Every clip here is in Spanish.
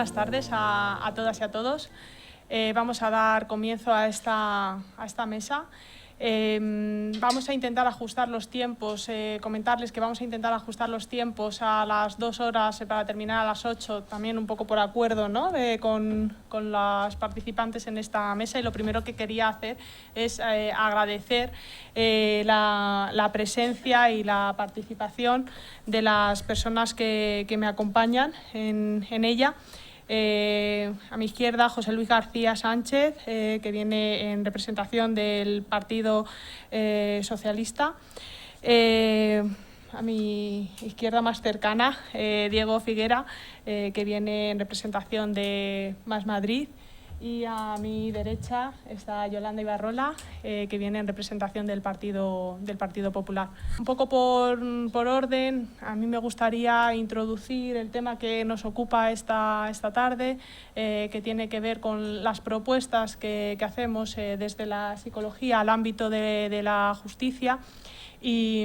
buenas tardes a todas y a todos. Vamos a dar comienzo a esta mesa. Vamos a intentar ajustar los tiempos, comentarles que vamos a intentar ajustar los tiempos a las 2 horas para terminar a las 8, también un poco por acuerdo, ¿no? con las participantes en esta mesa. Y lo primero que quería hacer es agradecer la presencia y la participación de las personas que me acompañan en ella. A mi izquierda, José Luis García Sánchez, que viene en representación del Partido Socialista. A mi izquierda más cercana, Diego Figuera, que viene en representación de Más Madrid. Y a mi derecha está Yolanda Ibarrola, que viene en representación del Partido Popular. Un poco por orden, a mí me gustaría introducir el tema que nos ocupa esta tarde, que tiene que ver con las propuestas que hacemos desde la psicología al ámbito de la justicia. Y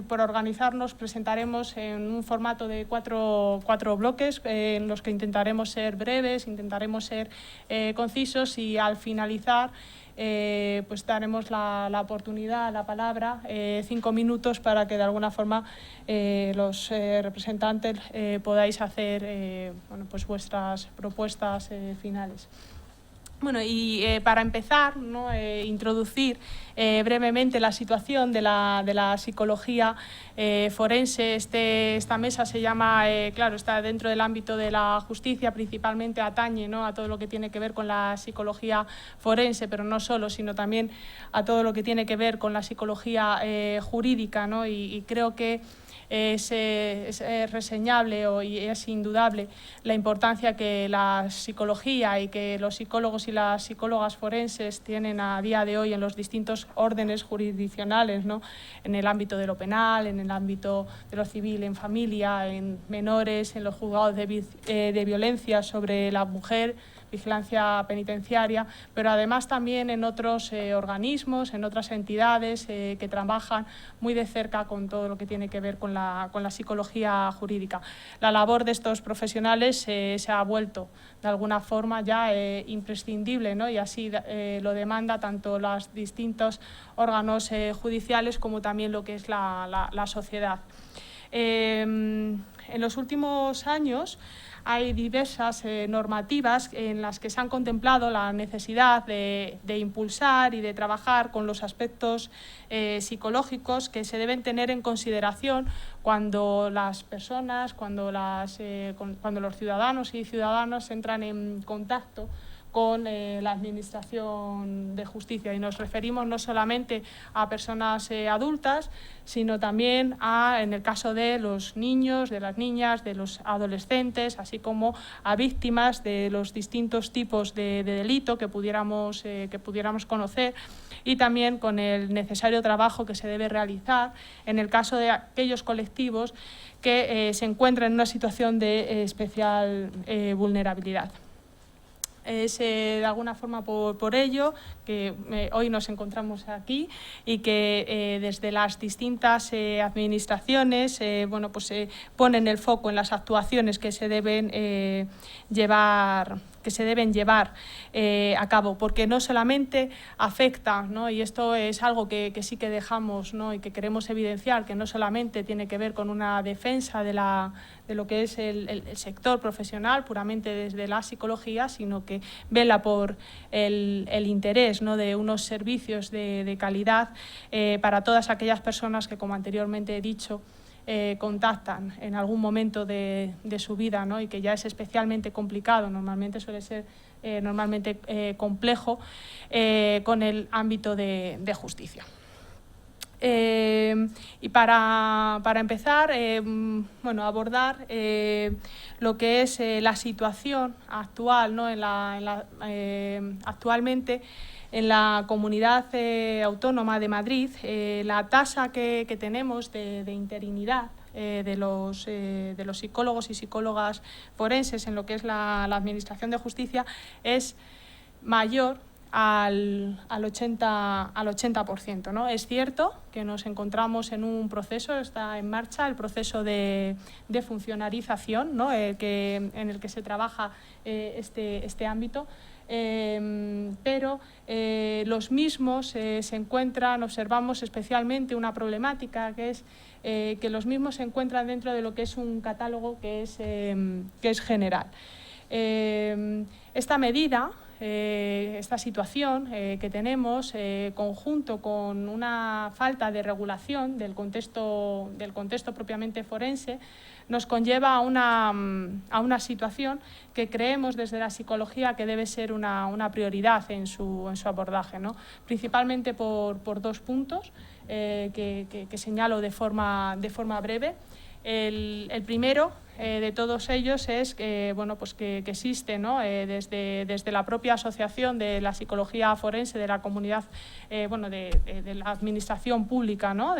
por organizarnos presentaremos en un formato de cuatro bloques en los que intentaremos ser breves, intentaremos ser concisos, y al finalizar pues daremos la oportunidad, la palabra, 5 minutos para que de alguna forma los representantes podáis hacer pues vuestras propuestas finales. Bueno, y para empezar, ¿no? Introducir brevemente la situación de la psicología forense. Esta mesa se llama, claro, está dentro del ámbito de la justicia, principalmente atañe, ¿no? a todo lo que tiene que ver con la psicología forense, pero no solo, sino también a todo lo que tiene que ver con la psicología jurídica, ¿no? Y creo que es reseñable y es indudable la importancia que la psicología y que los psicólogos y las psicólogas forenses tienen a día de hoy en los distintos órdenes jurisdiccionales, ¿no? En el ámbito de lo penal, en el ámbito de lo civil, en familia, en menores, en los juzgados de violencia sobre la mujer, vigilancia penitenciaria, pero además también en otros organismos, en otras entidades que trabajan muy de cerca con todo lo que tiene que ver con la psicología jurídica. La labor de estos profesionales se ha vuelto de alguna forma ya imprescindible, ¿no? Y así lo demanda tanto los distintos órganos judiciales como también lo que es la sociedad. En los últimos años hay diversas normativas en las que se han contemplado la necesidad de impulsar y de trabajar con los aspectos psicológicos que se deben tener en consideración cuando las personas, cuando los ciudadanos y ciudadanas entran en contacto con la Administración de Justicia. Y nos referimos no solamente a personas adultas, sino también en el caso de los niños, de las niñas, de los adolescentes, así como a víctimas de los distintos tipos de delito que pudiéramos conocer, y también con el necesario trabajo que se debe realizar en el caso de aquellos colectivos que se encuentran en una situación de especial vulnerabilidad. Es de alguna forma por ello que hoy nos encontramos aquí y que desde las distintas administraciones ponen el foco en las actuaciones que se deben llevar a cabo, porque no solamente afecta, ¿no? Y esto es algo que sí que dejamos, ¿no? Y que queremos evidenciar, que no solamente tiene que ver con una defensa de lo que es el sector profesional puramente desde la psicología, sino que vela por el interés, ¿no? de unos servicios de calidad para todas aquellas personas que, como anteriormente he dicho, contactan en algún momento de su vida, ¿no? Y que ya es especialmente complicado, normalmente suele ser complejo con el ámbito de justicia. Y para empezar, abordar lo que es la situación actual, ¿no? Actualmente en la Comunidad Autónoma de Madrid, la tasa que tenemos de interinidad de los psicólogos y psicólogas forenses en lo que es la Administración de Justicia es mayor al 80%, ¿no? Es cierto que nos encontramos en un proceso, está en marcha el proceso de funcionarización, ¿no? En el que se trabaja este ámbito, pero los mismos se encuentran, observamos especialmente una problemática que es que los mismos se encuentran dentro de lo que es un catálogo que es general. Esta medida, esta situación que tenemos, conjunto con una falta de regulación del contexto propiamente forense, nos conlleva a una situación que creemos desde la psicología que debe ser una prioridad en su abordaje, ¿no? Principalmente por dos puntos que señalo de forma breve. El primero de todos ellos es que, bueno, pues que existe, ¿no? Desde la propia asociación de la psicología forense de la comunidad, de la administración pública, ¿no?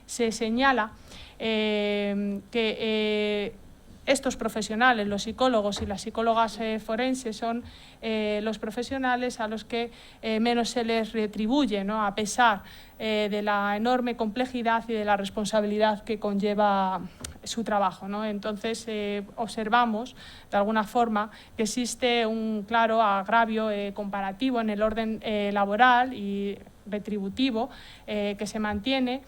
Se señala que estos profesionales, los psicólogos y las psicólogas forenses, son los profesionales a los que menos se les retribuye, ¿no? A pesar de la enorme complejidad y de la responsabilidad que conlleva su trabajo, ¿no? Entonces, observamos de alguna forma que existe un claro agravio comparativo en el orden laboral y retributivo que se mantiene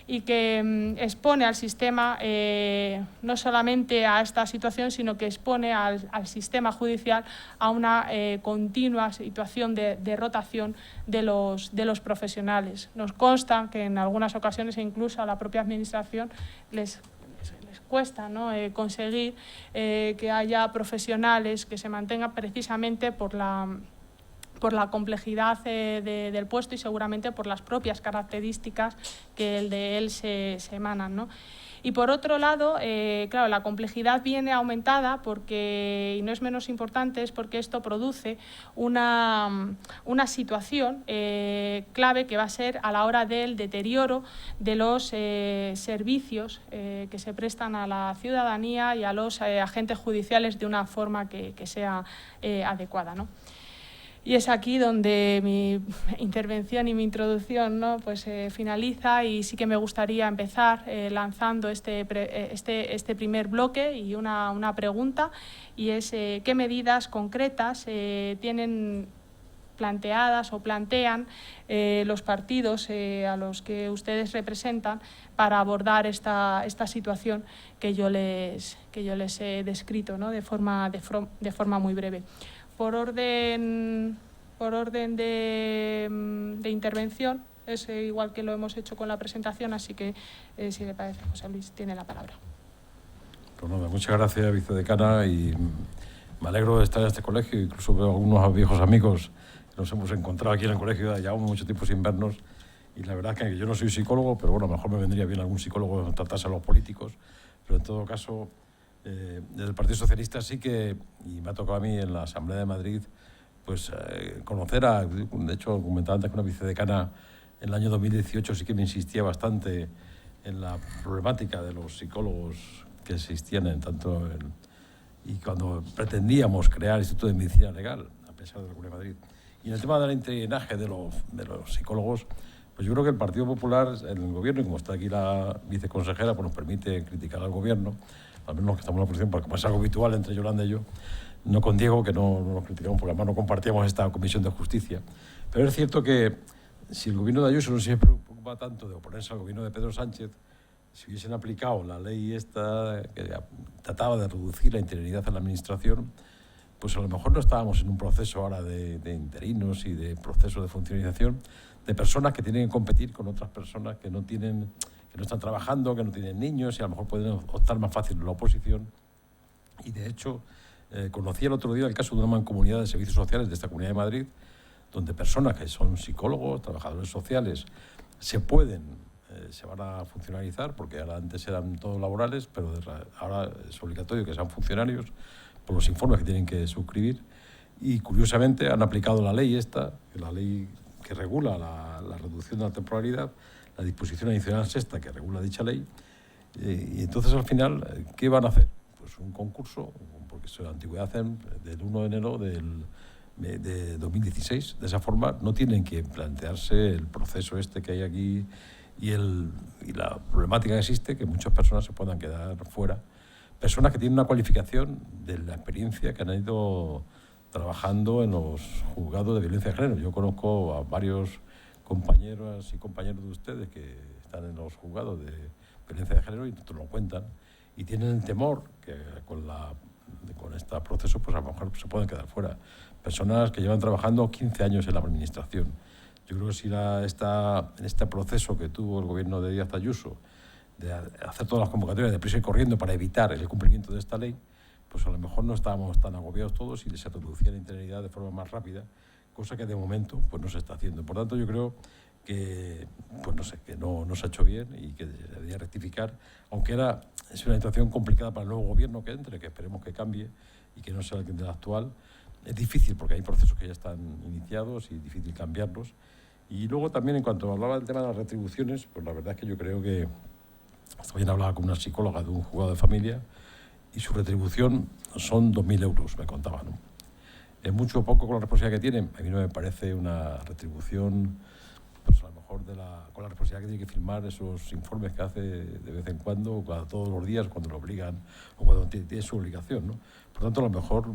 y que expone al sistema no solamente a esta situación, sino que expone al sistema judicial a una continua situación de rotación de los profesionales. Nos consta que en algunas ocasiones incluso a la propia administración les cuesta, ¿no? Conseguir que haya profesionales que se mantengan precisamente por la complejidad del puesto y seguramente por las propias características que de él se emanan, ¿no? Y por otro lado, claro, la complejidad viene aumentada porque, y no es menos importante, es porque esto produce una situación clave que va a ser a la hora del deterioro de los servicios que se prestan a la ciudadanía y a los agentes judiciales de una forma que sea adecuada, ¿no? Y es aquí donde mi intervención y mi introducción, ¿no? Pues finaliza, y sí que me gustaría empezar lanzando este primer bloque y una pregunta, y es ¿qué medidas concretas tienen planteadas o plantean los partidos a los que ustedes representan para abordar esta situación que yo les he descrito, ¿no? de forma muy breve? Por orden de intervención, es igual que lo hemos hecho con la presentación, así que, si le parece, José Luis tiene la palabra. Pues nada, muchas gracias, vicedecana, y me alegro de estar en este colegio. Incluso veo algunos viejos amigos que nos hemos encontrado aquí en el colegio, llevamos mucho tiempo sin vernos, y la verdad es que yo no soy psicólogo, pero bueno, a lo mejor me vendría bien algún psicólogo que tratase a los políticos, pero en todo caso, desde el Partido Socialista sí que, y me ha tocado a mí en la Asamblea de Madrid, pues conocer de hecho, comentaba antes con una vicedecana, en el año 2018 sí que me insistía bastante en la problemática de los psicólogos que existían y cuando pretendíamos crear el Instituto de Medicina Legal, a pesar de la Comunidad de Madrid. Y en el tema del interinaje de los psicólogos, pues yo creo que el Partido Popular en el gobierno, y como está aquí la viceconsejera, pues nos permite criticar al gobierno, al menos que estamos en la oposición, porque como es algo habitual entre Yolanda y yo, no con Diego, que no nos criticamos porque además no compartíamos esta Comisión de Justicia. Pero es cierto que si el gobierno de Ayuso no se preocupa tanto de oponerse al gobierno de Pedro Sánchez, si hubiesen aplicado la ley esta que trataba de reducir la interinidad en la administración, pues a lo mejor no estábamos en un proceso ahora de interinos y de proceso de funcionalización de personas que tienen que competir con otras personas que no están trabajando, que no tienen niños, y a lo mejor pueden optar más fácil en la oposición. Y de hecho, conocí el otro día el caso de una mancomunidad de servicios sociales de esta Comunidad de Madrid, donde personas que son psicólogos, trabajadores sociales, se van a funcionalizar, porque ahora antes eran todos laborales, pero ahora es obligatorio que sean funcionarios por los informes que tienen que suscribir. Y curiosamente han aplicado la ley la ley que regula la reducción de la temporalidad, la disposición adicional sexta que regula dicha ley, y entonces al final, ¿qué van a hacer? Pues un concurso, porque su antigüedad hacen del 1 de enero del de 2016. De esa forma no tienen que plantearse el proceso que hay aquí y la problemática que existe, que muchas personas se puedan quedar fuera. Personas que tienen una cualificación de la experiencia que han ido trabajando en los juzgados de violencia de género. Yo conozco a varios compañeras y compañeros de ustedes que están en los juzgados de violencia de género y te lo cuentan, y tienen el temor que con este proceso pues a lo mejor se pueden quedar fuera. Personas que llevan trabajando 15 años en la administración. Yo creo que si en este proceso que tuvo el gobierno de Díaz Ayuso de hacer todas las convocatorias deprisa y corriendo para evitar el cumplimiento de esta ley, pues a lo mejor no estábamos tan agobiados todos y se reducía la interinidad de forma más rápida, cosa que de momento pues no se está haciendo. Por tanto, yo creo que pues no se ha hecho bien y que debería rectificar, aunque es una situación complicada para el nuevo gobierno que entre, que esperemos que cambie y que no sea el del actual. Es difícil porque hay procesos que ya están iniciados y es difícil cambiarlos. Y luego también, en cuanto hablaba del tema de las retribuciones, pues la verdad es que yo creo que esta mañana hablaba con una psicóloga de un juzgado de familia y su retribución son 2.000 euros, me contaba, ¿no? Es mucho o poco con la responsabilidad que tienen. A mí no me parece una retribución, pues a lo mejor con la responsabilidad que tiene que firmar esos informes que hace de vez en cuando, todos los días, cuando lo obligan o cuando tiene su obligación, ¿no? Por tanto, a lo mejor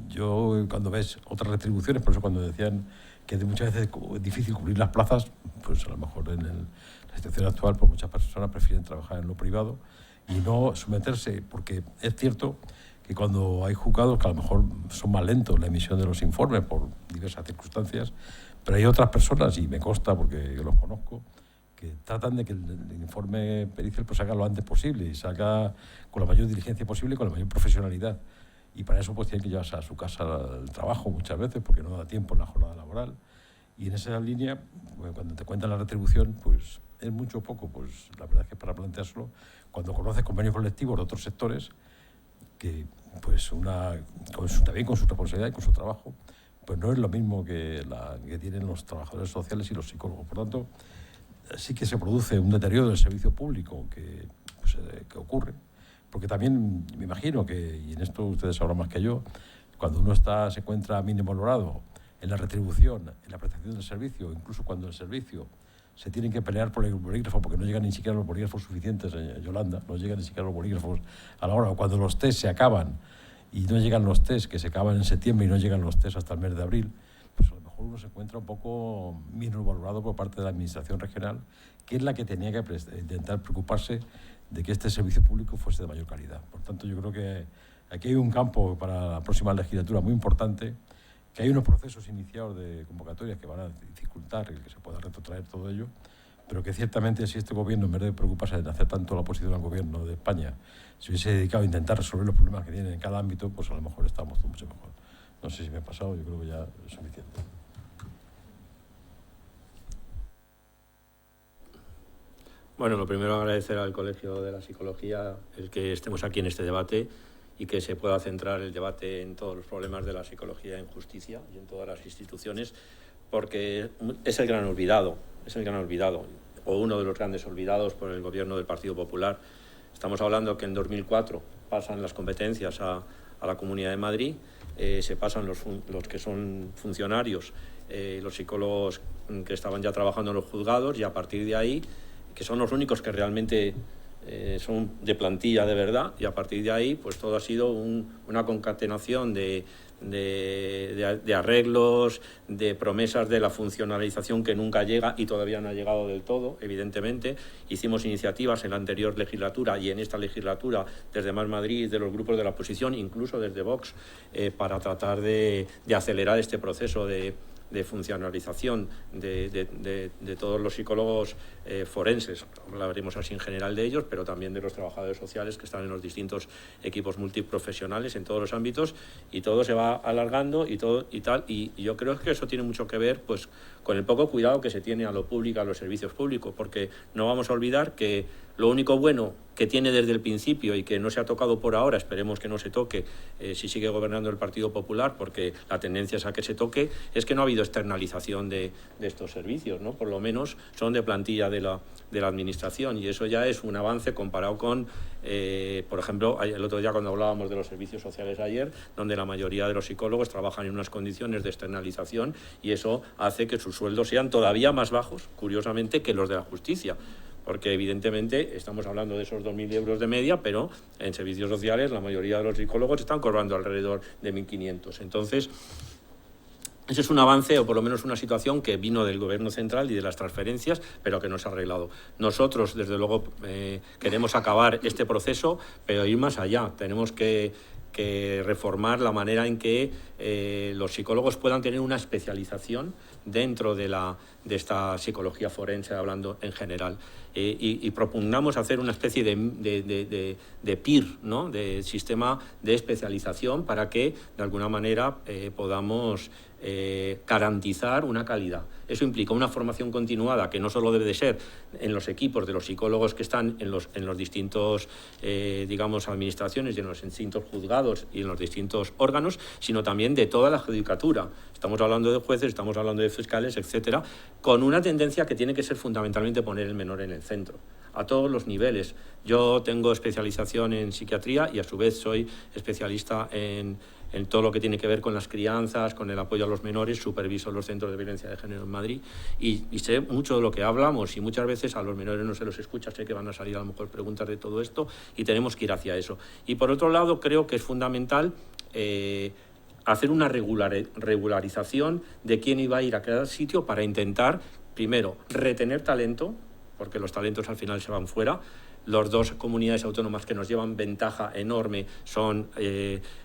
yo, cuando ves otras retribuciones, por eso cuando decían que muchas veces es difícil cubrir las plazas, pues a lo mejor en la situación actual pues muchas personas prefieren trabajar en lo privado y no someterse, porque es cierto que cuando hay juzgados que a lo mejor son más lentos en la emisión de los informes por diversas circunstancias, pero hay otras personas, y me consta porque yo los conozco, que tratan de que el informe pericial pues salga lo antes posible y salga con la mayor diligencia posible y con la mayor profesionalidad. Y para eso pues tienen que llevarse a su casa el trabajo muchas veces porque no da tiempo en la jornada laboral. Y en esa línea, cuando te cuentan la retribución, pues es mucho o poco. Pues la verdad es que para planteárselo, cuando conoces convenios colectivos de otros sectores, que pues también con su responsabilidad y con su trabajo, pues no es lo mismo que tienen los trabajadores sociales y los psicólogos. Por tanto, sí que se produce un deterioro del servicio público que ocurre. Porque también me imagino que, y en esto ustedes sabrán más que yo, cuando uno se encuentra mínimo valorado en la retribución, en la prestación del servicio, incluso cuando el servicio se tienen que pelear por el bolígrafo porque no llegan ni siquiera los bolígrafos suficientes, Yolanda, no llegan ni siquiera los bolígrafos a la hora, o cuando los test se acaban y no llegan los test, que se acaban en septiembre y no llegan los test hasta el mes de abril, pues a lo mejor uno se encuentra un poco menos valorado por parte de la Administración regional, que es la que tenía que intentar preocuparse de que este servicio público fuese de mayor calidad. Por tanto, yo creo que aquí hay un campo para la próxima legislatura muy importante, que hay unos procesos iniciados de convocatorias que van a dificultar el que se pueda retrotraer todo ello, pero que ciertamente si este gobierno, en vez de preocuparse de hacer tanto la oposición al gobierno de España, se hubiese dedicado a intentar resolver los problemas que tienen en cada ámbito, pues a lo mejor estamos mucho mejor. No sé si me he pasado, yo creo que ya es suficiente. Bueno, lo primero agradecer al Colegio de la Psicología el que estemos aquí en este debate y que se pueda centrar el debate en todos los problemas de la psicología en justicia y en todas las instituciones, porque es el gran olvidado, o uno de los grandes olvidados por el gobierno del Partido Popular. Estamos hablando que en 2004 pasan las competencias a la Comunidad de Madrid, se pasan los que son funcionarios, los psicólogos que estaban ya trabajando en los juzgados, y a partir de ahí, que son los únicos que realmente son de plantilla de verdad, y a partir de ahí pues todo ha sido una concatenación de arreglos, de promesas de la funcionalización que nunca llega y todavía no ha llegado del todo, evidentemente. Hicimos iniciativas en la anterior legislatura y en esta legislatura desde Más Madrid, de los grupos de la oposición, incluso desde Vox, para tratar de acelerar este proceso de funcionalización de todos los psicólogos forenses. Hablaremos así en general de ellos, pero también de los trabajadores sociales que están en los distintos equipos multiprofesionales en todos los ámbitos, y todo se va alargando y tal, y yo creo que eso tiene mucho que ver pues con el poco cuidado que se tiene a lo público, a los servicios públicos, porque no vamos a olvidar que Lo único bueno que tiene desde el principio y que no se ha tocado por ahora, esperemos que no se toque si sigue gobernando el Partido Popular, porque la tendencia es a que se toque, es que no ha habido externalización de estos servicios, ¿no? Por lo menos son de plantilla de la Administración, y eso ya es un avance comparado con, por ejemplo, el otro día cuando hablábamos de los servicios sociales ayer, donde la mayoría de los psicólogos trabajan en unas condiciones de externalización, y eso hace que sus sueldos sean todavía más bajos, curiosamente, que los de la justicia. Porque evidentemente estamos hablando de esos 2.000 euros de media, pero en servicios sociales la mayoría de los psicólogos están cobrando alrededor de 1.500. Entonces, ese es un avance, o por lo menos una situación que vino del Gobierno central y de las transferencias, pero que no se ha arreglado. Nosotros, desde luego, queremos acabar este proceso, pero ir más allá. Tenemos que reformar la manera en que los psicólogos puedan tener una especialización dentro de esta psicología forense, hablando en general. Y propugnamos hacer una especie de PIR, ¿no? De sistema de especialización, para que, de alguna manera, podamos garantizar una calidad. Eso implica una formación continuada, que no solo debe de ser en los equipos de los psicólogos que están en los distintos, digamos, administraciones y en los distintos juzgados y en los distintos órganos, sino también de toda la judicatura. Estamos hablando de jueces, estamos hablando de fiscales, etcétera, con una tendencia que tiene que ser fundamentalmente poner el menor en el centro, a todos los niveles. Yo tengo especialización en psiquiatría y a su vez soy especialista en todo lo que tiene que ver con las crianzas, con el apoyo a los menores, superviso los centros de violencia de género en Madrid y sé mucho de lo que hablamos, y muchas veces a los menores no se los escucha, sé que van a salir a lo mejor preguntas de todo esto y tenemos que ir hacia eso. Y por otro lado, creo que es fundamental hacer una regularización de quién iba a ir a cada sitio, para intentar, primero, retener talento, porque los talentos al final se van fuera. Las dos comunidades autónomas que nos llevan ventaja enorme son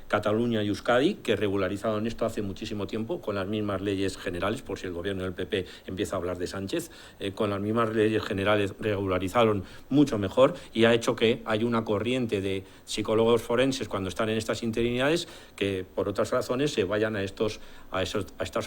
Cataluña y Euskadi, que regularizaron esto hace muchísimo tiempo, con las mismas leyes generales, por si el gobierno del PP empieza a hablar de Sánchez, con las mismas leyes generales regularizaron mucho mejor, y ha hecho que haya una corriente de psicólogos forenses, cuando están en estas interinidades, que por otras razones se vayan a estas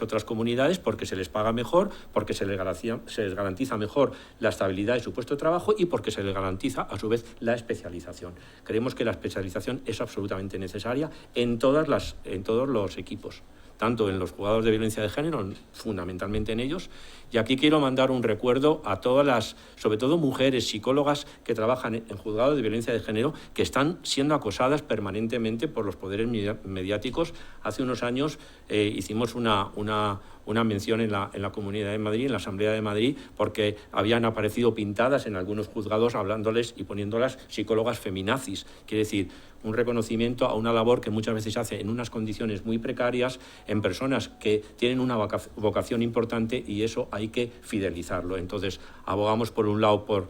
otras comunidades, porque se les paga mejor, porque se les garantiza mejor la estabilidad de su puesto de trabajo y porque se les garantiza, a su vez, la especialización. Creemos que la especialización es absolutamente necesaria en todos los equipos, tanto en los juzgados de violencia de género, fundamentalmente en ellos. Y aquí quiero mandar un recuerdo a todas las, sobre todo mujeres psicólogas que trabajan en juzgados de violencia de género, que están siendo acosadas permanentemente por los poderes mediáticos. Hace unos años hicimos una mención en la Comunidad de Madrid, en la Asamblea de Madrid, porque habían aparecido pintadas en algunos juzgados hablándoles y poniéndolas psicólogas feminazis. Quiere decir, un reconocimiento a una labor que muchas veces se hace en unas condiciones muy precarias, en personas que tienen una vocación importante, y eso hay que fidelizarlo. Entonces, abogamos por un lado por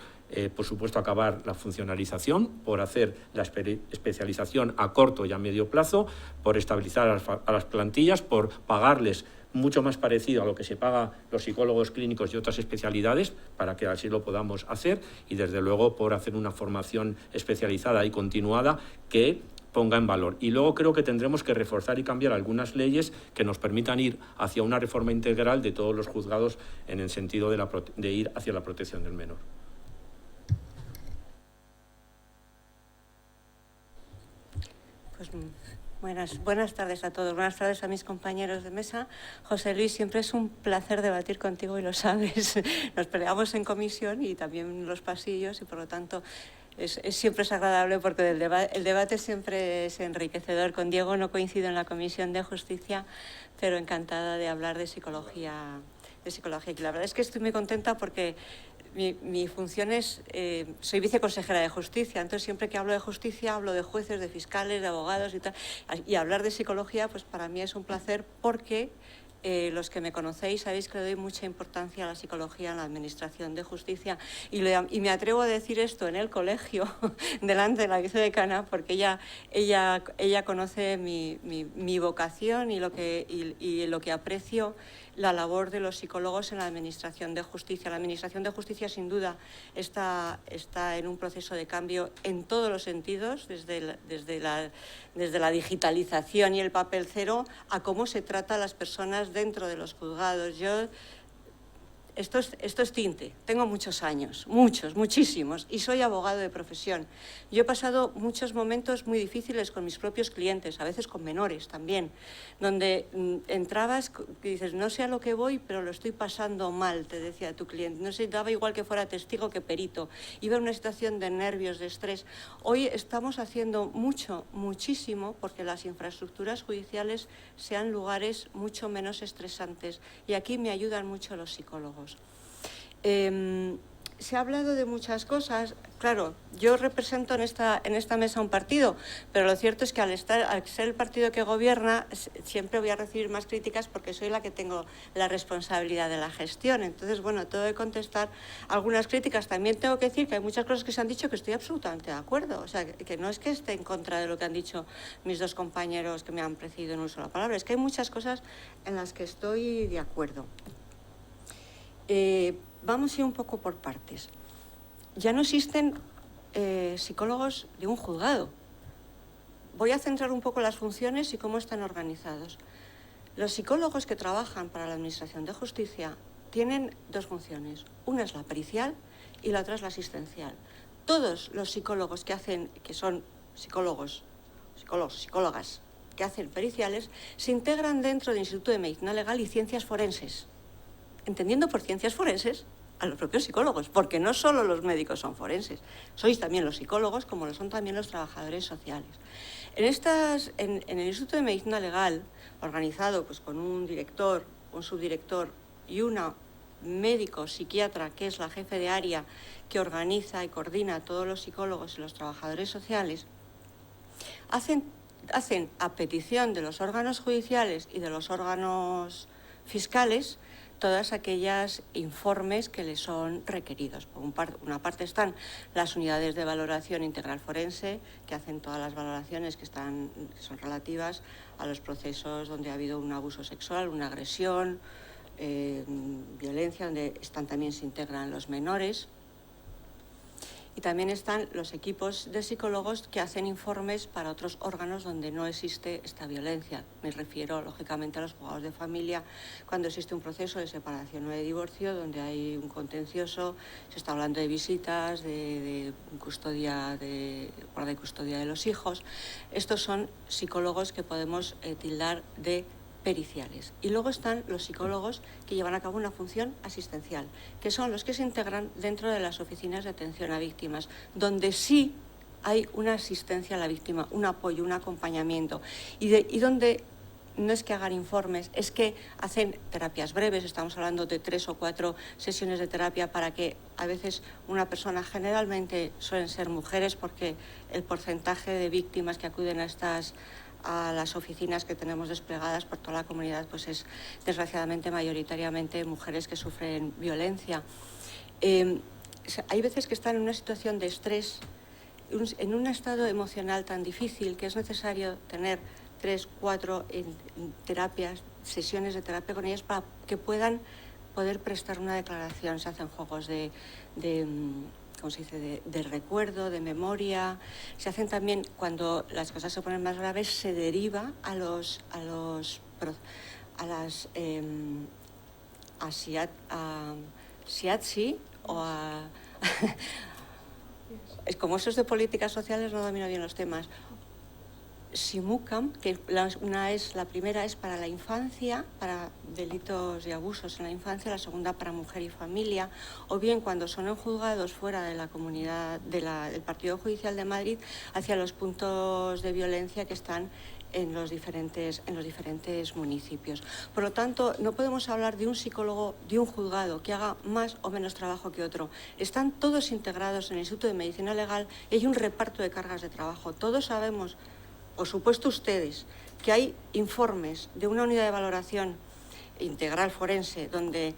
supuesto, acabar la funcionalización, por hacer la especialización a corto y a medio plazo, por estabilizar a las plantillas, por pagarles mucho más parecido a lo que se paga los psicólogos clínicos y otras especialidades, para que así lo podamos hacer, y desde luego por hacer una formación especializada y continuada que ponga en valor. Y luego creo que tendremos que reforzar y cambiar algunas leyes que nos permitan ir hacia una reforma integral de todos los juzgados, en el sentido de ir hacia la protección del menor. Pues buenas tardes a todos, buenas tardes a mis compañeros de mesa. José Luis, siempre es un placer debatir contigo, y lo sabes. Nos peleamos en comisión y también en los pasillos, y por lo tanto siempre es agradable, porque el debate siempre es enriquecedor. Con Diego no coincido en la Comisión de Justicia, pero encantada de hablar de psicología. Y la verdad es que estoy muy contenta, porque mi función es, soy viceconsejera de Justicia, entonces siempre que hablo de justicia hablo de jueces, de fiscales, de abogados y tal, y hablar de psicología pues para mí es un placer, porque los que me conocéis sabéis que le doy mucha importancia a la psicología en la Administración de Justicia, y me atrevo a decir esto en el colegio, delante de la vicedecana, porque ella conoce mi vocación y lo que aprecio la labor de los psicólogos en la Administración de Justicia. La Administración de Justicia, sin duda, está en un proceso de cambio en todos los sentidos, desde la digitalización y el papel cero a cómo se trata a las personas dentro de los juzgados. Yo esto es tinte. Tengo muchos años, muchísimos, y soy abogado de profesión. Yo he pasado muchos momentos muy difíciles con mis propios clientes, a veces con menores también, donde entrabas y dices, no sé a lo que voy, pero lo estoy pasando mal, te decía tu cliente. No sé, daba igual que fuera testigo que perito. Iba en una situación de nervios, de estrés. Hoy estamos haciendo muchísimo, porque las infraestructuras judiciales sean lugares mucho menos estresantes. Y aquí me ayudan mucho los psicólogos. Se ha hablado de muchas cosas. Claro, yo represento en esta mesa un partido, pero lo cierto es que al ser el partido que gobierna, siempre voy a recibir más críticas porque soy la que tengo la responsabilidad de la gestión. Entonces, bueno, tengo que contestar algunas críticas. También tengo que decir que hay muchas cosas que se han dicho que estoy absolutamente de acuerdo. O sea, que no es que esté en contra de lo que han dicho mis dos compañeros que me han precedido en uso de la palabra. Es que hay muchas cosas en las que estoy de acuerdo. Vamos a ir un poco por partes. Ya no existen psicólogos de un juzgado. Voy a centrar un poco las funciones y cómo están organizados. Los psicólogos que trabajan para la Administración de Justicia tienen dos funciones. Una es la pericial y la otra es la asistencial. Todos los psicólogos que son psicólogas, que hacen periciales, se integran dentro del Instituto de Medicina Legal y Ciencias Forenses, entendiendo por ciencias forenses a los propios psicólogos, porque no solo los médicos son forenses, sois también los psicólogos, como lo son también los trabajadores sociales. En el Instituto de Medicina Legal, organizado pues, con un director, un subdirector y una médico psiquiatra, que es la jefe de área, que organiza y coordina a todos los psicólogos y los trabajadores sociales, hacen a petición de los órganos judiciales y de los órganos fiscales todas aquellas informes que les son requeridos. Por una parte están las unidades de valoración integral forense, que hacen todas las valoraciones que son relativas a los procesos donde ha habido un abuso sexual, una agresión, violencia, donde también se integran los menores. Y también están los equipos de psicólogos que hacen informes para otros órganos donde no existe esta violencia. Me refiero, lógicamente, a los juzgados de familia, cuando existe un proceso de separación o de divorcio, donde hay un contencioso, se está hablando de visitas, de custodia, de guarda y custodia de los hijos. Estos son psicólogos que podemos tildar de periciales. Y luego están los psicólogos que llevan a cabo una función asistencial, que son los que se integran dentro de las oficinas de atención a víctimas, donde sí hay una asistencia a la víctima, un apoyo, un acompañamiento, y donde no es que hagan informes, es que hacen terapias breves. Estamos hablando de 3 o 4 sesiones de terapia para que a veces una persona, generalmente suelen ser mujeres, porque el porcentaje de víctimas que acuden a las oficinas que tenemos desplegadas por toda la comunidad, pues es desgraciadamente mayoritariamente mujeres que sufren violencia. Hay veces que están en una situación de estrés, en un estado emocional tan difícil, que es necesario tener 3, 4 terapias, sesiones de terapia con ellas para que puedan poder prestar una declaración. Se hacen juegos ¿cómo se dice?, de recuerdo, de memoria. Se hacen también, cuando las cosas se ponen más graves, se deriva a las SIADSI o a... Como eso es de políticas sociales, no domino bien los temas. SIMUCAM, que la primera es para la infancia, para delitos y abusos en la infancia, la segunda para mujer y familia, o bien cuando son en juzgados fuera de la comunidad del Partido Judicial de Madrid, hacia los puntos de violencia que están en los diferentes municipios. Por lo tanto, no podemos hablar de un psicólogo de un juzgado que haga más o menos trabajo que otro. Están todos integrados en el Instituto de Medicina Legal y hay un reparto de cargas de trabajo. Todos sabemos, por supuesto ustedes, que hay informes de una unidad de valoración integral forense, donde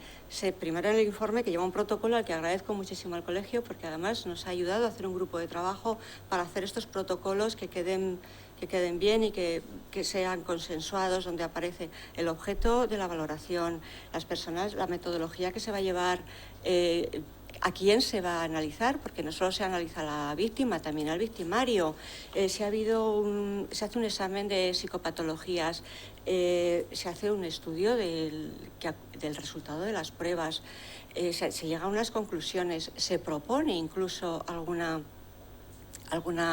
primero en el informe, que lleva un protocolo al que agradezco muchísimo al colegio, porque además nos ha ayudado a hacer un grupo de trabajo para hacer estos protocolos que queden bien y que sean consensuados, donde aparece el objeto de la valoración, las personas, la metodología que se va a llevar, ¿A quién se va a analizar? Porque no solo se analiza a la víctima, también al victimario. Se hace un examen de psicopatologías, se hace un estudio del resultado de las pruebas, se llega a unas conclusiones, se propone incluso alguna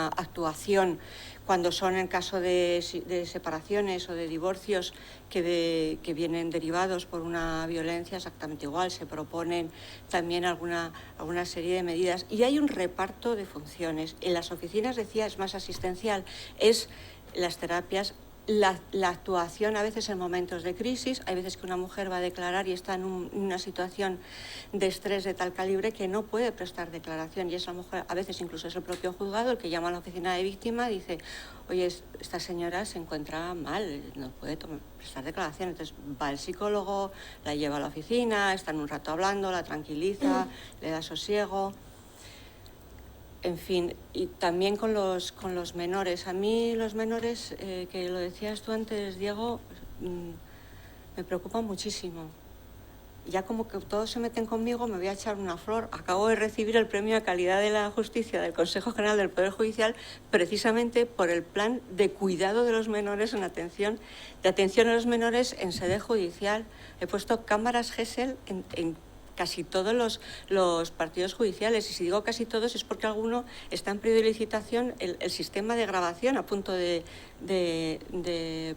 actuación cuando son en caso de separaciones o de divorcios que vienen derivados por una violencia, exactamente igual, se proponen también alguna serie de medidas y hay un reparto de funciones. En las oficinas, decía, es más asistencial, es las terapias, la actuación a veces en momentos de crisis, hay veces que una mujer va a declarar y está en una situación de estrés de tal calibre que no puede prestar declaración y esa mujer, a veces incluso es el propio juzgado el que llama a la oficina de víctima y dice, oye, esta señora se encuentra mal, no puede prestar declaración, entonces va el psicólogo, la lleva a la oficina, están un rato hablando, la tranquiliza, le da sosiego. En fin, y también con los menores. A mí los menores, que lo decías tú antes, Diego, me preocupan muchísimo. Ya como que todos se meten conmigo, me voy a echar una flor. Acabo de recibir el premio a calidad de la justicia del Consejo General del Poder Judicial precisamente por el plan de cuidado de los menores de atención a los menores en sede judicial. He puesto cámaras GESEL en casi todos los partidos judiciales, y si digo casi todos es porque alguno está en periodo de licitación el sistema de grabación a punto de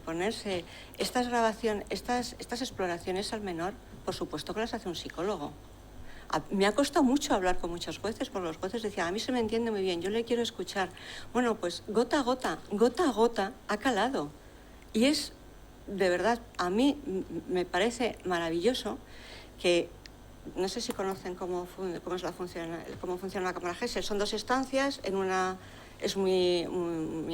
ponerse. Estas exploraciones al menor, por supuesto que las hace un psicólogo. Me ha costado mucho hablar con muchos jueces, porque los jueces decían, a mí se me entiende muy bien, yo le quiero escuchar. Bueno, pues gota a gota ha calado. Y es, de verdad, a mí me parece maravilloso que no sé si conocen cómo funciona la cámara GESEL. Son 2 estancias, en una es muy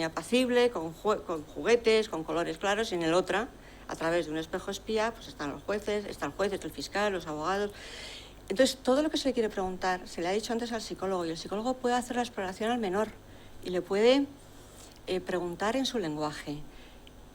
apacible, con juguetes, con colores claros, y en el otra, a través de un espejo espía, pues están los jueces, está el juez, está el fiscal, los abogados. Entonces, todo lo que se le quiere preguntar, se le ha dicho antes al psicólogo, y el psicólogo puede hacer la exploración al menor y le puede preguntar en su lenguaje.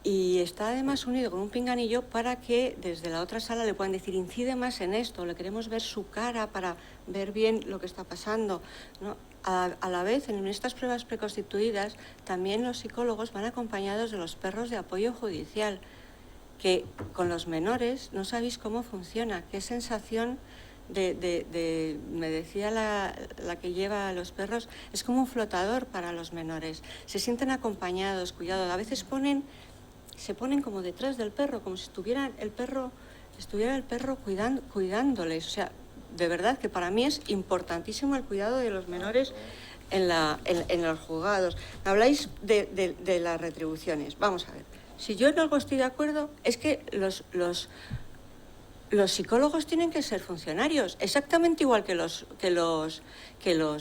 Y está además unido con un pinganillo para que desde la otra sala le puedan decir, incide más en esto, le queremos ver su cara para ver bien lo que está pasando, ¿no? A la vez, en estas pruebas preconstituidas, también los psicólogos van acompañados de los perros de apoyo judicial, que con los menores no sabéis cómo funciona, qué sensación me decía la que lleva a los perros, es como un flotador para los menores. Se sienten acompañados, cuidados, a veces se ponen como detrás del perro, como si estuviera el perro cuidándoles. O sea, de verdad que para mí es importantísimo el cuidado de los menores en los juzgados. Habláis de las retribuciones. Vamos a ver, si yo en algo estoy de acuerdo, es que los psicólogos tienen que ser funcionarios, exactamente igual que los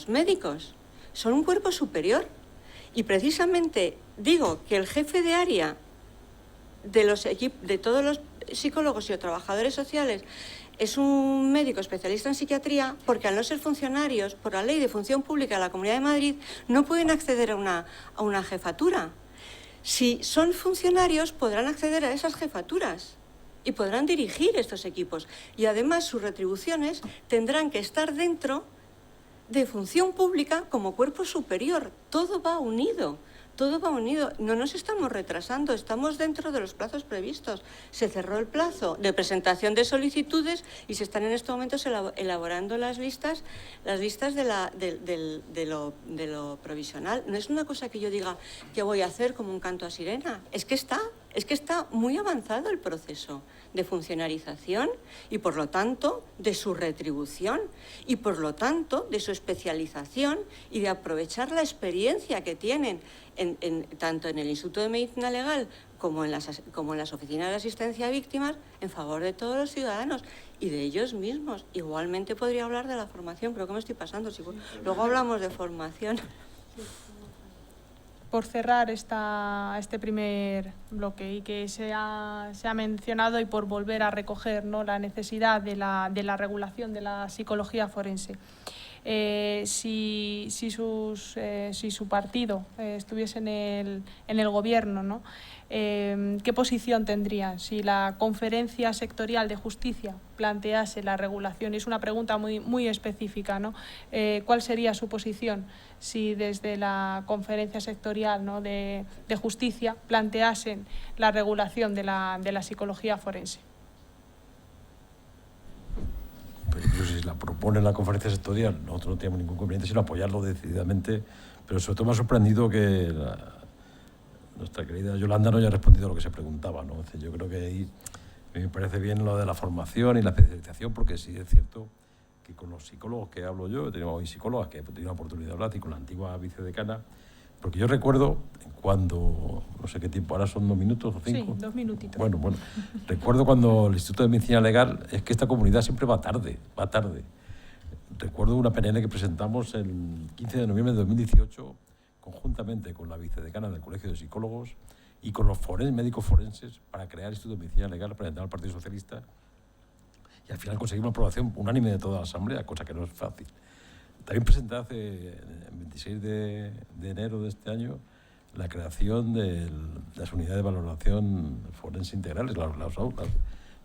médicos. Son un cuerpo superior. Y precisamente digo que el jefe de área de todos los psicólogos y trabajadores sociales es un médico especialista en psiquiatría, porque al no ser funcionarios, por la ley de función pública de la Comunidad de Madrid, no pueden acceder a una jefatura. Si son funcionarios, podrán acceder a esas jefaturas y podrán dirigir estos equipos. Y además sus retribuciones tendrán que estar dentro de función pública como cuerpo superior. Todo va unido. No nos estamos retrasando, estamos dentro de los plazos previstos. Se cerró el plazo de presentación de solicitudes y se están en estos momentos elaborando las listas de lo provisional. No es una cosa que yo diga que voy a hacer como un canto a sirena, es que está muy avanzado el proceso de funcionarización y, por lo tanto, de su retribución y, por lo tanto, de su especialización y de aprovechar la experiencia que tienen tanto en el Instituto de Medicina Legal como en las oficinas de asistencia a víctimas en favor de todos los ciudadanos y de ellos mismos. Igualmente podría hablar de la formación, pero ¿qué me estoy pasando? Luego hablamos de formación. Por cerrar este primer bloque y que se ha mencionado, y por volver a recoger, ¿no?, la necesidad de la regulación de la psicología forense. si su partido estuviese en el gobierno, ¿no? ¿Qué posición tendrían si la Conferencia Sectorial de Justicia plantease la regulación? Y es una pregunta muy específica, ¿no? ¿Cuál sería su posición si desde la Conferencia Sectorial, ¿no?, de Justicia planteasen la regulación de la psicología forense? Pero si la propone la Conferencia Sectorial, nosotros no tenemos ningún inconveniente sino apoyarlo decididamente, pero sobre todo me ha sorprendido que nuestra querida Yolanda no haya respondido a lo que se preguntaba, ¿no? Yo creo que ahí me parece bien lo de la formación y la especialización, porque sí es cierto que con los psicólogos que hablo yo, he tenido hoy psicólogas que he tenido la oportunidad de hablar, y con la antigua vicedecana, porque yo recuerdo cuando, no sé qué tiempo, ahora son 2 minutos o 5. Sí, 2 minutitos. Bueno, recuerdo cuando el Instituto de Medicina Legal, es que esta comunidad siempre va tarde. Recuerdo una PNL que presentamos el 15 de noviembre de 2018, conjuntamente con la vicedecana del Colegio de Psicólogos y con los médicos forenses, para crear el Instituto de Medicina Legal, presentado al Partido Socialista, y al final conseguimos una aprobación unánime de toda la Asamblea, cosa que no es fácil. También presenté el 26 de enero de este año la creación de las unidades de valoración forense integrales, las aulas,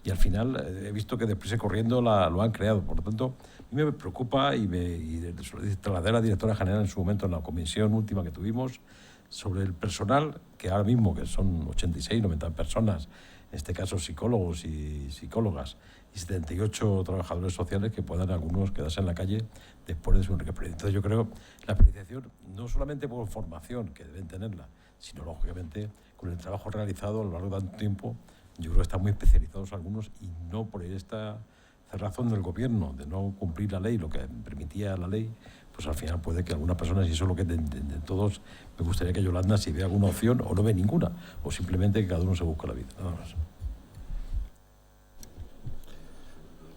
y al final he visto que deprisa y corriendo lo han creado. Por lo tanto, a mí me preocupa y trasladé a la directora general en su momento en la comisión última que tuvimos sobre el personal, que ahora mismo que son 86, 90 personas, en este caso psicólogos y psicólogas, y 78 trabajadores sociales, que puedan algunos quedarse en la calle después de su experiencia. Entonces yo creo la especialización, no solamente por formación, que deben tenerla, sino lógicamente con el trabajo realizado a lo largo de tanto tiempo. Yo creo que están muy especializados algunos, y no por esta cerrazón del gobierno de no cumplir la ley, lo que permitía la ley, pues al final puede que algunas personas, y eso es lo que de todos, me gustaría que Yolanda, si ve alguna opción o no ve ninguna, o simplemente que cada uno se busque la vida, nada más.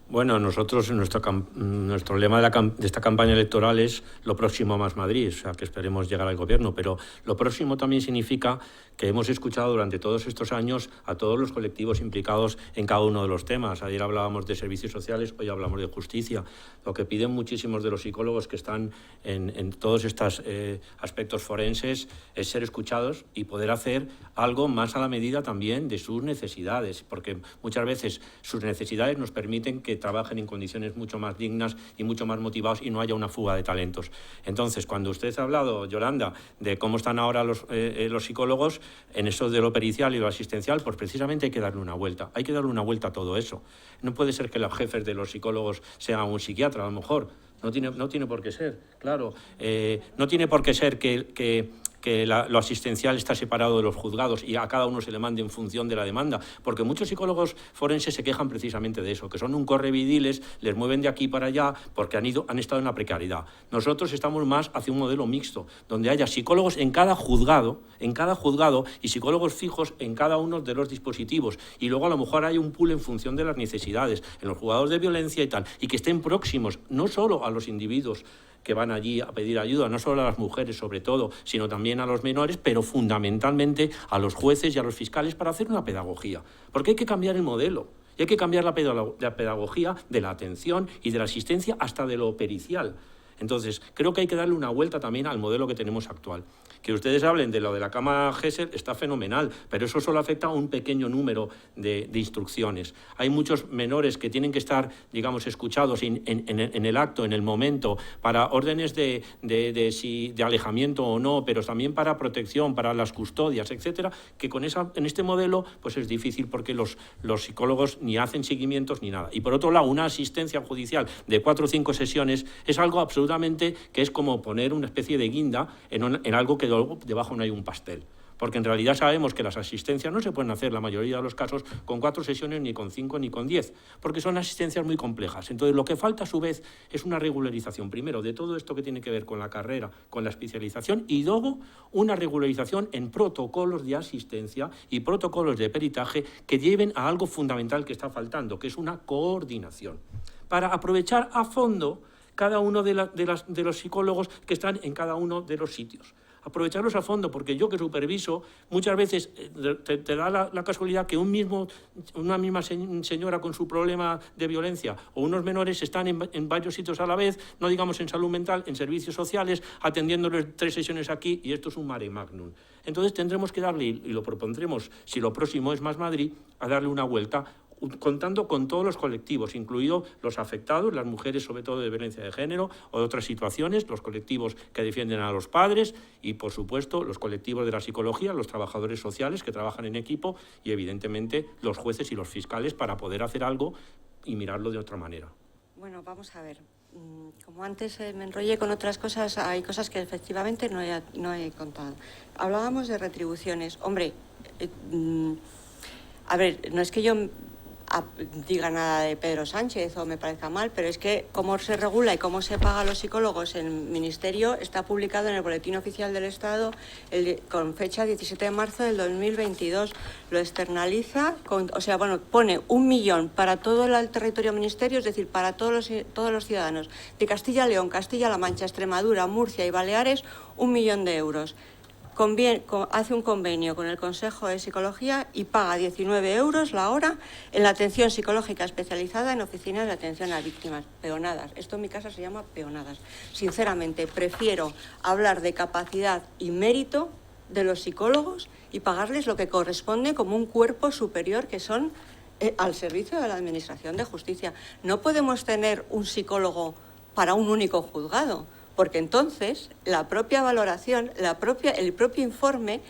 Bueno, nosotros, nuestro lema de esta campaña electoral es lo próximo más Madrid, o sea, que esperemos llegar al gobierno, pero lo próximo también significa que hemos escuchado durante todos estos años a todos los colectivos implicados en cada uno de los temas. Ayer hablábamos de servicios sociales, hoy hablamos de justicia. Lo que piden muchísimos de los psicólogos que están en todos estos aspectos forenses es ser escuchados y poder hacer algo más a la medida también de sus necesidades, porque muchas veces sus necesidades nos permiten que trabajen en condiciones mucho más dignas y mucho más motivados y no haya una fuga de talentos. Entonces, cuando usted ha hablado, Yolanda, de cómo están ahora los psicólogos en eso de lo pericial y lo asistencial, pues precisamente hay que darle una vuelta. Hay que darle una vuelta a todo eso. No puede ser que los jefes de los psicólogos sean un psiquiatra, a lo mejor. No tiene por qué ser, claro. No tiene por qué ser que lo asistencial está separado de los juzgados y a cada uno se le mande en función de la demanda, porque muchos psicólogos forenses se quejan precisamente de eso, que son un correvidiles, les mueven de aquí para allá porque han estado en la precariedad. Nosotros estamos más hacia un modelo mixto, donde haya psicólogos en cada juzgado y psicólogos fijos en cada uno de los dispositivos, y luego a lo mejor hay un pool en función de las necesidades, en los juzgados de violencia y tal, y que estén próximos no solo a los individuos que van allí a pedir ayuda, no solo a las mujeres sobre todo, sino también a los menores, pero fundamentalmente a los jueces y a los fiscales, para hacer una pedagogía. Porque hay que cambiar el modelo, y hay que cambiar la pedagogía de la atención y de la asistencia hasta de lo pericial. Entonces, creo que hay que darle una vuelta también al modelo que tenemos actual. Que ustedes hablen de lo de la cama Gesell está fenomenal, pero eso solo afecta a un pequeño número de instrucciones. Hay muchos menores que tienen que estar, digamos, escuchados en el acto, en el momento, para órdenes de alejamiento o no, pero también para protección, para las custodias, etcétera, que en este modelo pues es difícil, porque los psicólogos ni hacen seguimientos ni nada. Y por otro lado, una asistencia judicial de 4 o 5 sesiones es algo absolutamente que es como poner una especie de guinda en algo que debajo no hay un pastel. Porque en realidad sabemos que las asistencias no se pueden hacer, la mayoría de los casos, con 4 sesiones, ni con 5, ni con 10, porque son asistencias muy complejas. Entonces, lo que falta a su vez es una regularización, primero, de todo esto que tiene que ver con la carrera, con la especialización, y luego una regularización en protocolos de asistencia y protocolos de peritaje que lleven a algo fundamental que está faltando, que es una coordinación, para aprovechar a fondo cada uno de los psicólogos que están en cada uno de los sitios. aprovecharlos a fondo, porque yo que superviso, muchas veces te da la casualidad que una misma señora con su problema de violencia o unos menores están en varios sitios a la vez, no digamos en salud mental, en servicios sociales, atendiéndoles 3 sesiones aquí, y esto es un mare magnum. Entonces tendremos que darle, y lo propondremos, si lo próximo es Más Madrid, a darle una vuelta, contando con todos los colectivos, incluidos los afectados, las mujeres sobre todo de violencia de género o de otras situaciones, los colectivos que defienden a los padres y, por supuesto, los colectivos de la psicología, los trabajadores sociales que trabajan en equipo y, evidentemente, los jueces y los fiscales para poder hacer algo y mirarlo de otra manera. Bueno, vamos a ver. Como antes me enrollé con otras cosas, hay cosas que efectivamente no he contado. Hablábamos de retribuciones. Hombre, a ver, no es que yo diga nada de Pedro Sánchez o me parezca mal, pero es que cómo se regula y cómo se paga a los psicólogos en el Ministerio está publicado en el Boletín Oficial del Estado con fecha 17 de marzo del 2022. Lo externaliza, pone 1 millón para todo el territorio ministerio, es decir, para todos los ciudadanos de Castilla y León, Castilla-La Mancha, Extremadura, Murcia y Baleares, 1 millón de euros. Hace un convenio con el Consejo de Psicología y paga 19 euros la hora en la atención psicológica especializada en oficinas de atención a víctimas. Peonadas. Esto en mi casa se llama peonadas. Sinceramente, prefiero hablar de capacidad y mérito de los psicólogos y pagarles lo que corresponde como un cuerpo superior que son al servicio de la Administración de Justicia. No podemos tener un psicólogo para un único juzgado, porque entonces la propia valoración, el propio informe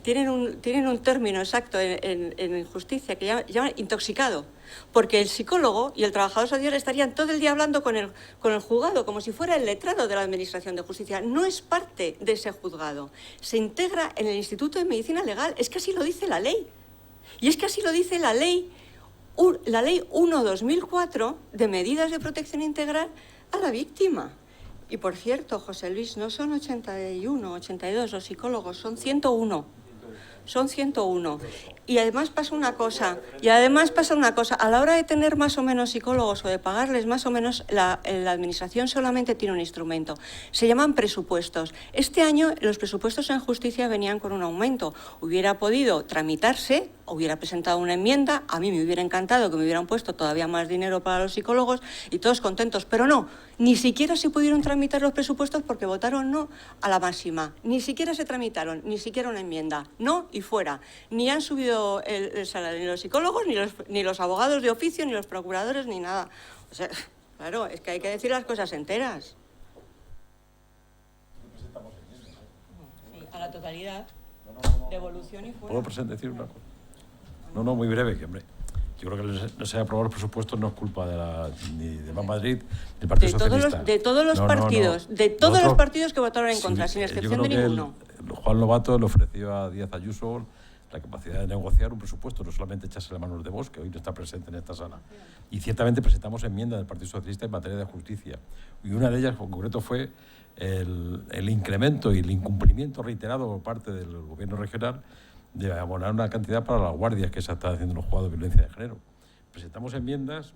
tienen un término exacto en justicia que llaman intoxicado, porque el psicólogo y el trabajador social estarían todo el día hablando con el juzgado, como si fuera el letrado de la Administración de Justicia. No es parte de ese juzgado, se integra en el Instituto de Medicina Legal, es que así lo dice la ley, y es que así lo dice la ley 1/2004 de medidas de protección integral a la víctima. Y por cierto, José Luis, no son 81, 82 los psicólogos, son 101. Son 101. Y además pasa una cosa, a la hora de tener más o menos psicólogos o de pagarles más o menos, la Administración solamente tiene un instrumento. Se llaman presupuestos. Este año los presupuestos en justicia venían con un aumento. Hubiera podido tramitarse, hubiera presentado una enmienda, a mí me hubiera encantado que me hubieran puesto todavía más dinero para los psicólogos y todos contentos, pero no, ni siquiera se pudieron tramitar los presupuestos porque votaron no a la máxima, ni siquiera se tramitaron, ni siquiera una enmienda, no y fuera, ni han subido el salario ni los psicólogos, ni los abogados de oficio, ni los procuradores, ni nada. O sea, claro, es que hay que decir las cosas enteras. Sí, a la totalidad, devolución y fuera. ¿Puedo decir una cosa? No, muy breve, que hombre, yo creo que no se haya aprobado los presupuestos no es culpa ni de Más Madrid ni del Partido Socialista. De todos los partidos, de todos los partidos que votaron en contra, sin excepción de ninguno. Juan Lobato le ofreció a Díaz Ayuso la capacidad de negociar un presupuesto, no solamente echarse las manos de Vox, que hoy no está presente en esta sala. Y ciertamente presentamos enmiendas del Partido Socialista en materia de justicia. Y una de ellas, en concreto, fue el incremento y el incumplimiento reiterado por parte del Gobierno regional de abonar una cantidad para las guardias que se están haciendo en los juzgados de violencia de género. Presentamos enmiendas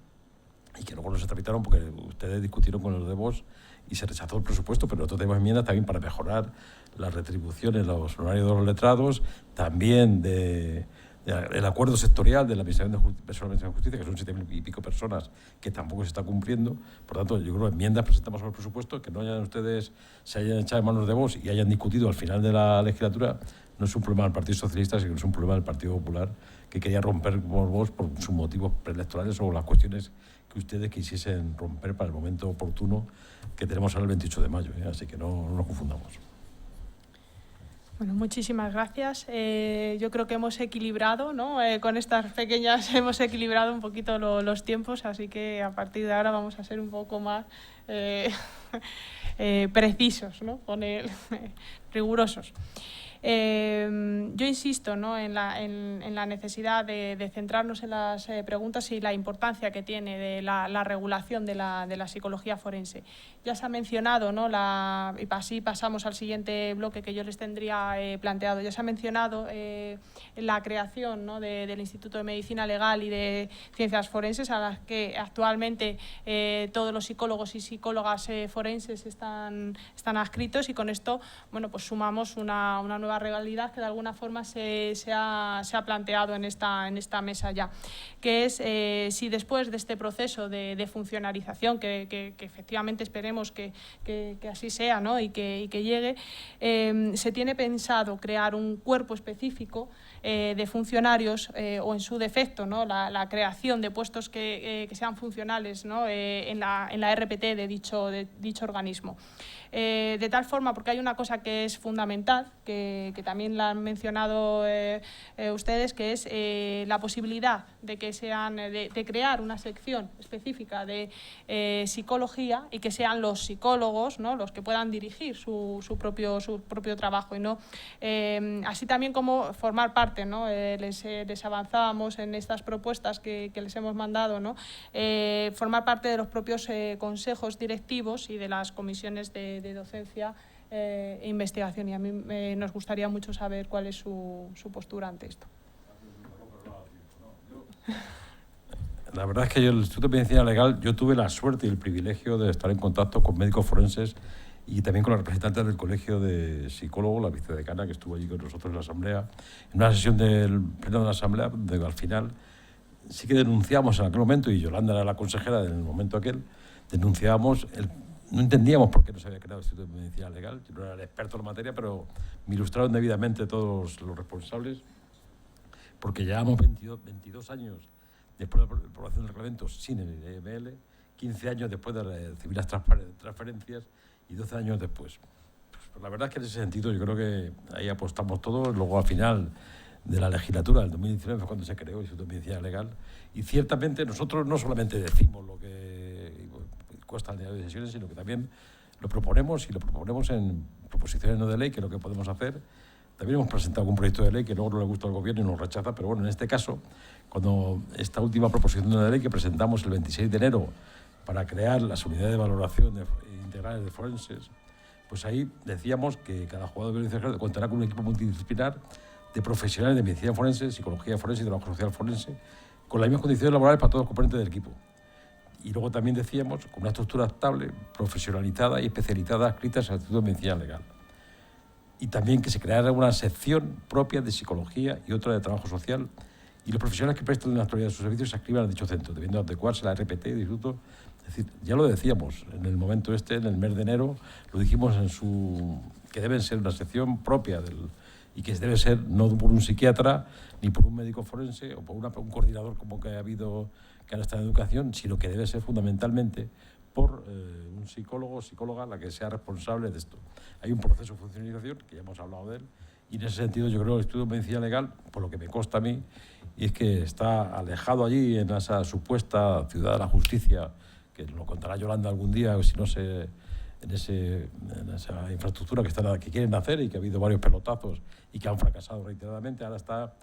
y que luego no se tramitaron porque ustedes discutieron con los de Vox y se rechazó el presupuesto, pero nosotros tenemos enmiendas también para mejorar las retribuciones, los honorarios de los letrados, también el acuerdo sectorial de la Administración de Justicia, que son 7.000 y pico personas, que tampoco se está cumpliendo. Por tanto, yo creo que enmiendas presentamos sobre el presupuesto, que no hayan ustedes, se hayan echado en manos de Vox y hayan discutido al final de la legislatura, no es un problema del Partido Socialista, sino que es un problema del Partido Popular, que quería romper con Vox por sus motivos preelectorales o las cuestiones que ustedes quisiesen romper para el momento oportuno que tenemos ahora el 28 de mayo. Así que no nos confundamos. Bueno, muchísimas gracias. Yo creo que hemos equilibrado, ¿no? Con estas pequeñas hemos equilibrado un poquito los tiempos, así que a partir de ahora vamos a ser un poco más precisos, ¿no? Rigurosos. Yo insisto, ¿no?, en la necesidad de centrarnos en las preguntas y la importancia que tiene de la regulación de la psicología forense. Ya se ha mencionado, ¿no?, y así pasamos al siguiente bloque que yo les tendría planteado. Ya se ha mencionado la creación, ¿no?, del Instituto de Medicina Legal y de Ciencias Forenses, a las que actualmente todos los psicólogos y psicólogas forenses están adscritos, y con esto, bueno, pues sumamos una nueva realidad que de alguna forma se ha planteado en esta mesa ya, que es si después de este proceso de funcionalización, que efectivamente esperemos que así sea, ¿no?, y que llegue, se tiene pensado crear un cuerpo específico de funcionarios o en su defecto, ¿no?, la creación de puestos que sean funcionales, ¿no?, en la RPT de dicho organismo. De tal forma, porque hay una cosa que es fundamental, que también la han mencionado ustedes, que es la posibilidad de que de crear una sección específica de psicología, y que sean los psicólogos, ¿no?, los que puedan dirigir su propio trabajo, y no así también como formar parte, ¿no? Les avanzábamos en estas propuestas que les hemos mandado, ¿no?, formar parte de los propios consejos directivos y de las comisiones de docencia e investigación, y a mí nos gustaría mucho saber cuál es su postura ante esto. La verdad es que yo, el Instituto de Medicina Legal, yo tuve la suerte y el privilegio de estar en contacto con médicos forenses y también con la representante del Colegio de Psicólogos, la vicedecana, que estuvo allí con nosotros en la Asamblea, en una sesión del Pleno de la Asamblea, donde al final sí que denunciamos en aquel momento, y Yolanda era la consejera en el momento aquel, denunciábamos no entendíamos por qué no se había creado el Instituto de Medicina Legal. Yo no era el experto en la materia, pero me ilustraron debidamente todos los responsables, porque llevamos 22 años después de la aprobación del reglamento sin el IML, 15 años después de recibir las transferencias y 12 años después. Pues la verdad es que en ese sentido yo creo que ahí apostamos todos. Luego, al final de la legislatura del 2019 fue cuando se creó el Instituto de Medicina Legal, y ciertamente nosotros no solamente decimos lo que cuesta el diario de sesiones, sino que también lo proponemos, y lo proponemos en proposiciones no de ley, que es lo que podemos hacer. También hemos presentado algún proyecto de ley que luego no le gusta al gobierno y nos rechaza, pero bueno, en este caso, cuando esta última proposición de ley que presentamos el 26 de enero para crear las unidades de valoración integrales de forenses, pues ahí decíamos que cada jugador de violencia contará con un equipo multidisciplinar de profesionales de medicina forense, psicología forense y trabajo social forense, con las mismas condiciones laborales para todos los componentes del equipo. Y luego también decíamos, con una estructura estable, profesionalizada y especializada adscritas al Instituto de Medicina Legal. Y también que se creara una sección propia de psicología y otra de trabajo social, y los profesionales que presten la actualidad de sus servicios se inscriban a dicho centro, debiendo adecuarse a la RPT del Instituto. Es decir, ya lo decíamos en el momento en el mes de enero, lo dijimos que deben ser una sección propia y que debe ser no por un psiquiatra, ni por un médico forense o por un coordinador como que ha habido, que ahora está en educación, sino que debe ser fundamentalmente por un psicólogo o psicóloga la que sea responsable de esto. Hay un proceso de funcionalización, que ya hemos hablado de él, y en ese sentido yo creo que el Instituto de Medicina Legal, por lo que me consta a mí, y es que está alejado allí en esa supuesta ciudad de la justicia, que lo contará Yolanda algún día, si no sé, en esa infraestructura que quieren hacer, y que ha habido varios pelotazos y que han fracasado reiteradamente. Ahora está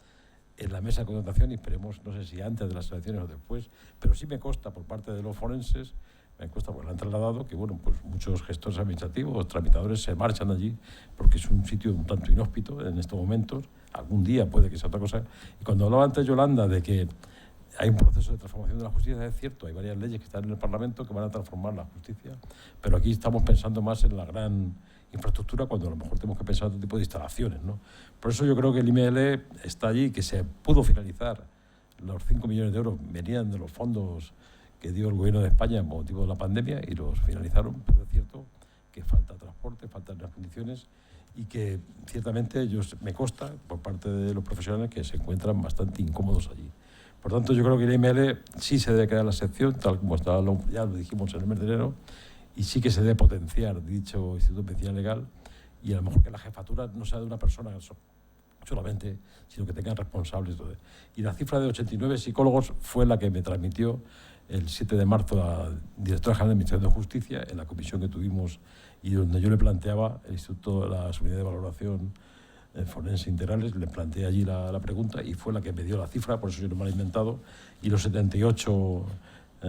en la mesa de contratación y esperemos, no sé si antes de las elecciones o después, pero sí me consta por parte de los forenses, me consta porque lo han trasladado, que bueno, pues muchos gestores administrativos, tramitadores se marchan allí porque es un sitio un tanto inhóspito en estos momentos. Algún día puede que sea otra cosa. Y cuando hablaba antes Yolanda de que hay un proceso de transformación de la justicia, es cierto, hay varias leyes que están en el Parlamento que van a transformar la justicia, pero aquí estamos pensando más en la gran infraestructura, cuando a lo mejor tenemos que pensar en otro tipo de instalaciones, ¿no? Por eso yo creo que el IML está allí, que se pudo finalizar. Los 5 millones de euros venían de los fondos que dio el Gobierno de España por motivo de la pandemia y los finalizaron, pero es cierto que falta transporte, faltan las condiciones, y que ciertamente me consta por parte de los profesionales que se encuentran bastante incómodos allí. Por tanto, yo creo que el IML sí se debe crear la sección, tal como está, ya lo dijimos en el mes de enero, y sí que se debe potenciar dicho Instituto de Medicina Legal, y a lo mejor que la jefatura no sea de una persona solamente, sino que tengan responsables. Y la cifra de 89 psicólogos fue la que me transmitió el 7 de marzo la directora general del Ministerio de Justicia en la comisión que tuvimos, y donde yo le planteaba el Instituto, las unidades de valoración forense integrales, le planteé allí la pregunta y fue la que me dio la cifra, por eso yo no me la he inventado, y los 78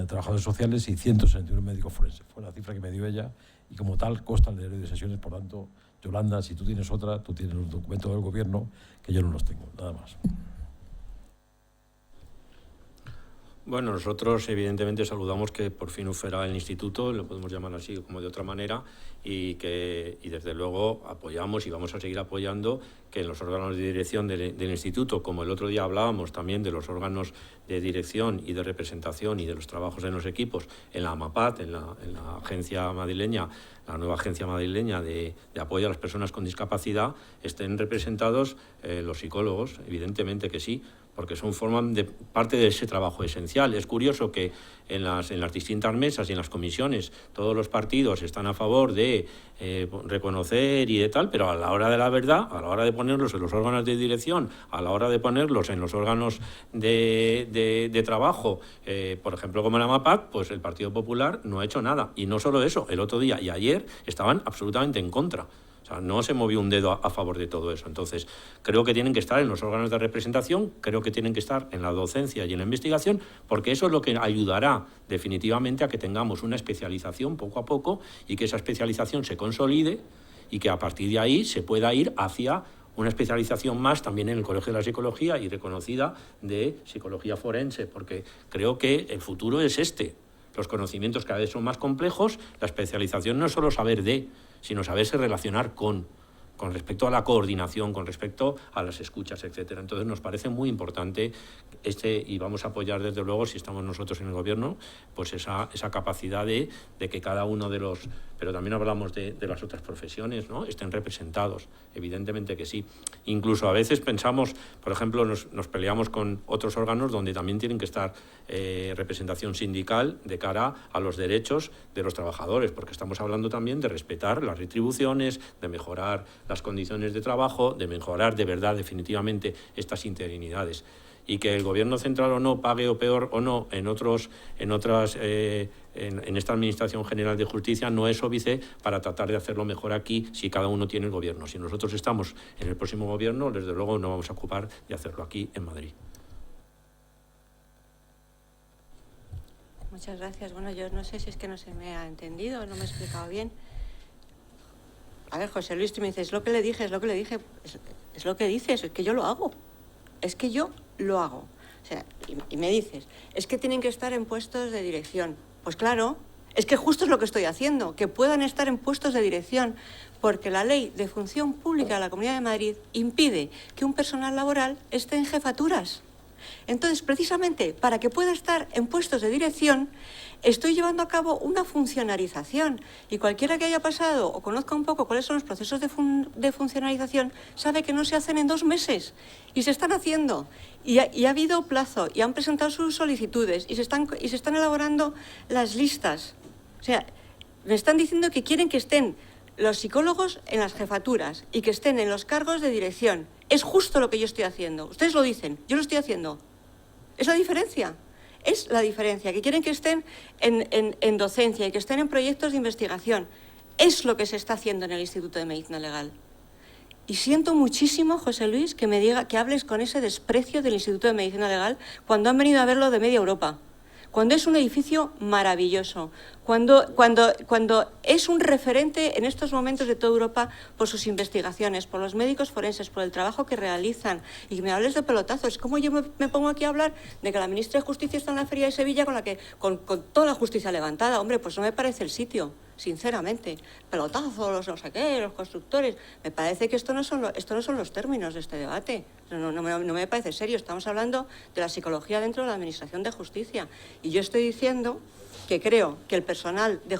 trabajadores sociales y 161 médicos forenses. Fue la cifra que me dio ella y como tal consta en el diario de sesiones. Por tanto, Yolanda, si tú tienes otra, tú tienes los documentos del gobierno, que yo no los tengo, nada más. Bueno, nosotros evidentemente saludamos que por fin fuera el instituto, lo podemos llamar así como de otra manera, y desde luego apoyamos y vamos a seguir apoyando que en los órganos de dirección del instituto, como el otro día hablábamos también de los órganos de dirección y de representación y de los trabajos en los equipos, en la AMAPAD, en la agencia madrileña, la nueva agencia madrileña de apoyo a las personas con discapacidad, estén representados los psicólogos, evidentemente que sí, porque forman parte de ese trabajo esencial. Es curioso que en las distintas mesas y en las comisiones todos los partidos están a favor de reconocer y de tal, pero a la hora de la verdad, a la hora de ponerlos en los órganos de dirección, a la hora de ponerlos en los órganos de trabajo, por ejemplo como la AMAPAD, pues el Partido Popular no ha hecho nada. Y no solo eso, el otro día y ayer estaban absolutamente en contra. No se movió un dedo a favor de todo eso. Entonces, creo que tienen que estar en los órganos de representación, creo que tienen que estar en la docencia y en la investigación, porque eso es lo que ayudará definitivamente a que tengamos una especialización poco a poco y que esa especialización se consolide y que a partir de ahí se pueda ir hacia una especialización más también en el Colegio de la Psicología y reconocida de psicología forense, porque creo que el futuro es este. Los conocimientos cada vez son más complejos, la especialización no es solo saber de, sino saberse relacionar con respecto a la coordinación, con respecto a las escuchas, etcétera. Entonces nos parece muy importante y vamos a apoyar desde luego, si estamos nosotros en el gobierno, pues esa capacidad de que cada uno de los, pero también hablamos de las otras profesiones, ¿no?, estén representados, evidentemente que sí. Incluso a veces pensamos, por ejemplo, nos peleamos con otros órganos donde también tienen que estar representación sindical de cara a los derechos de los trabajadores, porque estamos hablando también de respetar las retribuciones, de mejorar las condiciones de trabajo, de mejorar de verdad definitivamente estas interinidades. Y que el gobierno central o no pague o peor o no en esta Administración General de Justicia no es óbice para tratar de hacerlo mejor aquí si cada uno tiene el gobierno. Si nosotros estamos en el próximo gobierno, desde luego no vamos a ocupar de hacerlo aquí en Madrid. Muchas gracias. Bueno, yo no sé si es que no se me ha entendido, no me he explicado bien. A ver, José Luis, tú me dices, es lo que le dije, es lo que dices, es que yo lo hago. Es que yo lo hago. O sea, y me dices, es que tienen que estar en puestos de dirección. Pues claro, es que justo es lo que estoy haciendo, que puedan estar en puestos de dirección, porque la Ley de Función Pública de la Comunidad de Madrid impide que un personal laboral esté en jefaturas. Entonces, precisamente, para que pueda estar en puestos de dirección, estoy llevando a cabo una funcionarización. Y cualquiera que haya pasado o conozca un poco cuáles son los procesos de funcionarización, sabe que no se hacen en 2 meses. Y se están haciendo. Y ha habido plazo. Y han presentado sus solicitudes. Y se están elaborando las listas. O sea, me están diciendo que quieren que estén los psicólogos en las jefaturas y que estén en los cargos de dirección. Es justo lo que yo estoy haciendo. Ustedes lo dicen, yo lo estoy haciendo. ¿Es la diferencia? Es la diferencia, que quieren que estén en docencia y que estén en proyectos de investigación. Es lo que se está haciendo en el Instituto de Medicina Legal. Y siento muchísimo, José Luis, que hables con ese desprecio del Instituto de Medicina Legal cuando han venido a verlo de media Europa. Cuando es un edificio maravilloso, cuando es un referente en estos momentos de toda Europa por sus investigaciones, por los médicos forenses, por el trabajo que realizan. Y me hables de pelotazos. ¿Cómo yo me pongo aquí a hablar de que la ministra de Justicia está en la Feria de Sevilla con toda la justicia levantada? Hombre, pues no me parece el sitio, sinceramente. Pelotazos, los no sé qué, los constructores. Me parece que esto no son los términos de este debate. No me parece serio. Estamos hablando de la psicología dentro de la Administración de Justicia. Y yo estoy diciendo que creo que el personal de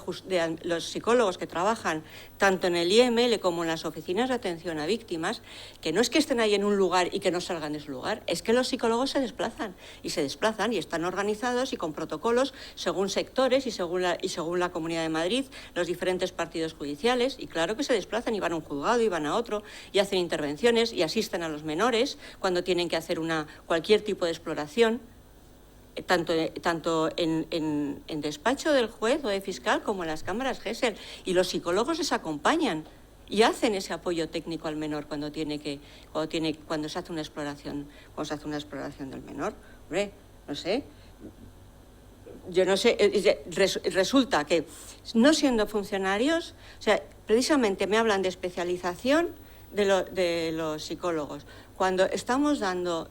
los psicólogos que trabajan tanto en el IML como en las oficinas de atención a víctimas, que no es que estén ahí en un lugar y que no salgan de su lugar, es que los psicólogos se desplazan y están organizados y con protocolos según sectores y según la Comunidad de Madrid, los diferentes partidos judiciales, y claro que se desplazan y van a un juzgado y van a otro y hacen intervenciones y asisten a los menores cuando tienen que hacer cualquier tipo de exploración. Tanto en despacho del juez o del fiscal como en las cámaras GESEL, y los psicólogos les acompañan y hacen ese apoyo técnico al menor cuando se hace una exploración del menor. Hombre, no sé. Yo no sé, resulta que no siendo funcionarios, o sea, precisamente me hablan de especialización de los psicólogos, cuando estamos dando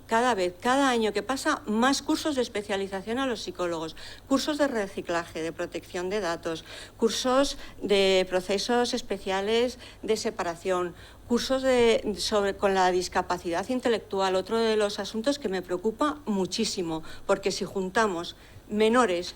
cada año que pasa, más cursos de especialización a los psicólogos, cursos de reciclaje, de protección de datos, cursos de procesos especiales de separación, cursos con la discapacidad intelectual, otro de los asuntos que me preocupa muchísimo, porque si juntamos menores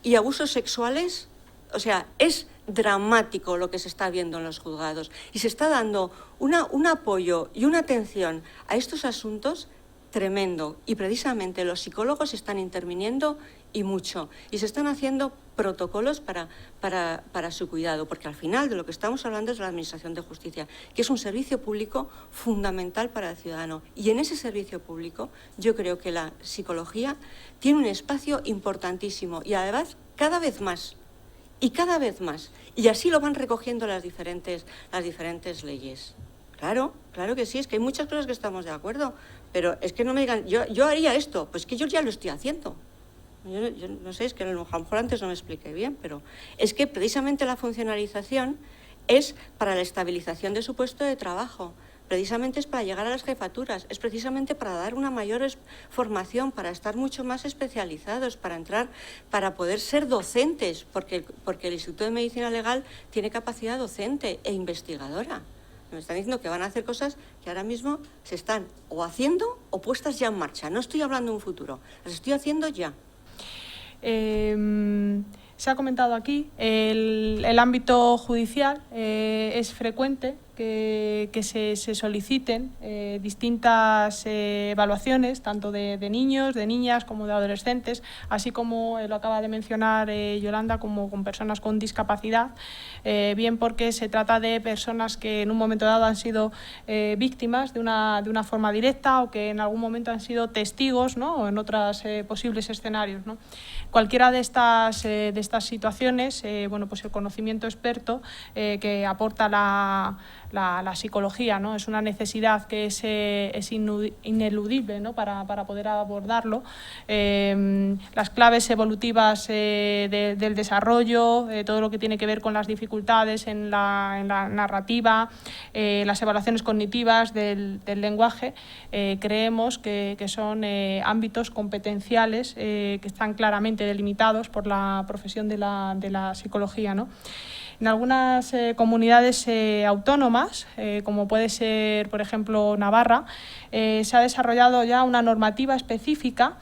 y abusos sexuales, o sea, es dramático lo que se está viendo en los juzgados y se está dando un apoyo y una atención a estos asuntos tremendo, y precisamente los psicólogos están interviniendo y mucho, y se están haciendo protocolos para su cuidado, porque al final de lo que estamos hablando es de la Administración de Justicia, que es un servicio público fundamental para el ciudadano, y en ese servicio público yo creo que la psicología tiene un espacio importantísimo, y además cada vez más, y así lo van recogiendo las diferentes leyes. Claro que sí, es que hay muchas cosas que estamos de acuerdo, pero es que no me digan, yo haría esto, pues que yo ya lo estoy haciendo. Yo no sé, es que a lo mejor antes no me expliqué bien, pero es que precisamente la funcionalización es para la estabilización de su puesto de trabajo, precisamente es para llegar a las jefaturas, es precisamente para dar una mayor formación, para estar mucho más especializados, para poder ser docentes, porque el Instituto de Medicina Legal tiene capacidad docente e investigadora. Me están diciendo que van a hacer cosas que ahora mismo se están o haciendo o puestas ya en marcha. No estoy hablando de un futuro, las estoy haciendo ya. Se ha comentado aquí, el ámbito judicial es frecuente que se soliciten distintas evaluaciones, tanto de niños, de niñas como de adolescentes, así como lo acaba de mencionar Yolanda, como con personas con discapacidad, bien porque se trata de personas que en un momento dado han sido víctimas de una forma directa o que en algún momento han sido testigos, ¿no?, o en otros posibles escenarios, ¿no? Cualquiera de estas situaciones, bueno, pues el conocimiento experto que aporta la psicología, ¿no?, es una necesidad que es ineludible, ¿no?, para poder abordarlo. Las claves evolutivas del desarrollo, todo lo que tiene que ver con las dificultades en la narrativa, las evaluaciones cognitivas del lenguaje, creemos que son ámbitos competenciales que están claramente delimitados por la profesión de la psicología, ¿no? En algunas comunidades autónomas, como puede ser, por ejemplo, Navarra, se ha desarrollado ya una normativa específica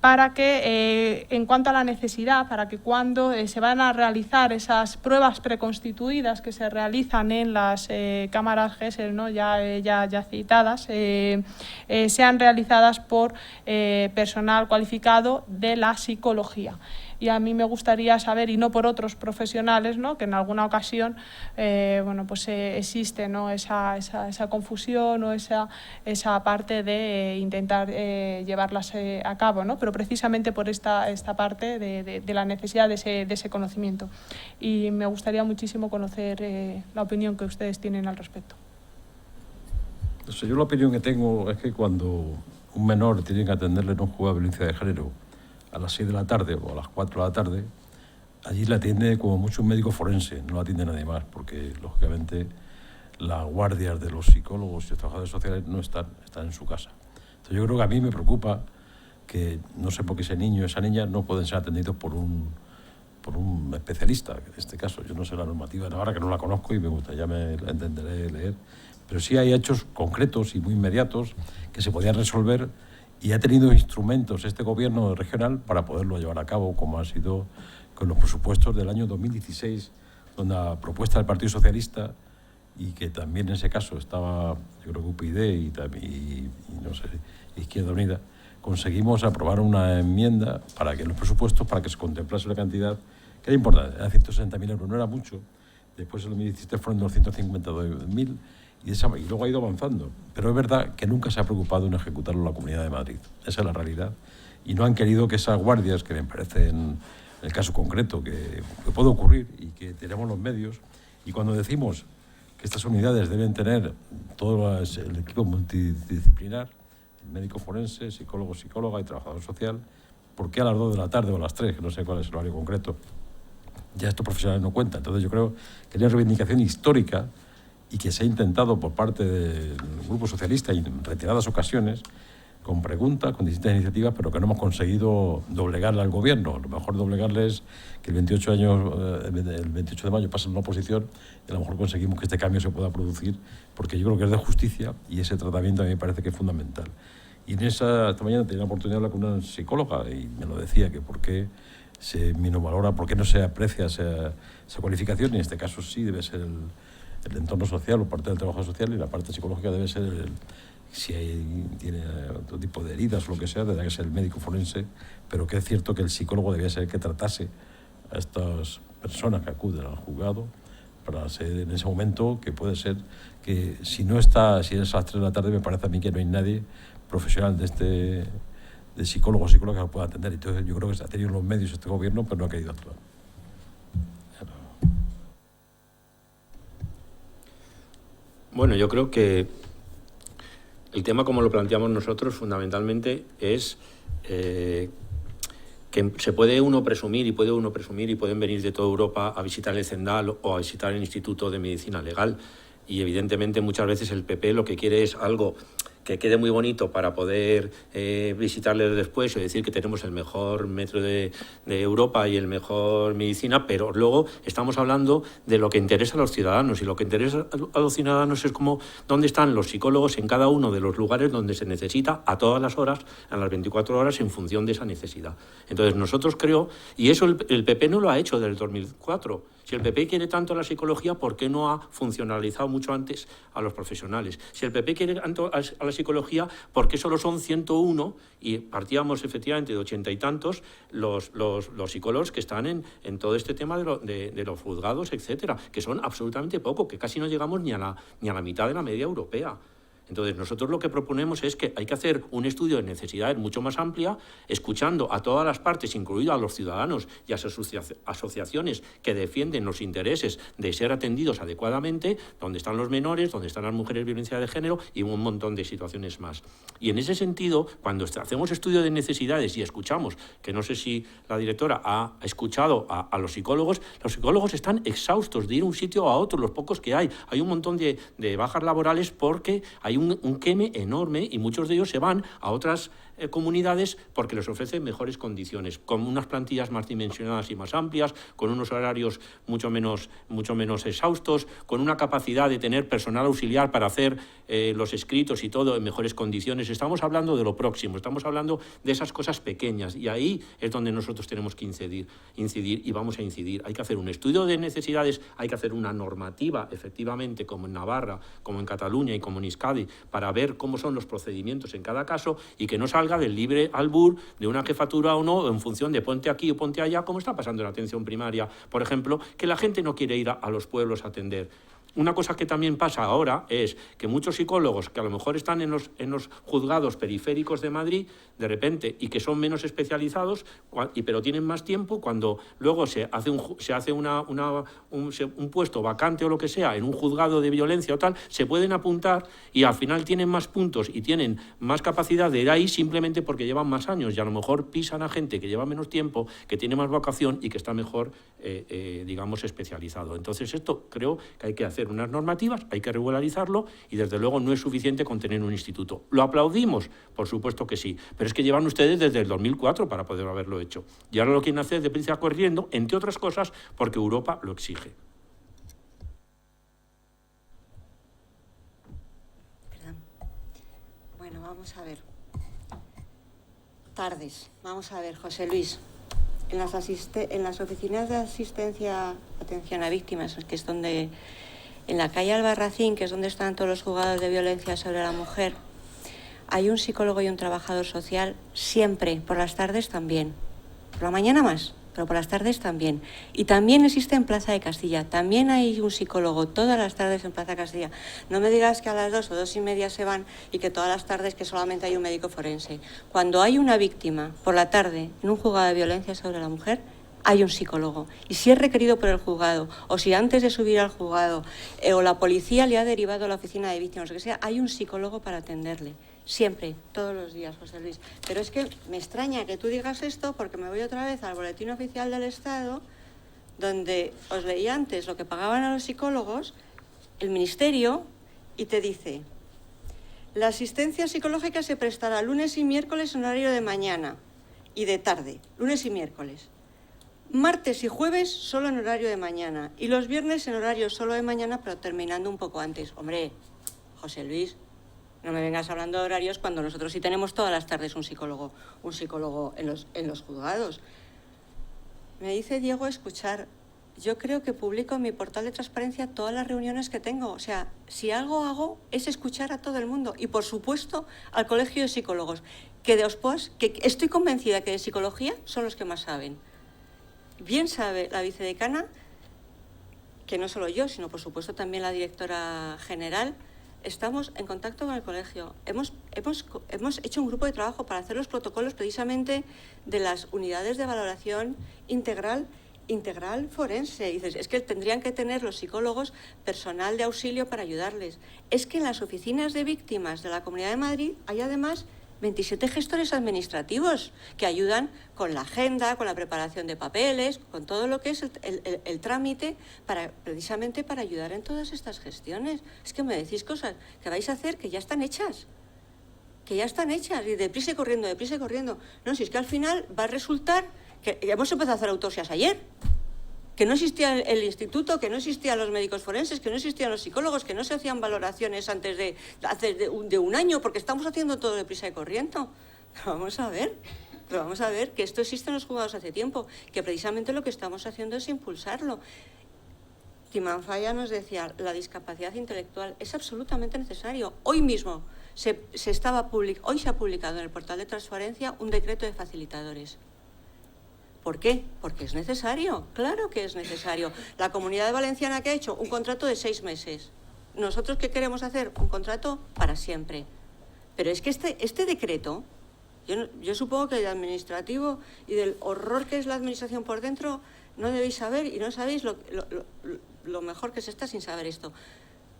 para que, en cuanto a la necesidad, para que cuando se van a realizar esas pruebas preconstituidas que se realizan en las cámaras GESEL, ¿no?, ya citadas, sean realizadas por personal cualificado de la psicología. Y a mí me gustaría saber, y no por otros profesionales, ¿no?, que en alguna ocasión bueno, pues existe, ¿no?, esa confusión o esa parte de intentar llevarlas a cabo, ¿no?, pero precisamente por esta parte de la necesidad de ese conocimiento. Y me gustaría muchísimo conocer la opinión que ustedes tienen al respecto. O sea, yo la opinión que tengo es que cuando un menor tiene que atenderle en un juzgado de violencia de género a las 6 de la tarde o a las 4 de la tarde, allí la atiende como mucho un médico forense, no la atiende nadie más, porque lógicamente las guardias de los psicólogos y los trabajadores sociales no están en su casa. Entonces yo creo que a mí me preocupa que no sé por qué ese niño o esa niña no pueden ser atendidos por un especialista, en este caso. Yo no sé la normativa de Navarra, que no la conozco y me gusta, ya me la entenderé leer, pero sí hay hechos concretos y muy inmediatos que se podían resolver. Y ha tenido instrumentos este gobierno regional para poderlo llevar a cabo, como ha sido con los presupuestos del año 2016, donde a propuesta del Partido Socialista, y que también en ese caso estaba, yo creo que UPyD y no sé, Izquierda Unida, conseguimos aprobar una enmienda para que en los presupuestos, para que se contemplase una cantidad que era importante, era 160.000 euros, no era mucho. Después en 2017 fueron 252.000. Y luego ha ido avanzando. Pero es verdad que nunca se ha preocupado en ejecutarlo la Comunidad de Madrid. Esa es la realidad. Y no han querido que esas guardias, que me parece en el caso concreto que puede ocurrir y que tenemos los medios, y cuando decimos que estas unidades deben tener todo el equipo multidisciplinar, el médico forense, psicólogo, psicóloga y trabajador social. ¿Por qué a las 2 de la tarde o a las 3? Que no sé cuál es el horario concreto. Ya estos profesionales no cuentan. Entonces yo creo que hay una reivindicación histórica y que se ha intentado por parte del Grupo Socialista en reiteradas ocasiones, con preguntas, con distintas iniciativas, pero que no hemos conseguido doblegarle al gobierno. Lo mejor doblegarle es que el 28 de mayo pase en una oposición y a lo mejor conseguimos que este cambio se pueda producir, porque yo creo que es de justicia y ese tratamiento a mí me parece que es fundamental. Y esta mañana tenía la oportunidad de hablar con una psicóloga y me lo decía, que por qué se minovalora, por qué no se aprecia esa cualificación, y en este caso sí debe ser el entorno social o parte del trabajo social, y la parte psicológica debe ser si tiene otro tipo de heridas o lo que sea, tendrá que ser el médico forense, pero que es cierto que el psicólogo debía ser el que tratase a estas personas que acuden al juzgado para ser en ese momento, que puede ser que si es a las 3 de la tarde, me parece a mí que no hay nadie profesional de psicólogo o psicóloga que lo pueda atender. Entonces yo creo que ha tenido los medios este gobierno, pero no ha querido actuar. Bueno, yo creo que el tema, como lo planteamos nosotros, fundamentalmente es que se puede uno presumir y pueden venir de toda Europa a visitar el Zendal o a visitar el Instituto de Medicina Legal, y evidentemente muchas veces el PP lo que quiere es algo que quede muy bonito para poder visitarle después y decir que tenemos el mejor metro de Europa y el mejor medicina, pero luego estamos hablando de lo que interesa a los ciudadanos, y lo que interesa a los ciudadanos es como dónde están los psicólogos en cada uno de los lugares donde se necesita a todas las horas, a las 24 horas, en función de esa necesidad. Entonces nosotros creo, y eso el PP no lo ha hecho desde el 2004, si el PP quiere tanto la psicología, ¿por qué no ha funcionalizado mucho antes a los profesionales? Si el PP quiere tanto a la psicología, ¿por qué solo son 101 y partíamos efectivamente de 80 y tantos los psicólogos que están en todo este tema de los juzgados, etcétera, que son absolutamente poco, que casi no llegamos ni a la mitad de la media europea? Entonces, nosotros lo que proponemos es que hay que hacer un estudio de necesidades mucho más amplia, escuchando a todas las partes, incluido a los ciudadanos y a las asociaciones que defienden los intereses de ser atendidos adecuadamente, donde están los menores, donde están las mujeres, violencia de género y un montón de situaciones más. Y en ese sentido, cuando hacemos estudio de necesidades y escuchamos, que no sé si la directora ha escuchado a los psicólogos están exhaustos de ir de un sitio a otro, los pocos que hay. Hay un montón de bajas laborales porque hay un queme enorme y muchos de ellos se van a otras comunidades porque les ofrecen mejores condiciones, con unas plantillas más dimensionadas y más amplias, con unos horarios mucho menos exhaustos, con una capacidad de tener personal auxiliar para hacer los escritos y todo en mejores condiciones. Estamos hablando de lo próximo, estamos hablando de esas cosas pequeñas, y ahí es donde nosotros tenemos que incidir y vamos a incidir. Hay que hacer un estudio de necesidades, hay que hacer una normativa, efectivamente, como en Navarra, como en Cataluña y como en Euskadi, para ver cómo son los procedimientos en cada caso, y que no salga del libre albur de una jefatura o no, en función de ponte aquí o ponte allá, como está pasando en la atención primaria, por ejemplo, que la gente no quiere ir a los pueblos a atender. Una cosa que también pasa ahora es que muchos psicólogos que a lo mejor están en los juzgados periféricos de Madrid, de repente, y que son menos especializados, pero tienen más tiempo, cuando luego se hace un puesto vacante o lo que sea en un juzgado de violencia o tal, se pueden apuntar y al final tienen más puntos y tienen más capacidad de ir ahí simplemente porque llevan más años, y a lo mejor pisan a gente que lleva menos tiempo, que tiene más vocación y que está mejor, digamos, especializado. Entonces esto creo que hay que hacer unas normativas, hay que regularizarlo, y desde luego no es suficiente con tener un instituto. ¿Lo aplaudimos? Por supuesto que sí, pero es que llevan ustedes desde el 2004 para poder haberlo hecho, y ahora lo quieren hacer deprisa corriendo, entre otras cosas porque Europa lo exige. Perdón. Bueno, vamos a ver. Tardes. Vamos a ver, José Luis. En las oficinas de atención a víctimas, que es donde, en la calle Albarracín, que es donde están todos los juzgados de violencia sobre la mujer, hay un psicólogo y un trabajador social siempre, por las tardes también. Por la mañana más, pero por las tardes también. Y también existe en Plaza de Castilla. También hay un psicólogo todas las tardes en Plaza de Castilla. No me digas que a las 2 o 2:30 se van y que todas las tardes que solamente hay un médico forense. Cuando hay una víctima por la tarde en un juzgado de violencia sobre la mujer, hay un psicólogo. Y si es requerido por el juzgado, o si antes de subir al juzgado, o la policía le ha derivado a la oficina de víctimas, o lo que sea, hay un psicólogo para atenderle. Siempre, todos los días, José Luis. Pero es que me extraña que tú digas esto, porque me voy otra vez al Boletín Oficial del Estado, donde os leí antes lo que pagaban a los psicólogos, el Ministerio, y te dice: la asistencia psicológica se prestará lunes y miércoles en horario de mañana y de tarde, lunes y miércoles. Martes y jueves solo en horario de mañana y los viernes en horario solo de mañana, pero terminando un poco antes. Hombre, José Luis, no me vengas hablando de horarios cuando nosotros sí tenemos todas las tardes un psicólogo en los juzgados. Me dice Diego escuchar. Yo creo que publico en mi portal de transparencia todas las reuniones que tengo. O sea, si algo hago es escuchar a todo el mundo. Y, por supuesto, al Colegio de Psicólogos, que estoy convencida que de psicología son los que más saben. Bien sabe la vicedecana, que no solo yo, sino, por supuesto, también la directora general, estamos en contacto con el colegio. Hemos hecho un grupo de trabajo para hacer los protocolos precisamente de las unidades de valoración integral forense. Y dices, es que tendrían que tener los psicólogos personal de auxilio para ayudarles. Es que en las oficinas de víctimas de la Comunidad de Madrid hay además 27 gestores administrativos que ayudan con la agenda, con la preparación de papeles, con todo lo que es el trámite, precisamente para ayudar en todas estas gestiones. Es que me decís cosas que vais a hacer que ya están hechas. Y deprisa y corriendo. No, si es que al final va a resultar que hemos empezado a hacer autopsias ayer, que no existía el instituto, que no existían los médicos forenses, que no existían los psicólogos, que no se hacían valoraciones antes de un año, porque estamos haciendo todo deprisa y corriendo. Pero vamos a ver que esto existe en los juzgados hace tiempo, que precisamente lo que estamos haciendo es impulsarlo. Timanfaya nos decía, la discapacidad intelectual es absolutamente necesario. Hoy mismo hoy se ha publicado en el portal de transparencia un decreto de facilitadores. ¿Por qué? Porque es necesario, claro que es necesario. La Comunidad Valenciana, ¿qué ha hecho? Un contrato de 6 meses. ¿Nosotros qué queremos hacer? Un contrato para siempre. Pero es que este decreto, yo supongo que de administrativo y del horror que es la administración por dentro, no debéis saber y no sabéis lo mejor que se está sin saber esto.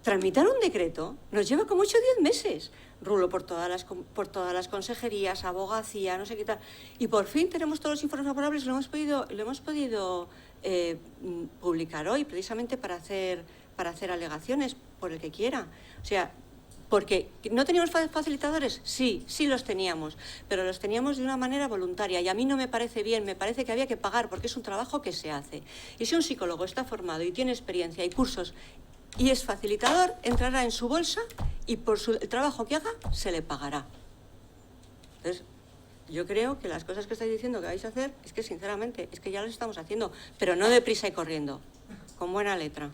Tramitar un decreto nos lleva como 8 o 10 meses. Rulo por todas las consejerías, abogacía, no sé qué tal. Y por fin tenemos todos los informes favorables, lo hemos podido publicar hoy, precisamente para hacer alegaciones por el que quiera. O sea, porque ¿no teníamos facilitadores? Sí los teníamos, pero los teníamos de una manera voluntaria y a mí no me parece bien, me parece que había que pagar porque es un trabajo que se hace. Y si un psicólogo está formado y tiene experiencia y cursos y es facilitador, entrará en su bolsa y por el trabajo que haga se le pagará. Entonces, yo creo que las cosas que estáis diciendo que vais a hacer es que, sinceramente, es que ya las estamos haciendo, pero no deprisa y corriendo, con buena letra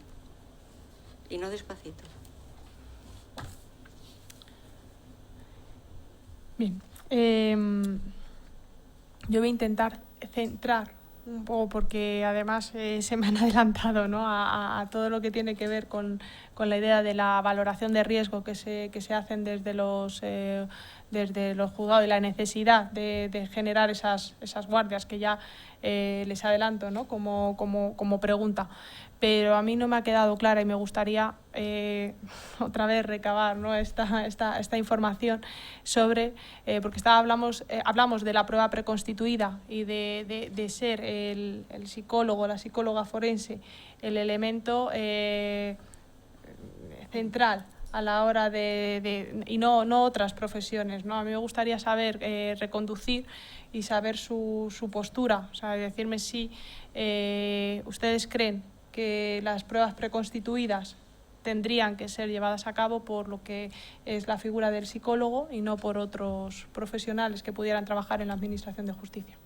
y no despacito. Bien, yo voy a intentar centrar un poco, porque además se me han adelantado, ¿no?, a todo lo que tiene que ver con la idea de la valoración de riesgo que se hacen desde los juzgados y la necesidad de generar esas guardias que ya les adelanto, ¿no?, como pregunta. Pero a mí no me ha quedado clara y me gustaría otra vez recabar, ¿no?, esta información sobre, porque hablamos de la prueba preconstituida y de ser el psicólogo, la psicóloga forense, el elemento central a la hora y no otras profesiones, ¿no? A mí me gustaría saber, reconducir y saber su postura, o sea, decirme si ustedes creen que las pruebas preconstituidas tendrían que ser llevadas a cabo por lo que es la figura del psicólogo y no por otros profesionales que pudieran trabajar en la Administración de Justicia.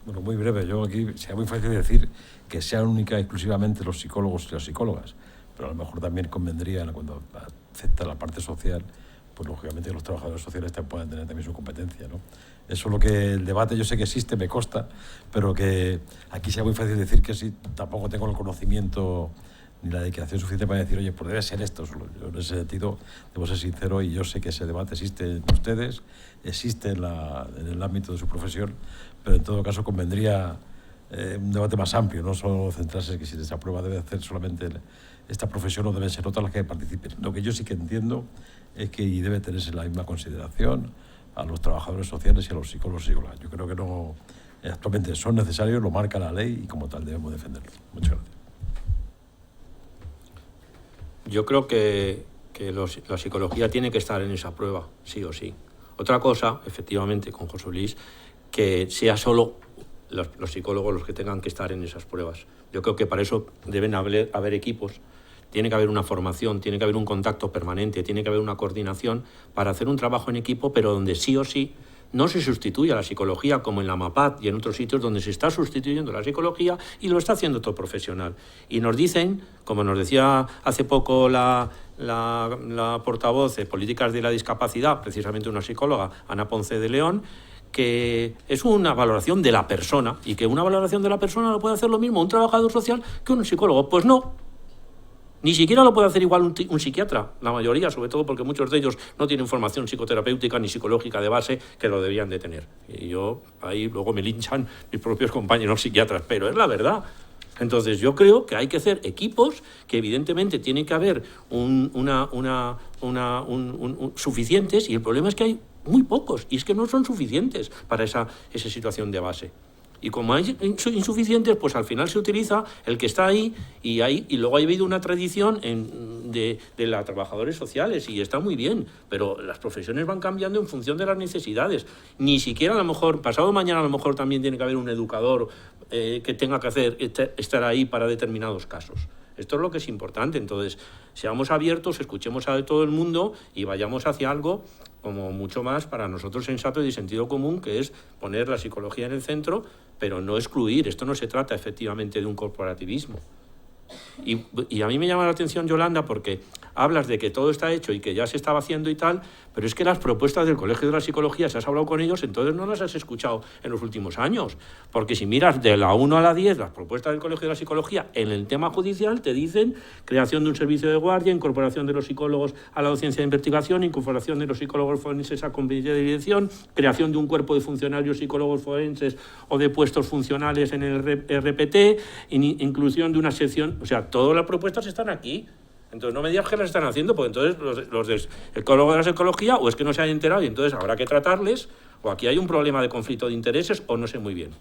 Bueno, muy breve. Yo aquí sería muy fácil decir que sean única y exclusivamente los psicólogos y las psicólogas, pero a lo mejor también convendría, cuando acepta la parte social, pues lógicamente los trabajadores sociales puedan tener también su competencia, ¿no? Eso es lo que el debate, yo sé que existe, me consta, pero que aquí sea muy fácil decir que sí, tampoco tengo el conocimiento ni la dedicación suficiente para decir, oye, pues debe ser esto. Yo en ese sentido debo ser sincero y yo sé que ese debate existe en ustedes, existe en el ámbito de su profesión, pero en todo caso convendría un debate más amplio, no solo centrarse que si esa prueba debe hacer solamente esta profesión o deben ser otras las que participen. Lo que yo sí que entiendo es que debe tenerse la misma consideración a los trabajadores sociales y a los psicólogos y psicólogas. Yo creo que no, actualmente son necesarios, lo marca la ley y como tal debemos defenderlo. Muchas gracias. Yo creo que la psicología tiene que estar en esa prueba, sí o sí. Otra cosa, efectivamente, con José Luis, que sea solo los psicólogos los que tengan que estar en esas pruebas. Yo creo que para eso deben haber equipos, tiene que haber una formación, tiene que haber un contacto permanente, tiene que haber una coordinación para hacer un trabajo en equipo, pero donde sí o sí no se sustituye a la psicología como en la MAPAD y en otros sitios donde se está sustituyendo la psicología y lo está haciendo todo profesional. Y nos dicen, como nos decía hace poco la portavoz de Políticas de la Discapacidad, precisamente una psicóloga, Ana Ponce de León, que es una valoración de la persona y que una valoración de la persona lo puede hacer lo mismo un trabajador social que un psicólogo. Pues no. Ni siquiera lo puede hacer igual un psiquiatra, la mayoría, sobre todo porque muchos de ellos no tienen formación psicoterapéutica ni psicológica de base, que lo deberían de tener. Y yo, ahí luego me linchan mis propios compañeros psiquiatras, pero es la verdad. Entonces yo creo que hay que hacer equipos, que evidentemente tiene que haber suficientes, y el problema es que hay muy pocos, y es que no son suficientes para esa situación de base. Y como hay insuficientes, pues al final se utiliza el que está ahí y luego ha habido una tradición de los trabajadores sociales y está muy bien, pero las profesiones van cambiando en función de las necesidades. Ni siquiera a lo mejor, pasado mañana a lo mejor también tiene que haber un educador que tenga que estar ahí para determinados casos. Esto es lo que es importante. Entonces, seamos abiertos, escuchemos a todo el mundo y vayamos hacia algo como mucho más para nosotros sensato y de sentido común, que es poner la psicología en el centro, pero no excluir. Esto no se trata efectivamente de un corporativismo. Y a mí me llama la atención, Yolanda, porque hablas de que todo está hecho y que ya se estaba haciendo y tal, pero es que las propuestas del Colegio de la Psicología, si has hablado con ellos, entonces no las has escuchado en los últimos años. Porque si miras de la 1 a la 10, las propuestas del Colegio de la Psicología en el tema judicial te dicen creación de un servicio de guardia, incorporación de los psicólogos a la docencia de investigación, incorporación de los psicólogos forenses a comité de dirección, creación de un cuerpo de funcionarios psicólogos forenses o de puestos funcionales en el RPT, inclusión de una sección, o sea, todas las propuestas están aquí. Entonces no me digas que las están haciendo, porque entonces los del ecólogo de la psicología o es que no se han enterado y entonces habrá que tratarles, o aquí hay un problema de conflicto de intereses o no sé muy bien.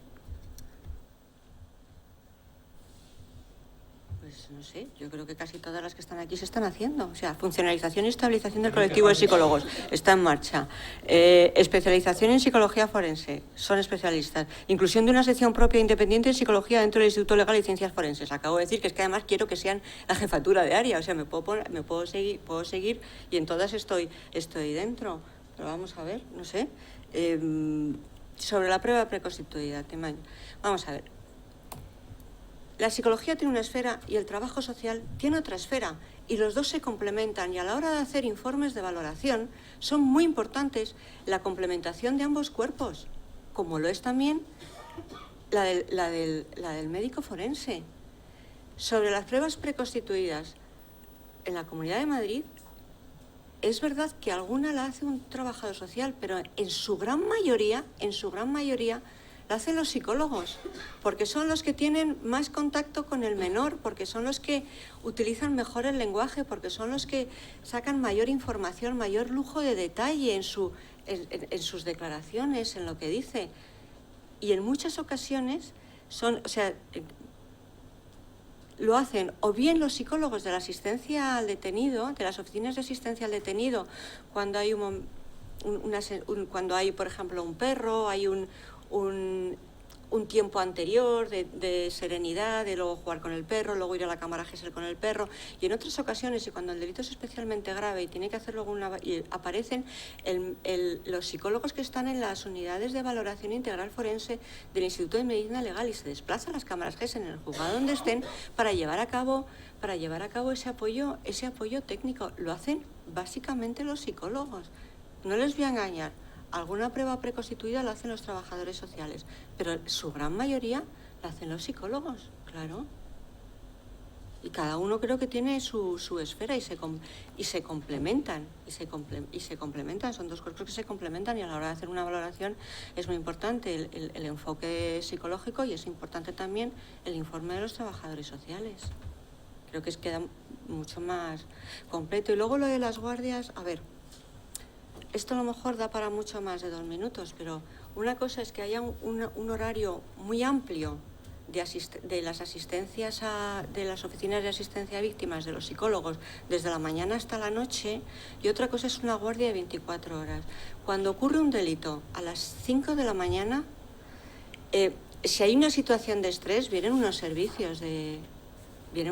Pues no sé, yo creo que casi todas las que están aquí se están haciendo. O sea, funcionalización y estabilización del colectivo de psicólogos está en marcha. Especialización en psicología forense, son especialistas. Inclusión de una sección propia independiente de psicología dentro del Instituto Legal y Ciencias Forenses. Acabo de decir que es que además quiero que sean la jefatura de área. O sea, puedo seguir y en todas estoy dentro. Pero vamos a ver, no sé. Sobre la prueba preconstituida, vamos a ver. La psicología tiene una esfera y el trabajo social tiene otra esfera, y los dos se complementan, y a la hora de hacer informes de valoración son muy importantes la complementación de ambos cuerpos, como lo es también la del médico forense. Sobre las pruebas preconstituidas, en la Comunidad de Madrid es verdad que alguna la hace un trabajador social, pero en su gran mayoría la hacen los psicólogos, porque son los que tienen más contacto con el menor, porque son los que utilizan mejor el lenguaje, porque son los que sacan mayor información, mayor lujo de detalle en sus declaraciones, en lo que dice. Y en muchas ocasiones lo hacen o bien los psicólogos de la asistencia al detenido, de las oficinas de asistencia al detenido, cuando hay cuando hay, por ejemplo, un perro, hay un tiempo anterior de serenidad, de luego jugar con el perro, luego ir a la cámara GESEL con el perro, y en otras ocasiones, y cuando el delito es especialmente grave y tiene que hacer luego y aparecen los psicólogos que están en las unidades de valoración integral forense del Instituto de Medicina Legal, y se desplazan las cámaras GESEL en el juzgado donde estén para llevar a cabo ese apoyo técnico. Lo hacen básicamente los psicólogos. No les voy a engañar. Alguna prueba preconstituida la hacen los trabajadores sociales, pero su gran mayoría la hacen los psicólogos, claro. Y cada uno creo que tiene su esfera y se complementan. Son dos cuerpos que se complementan y a la hora de hacer una valoración es muy importante el enfoque psicológico y es importante también el informe de los trabajadores sociales. Creo que queda mucho más completo. Y luego lo de las guardias, a ver, esto a lo mejor da para mucho más de 2 minutos, pero una cosa es que haya un horario muy amplio de las asistencias de las oficinas de asistencia a víctimas, de los psicólogos, desde la mañana hasta la noche, y otra cosa es una guardia de 24 horas. Cuando ocurre un delito a las 5 de la mañana, si hay una situación de estrés, vienen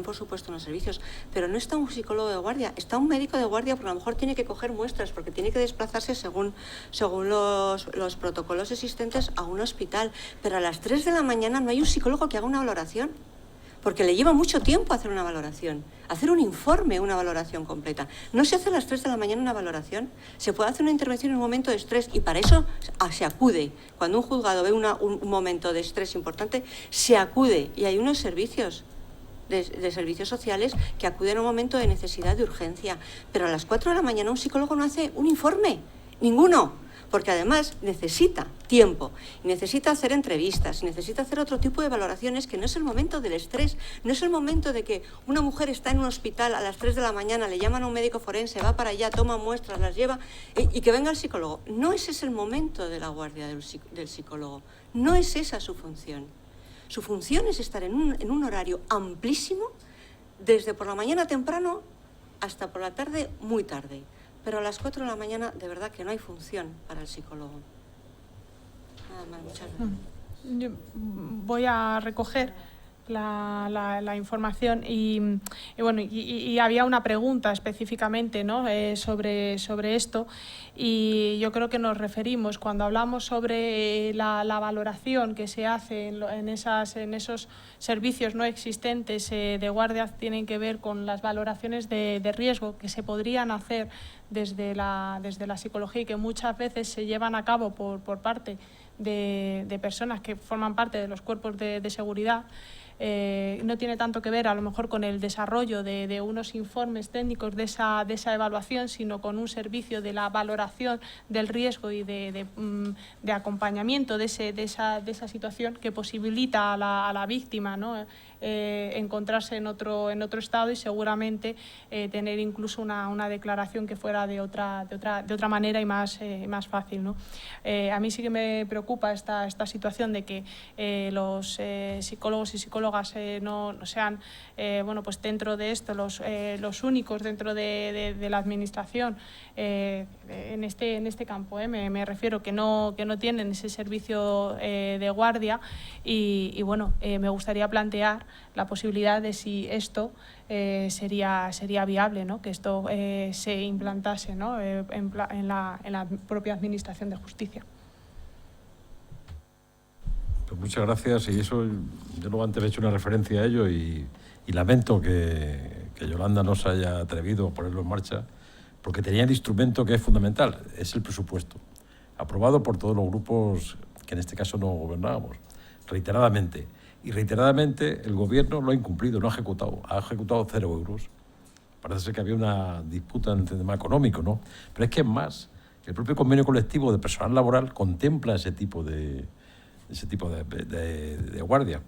por supuesto unos servicios, pero no está un psicólogo de guardia, está un médico de guardia porque a lo mejor tiene que coger muestras, porque tiene que desplazarse según los protocolos existentes a un hospital, pero a las 3 de la mañana no hay un psicólogo que haga una valoración, porque le lleva mucho tiempo hacer una valoración, hacer un informe, una valoración completa. No se hace a las 3 de la mañana una valoración, se puede hacer una intervención en un momento de estrés y para eso se acude. Cuando un juzgado ve un momento de estrés importante, se acude y hay unos servicios de servicios sociales que acuden a un momento de necesidad de urgencia. Pero a las 4 de la mañana un psicólogo no hace un informe, ninguno, porque además necesita tiempo, necesita hacer entrevistas, necesita hacer otro tipo de valoraciones que no es el momento del estrés, no es el momento de que una mujer está en un hospital a las 3 de la mañana, le llaman a un médico forense, va para allá, toma muestras, las lleva y que venga el psicólogo. No ese es el momento de la guardia del psicólogo, no es esa su función. Su función es estar en un horario amplísimo, desde por la mañana temprano hasta por la tarde muy tarde. Pero a las 4 de la mañana de verdad que no hay función para el psicólogo. Nada más, muchas gracias. Yo voy a recoger la información y había una pregunta específicamente, ¿no? sobre esto, y yo creo que nos referimos cuando hablamos sobre la valoración que se hace en esos servicios no existentes de guardia, tienen que ver con las valoraciones de riesgo que se podrían hacer desde la psicología y que muchas veces se llevan a cabo por parte de personas que forman parte de los cuerpos de seguridad. No tiene tanto que ver a lo mejor con el desarrollo de unos informes técnicos de esa evaluación, sino con un servicio de la valoración del riesgo y de acompañamiento de esa situación que posibilita a la víctima, ¿no? Encontrarse en otro estado y seguramente tener incluso una declaración que fuera de otra manera y más fácil, ¿no? A mí sí que me preocupa esta situación de que los psicólogos y psicólogas no sean pues dentro de esto los únicos dentro de la administración en este campo. Me refiero que no tienen ese servicio de guardia y me gustaría plantear la posibilidad de si esto sería viable, ¿no? Que esto se implantase, ¿no? en la propia administración de justicia. Pues muchas gracias, y eso yo luego antes he hecho una referencia a ello y lamento que Yolanda no se haya atrevido a ponerlo en marcha, porque tenía el instrumento que es fundamental, es el presupuesto, aprobado por todos los grupos que en este caso no gobernábamos, reiteradamente. Y reiteradamente el gobierno lo ha incumplido, no ha ejecutado 0 euros. Parece ser que había una disputa en el tema económico, ¿no? Pero es que es más, el propio convenio colectivo de personal laboral contempla ese tipo de guardia.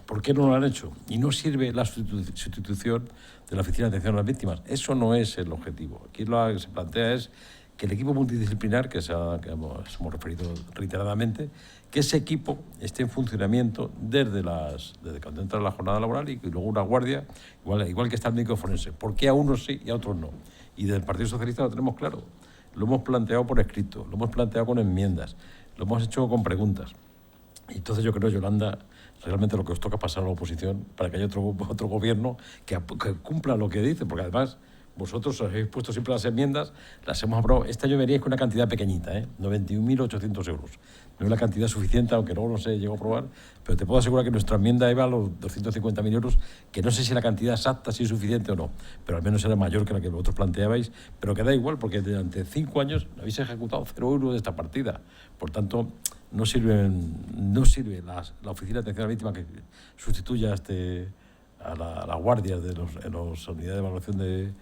¿Por qué no lo han hecho? Y no sirve la sustitución de la Oficina de Atención a las Víctimas. Eso no es el objetivo. Aquí lo que se plantea es que el equipo multidisciplinar, que hemos referido reiteradamente, que ese equipo esté en funcionamiento desde cuando entra la jornada laboral y luego una guardia, igual que está el médico forense. ¿Por qué a unos sí y a otros no? Y del Partido Socialista lo tenemos claro. Lo hemos planteado por escrito, lo hemos planteado con enmiendas, lo hemos hecho con preguntas. Y entonces yo creo, Yolanda, realmente lo que os toca pasar a la oposición para que haya otro gobierno que cumpla lo que dice, porque además vosotros os habéis puesto siempre las enmiendas, las hemos aprobado. Este año veríais con una cantidad pequeñita, 91.800 euros. No es la cantidad suficiente, aunque luego no se llegó a aprobar, pero te puedo asegurar que nuestra enmienda iba a los 250.000 euros, que no sé si la cantidad exacta si es suficiente o no, pero al menos era mayor que la que vosotros planteabais, pero que da igual, porque durante 5 años habéis ejecutado 0 euros de esta partida. Por tanto, no sirve la Oficina de Atención a la Víctima que sustituya a a las guardias en las unidades de evaluación de...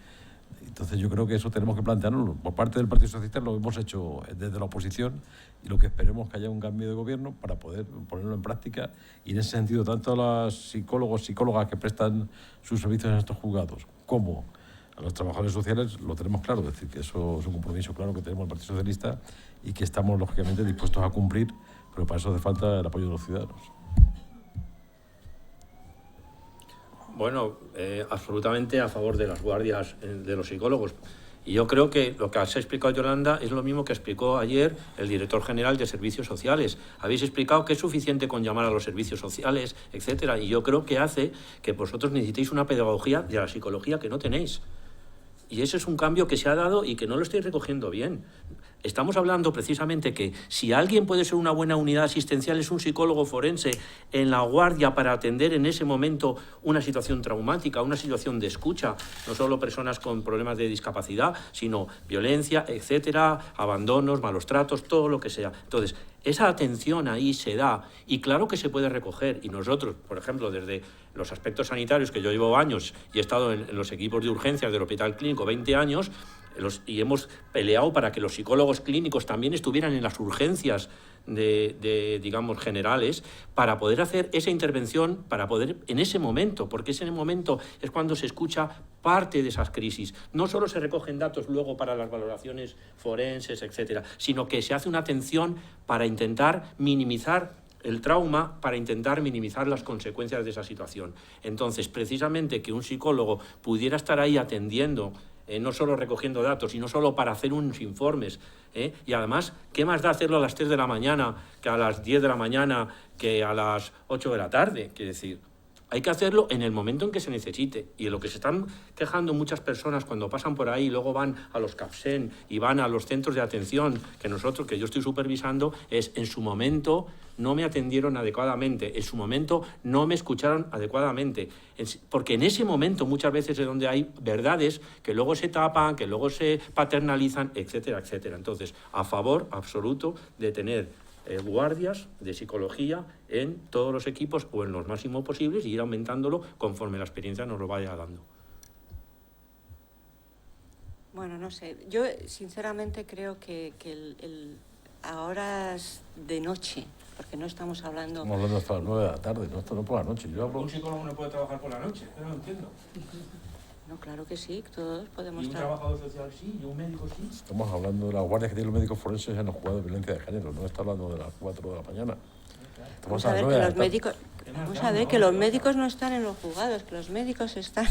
Entonces yo creo que eso tenemos que plantearlo. Por parte del Partido Socialista lo hemos hecho desde la oposición y lo que esperemos es que haya un cambio de gobierno para poder ponerlo en práctica, y en ese sentido tanto a los psicólogos, psicólogas que prestan sus servicios en estos juzgados como a los trabajadores sociales lo tenemos claro. Es decir, que eso es un compromiso claro que tenemos el Partido Socialista y que estamos lógicamente dispuestos a cumplir, pero para eso hace falta el apoyo de los ciudadanos. Bueno, absolutamente a favor de las guardias de los psicólogos. Y yo creo que lo que has explicado, Yolanda, es lo mismo que explicó ayer el director general de Servicios Sociales. Habéis explicado que es suficiente con llamar a los servicios sociales, etcétera. Y yo creo que hace que vosotros necesitéis una pedagogía de la psicología que no tenéis. Y ese es un cambio que se ha dado y que no lo estáis recogiendo bien. Estamos hablando precisamente que si alguien puede ser una buena unidad asistencial es un psicólogo forense en la guardia para atender en ese momento una situación traumática, una situación de escucha, no solo personas con problemas de discapacidad, sino violencia, etcétera, abandonos, malos tratos, todo lo que sea. Entonces, esa atención ahí se da y claro que se puede recoger. Y nosotros, por ejemplo, desde los aspectos sanitarios, que yo llevo años y he estado en los equipos de urgencias del Hospital Clínico 20 años, y hemos peleado para que los psicólogos clínicos también estuvieran en las urgencias digamos, generales, para poder hacer esa intervención, para poder, en ese momento, porque ese momento es cuando se escucha parte de esas crisis. No solo se recogen datos luego para las valoraciones forenses, etcétera, sino que se hace una atención para intentar minimizar el trauma, para intentar minimizar las consecuencias de esa situación. Entonces, precisamente que un psicólogo pudiera estar ahí atendiendo, no solo recogiendo datos, sino solo para hacer unos informes. Y además, ¿qué más da hacerlo a las 3 de la mañana que a las 10 de la mañana que a las 8 de la tarde? Quiere decir, hay que hacerlo en el momento en que se necesite. Y lo que se están quejando muchas personas cuando pasan por ahí y luego van a los CAPSEN y van a los centros de atención que yo estoy supervisando, es en su momento no me atendieron adecuadamente, en su momento no me escucharon adecuadamente. Porque en ese momento muchas veces es donde hay verdades que luego se tapan, que luego se paternalizan, etcétera, etcétera. Entonces, a favor absoluto de tener guardias de psicología en todos los equipos o en los máximos posibles y ir aumentándolo conforme la experiencia nos lo vaya dando. Bueno, no sé, yo sinceramente creo que a horas de noche, porque no estamos hablando... Estamos hablando hasta las 9 de la tarde, no, esto no por la noche. Un psicólogo no puede trabajar por la noche, pero no entiendo. No, claro que sí, todos podemos... Y un trabajador social sí, y un médico sí. Estamos hablando de las guardias que tienen los médicos forenses en los juzgados de violencia de género, no está hablando de las 4 de la mañana. Vamos a ver que los médicos no están en los juzgados, que los médicos están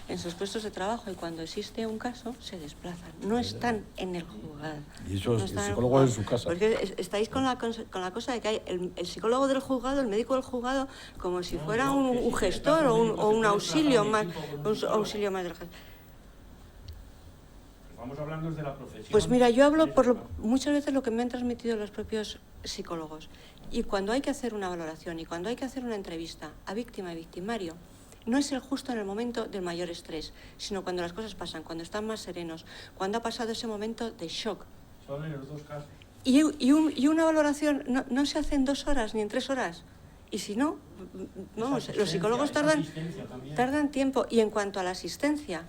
en sus puestos de trabajo y cuando existe un caso se desplazan, no están en el juzgado. Y eso es el psicólogo en su casa. Porque estáis con la cosa de que hay el psicólogo del juzgado, el médico del juzgado, como si fuera un gestor o un auxilio más, auxilio más del gestor. Estamos hablando de la profesión. Pues mira, yo hablo muchas veces lo que me han transmitido los propios psicólogos. Y cuando hay que hacer una valoración y cuando hay que hacer una entrevista a víctima y victimario, no es el justo en el momento del mayor estrés, sino cuando las cosas pasan, cuando están más serenos, cuando ha pasado ese momento de shock. Son en los dos casos. Y una valoración no se hace en 2 horas ni en 3 horas. Y si no, vamos, los psicólogos tardan tiempo. Y en cuanto a la asistencia,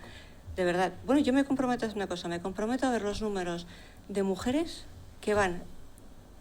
de verdad, bueno, yo me comprometo a hacer una cosa, me comprometo a ver los números de mujeres que van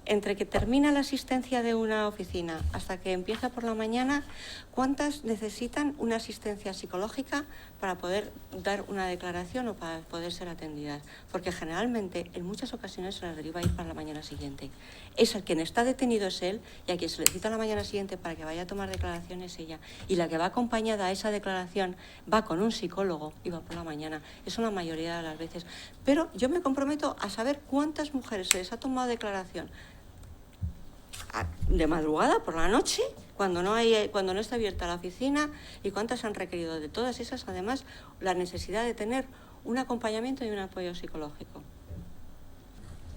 entre que termina la asistencia de una oficina hasta que empieza por la mañana, ¿cuántas necesitan una asistencia psicológica para poder dar una declaración o para poder ser atendidas? Porque generalmente, en muchas ocasiones, se las deriva a ir para la mañana siguiente. Es el quien está detenido es él, y a quien se le cita la mañana siguiente para que vaya a tomar declaración es ella. Y la que va acompañada a esa declaración va con un psicólogo y va por la mañana. Eso la mayoría de las veces. Pero yo me comprometo a saber cuántas mujeres se les ha tomado declaración de madrugada, por la noche, cuando no está abierta la oficina, y cuántas han requerido. De todas esas, además, la necesidad de tener un acompañamiento y un apoyo psicológico.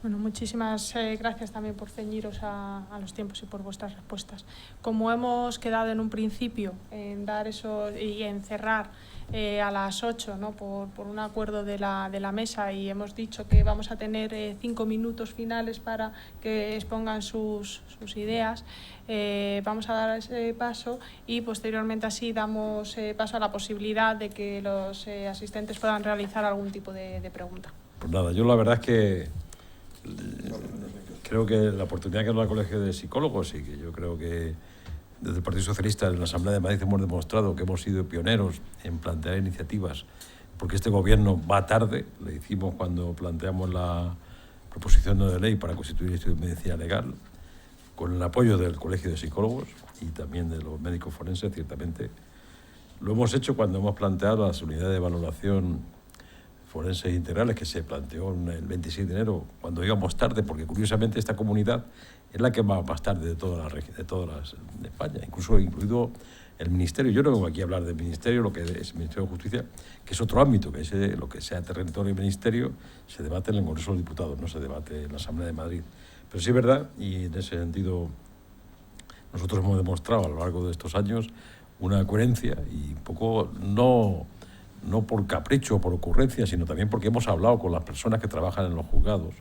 Bueno, muchísimas gracias también por ceñiros a los tiempos y por vuestras respuestas. Como hemos quedado en un principio en dar eso y en cerrar a las 8, ¿no? por un acuerdo de la mesa, y hemos dicho que vamos a tener 5 minutos finales para que expongan sus ideas. Vamos a dar ese paso y posteriormente así damos paso a la posibilidad de que los asistentes puedan realizar algún tipo de pregunta. Pues nada, yo la verdad es que creo que la oportunidad que nos da el Colegio de Psicólogos, y que yo creo que desde el Partido Socialista en la Asamblea de Madrid hemos demostrado que hemos sido pioneros en plantear iniciativas, porque este gobierno va tarde. Le hicimos cuando planteamos la proposición no de ley para constituir el Instituto de Medicina Legal, con el apoyo del Colegio de Psicólogos y también de los médicos forenses, ciertamente. Lo hemos hecho cuando hemos planteado las unidades de valoración forenses integrales, que se planteó el 26 de enero, cuando íbamos tarde, porque curiosamente esta comunidad es la que va más tarde de todas las de España, incluido el Ministerio. Yo no vengo aquí a hablar del Ministerio, lo que es el Ministerio de Justicia, que es otro ámbito, que es lo que sea territorio y Ministerio, se debate en el Congreso de los Diputados, no se debate en la Asamblea de Madrid. Pero sí es verdad, y en ese sentido nosotros hemos demostrado a lo largo de estos años una coherencia, y un poco no por capricho o por ocurrencia, sino también porque hemos hablado con las personas que trabajan en los juzgados,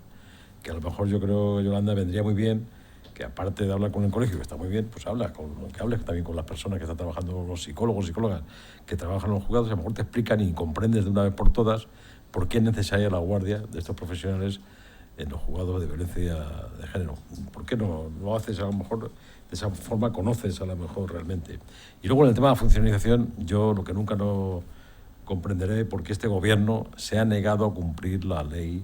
que a lo mejor yo creo, Yolanda, vendría muy bien que, aparte de hablar con el colegio, que está muy bien, pues que hables también con las personas que están trabajando, los psicólogos, psicólogas que trabajan en los juzgados, y a lo mejor te explican y comprendes de una vez por todas por qué es necesaria la guardia de estos profesionales en los juzgados de violencia de género. ¿Por qué no lo haces? A lo mejor de esa forma conoces a lo mejor realmente. Y luego en el tema de la funcionalización, yo lo que nunca no comprenderé por qué este gobierno se ha negado a cumplir la ley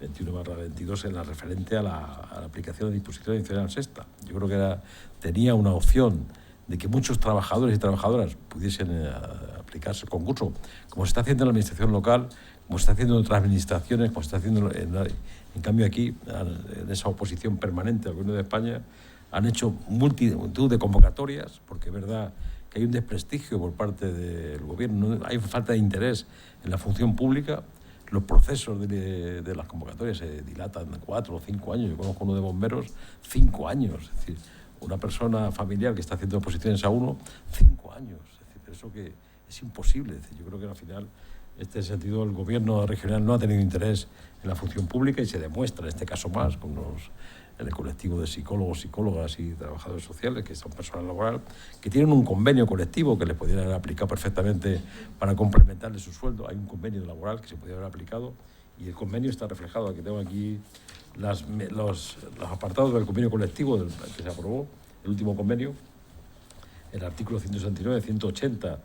21/22 en la referente a la aplicación de disposiciones adicionales sexta. Yo creo que tenía una opción de que muchos trabajadores y trabajadoras pudiesen aplicarse el concurso, como se está haciendo en la administración local, como se está haciendo en otras administraciones, como se está haciendo en cambio aquí, en esa oposición permanente al Gobierno de España, han hecho multitud de convocatorias, porque es verdad que hay un desprestigio por parte del Gobierno, hay falta de interés en la función pública. Los procesos de las convocatorias se dilatan 4 o 5 años. Yo conozco uno de bomberos, 5 años. Es decir, una persona familiar que está haciendo oposiciones a uno, 5 años. Es decir, eso que es imposible. Es decir, yo creo que al final, en este sentido, el Gobierno regional no ha tenido interés en la función pública, y se demuestra en este caso más con en el colectivo de psicólogos, psicólogas y trabajadores sociales, que son personal laboral, que tienen un convenio colectivo que les podrían haber aplicado perfectamente para complementarle su sueldo. Hay un convenio laboral que se podría haber aplicado, y el convenio está reflejado. Aquí tengo aquí los apartados del convenio colectivo que se aprobó, el último convenio, el artículo 169, 180,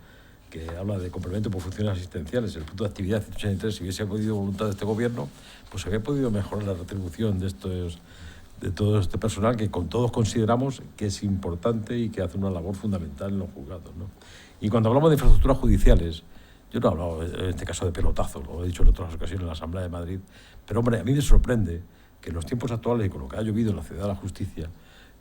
que habla de complemento por funciones asistenciales, el punto de actividad 183. Si hubiese podido voluntad de este gobierno, pues se había podido mejorar la retribución de todo este personal, que con todos consideramos que es importante y que hace una labor fundamental en los juzgados, ¿no? Y cuando hablamos de infraestructuras judiciales, yo no he hablado en este caso de pelotazo, lo he dicho en otras ocasiones en la Asamblea de Madrid, pero hombre, a mí me sorprende que en los tiempos actuales, y con lo que ha llovido en la Ciudad de la Justicia,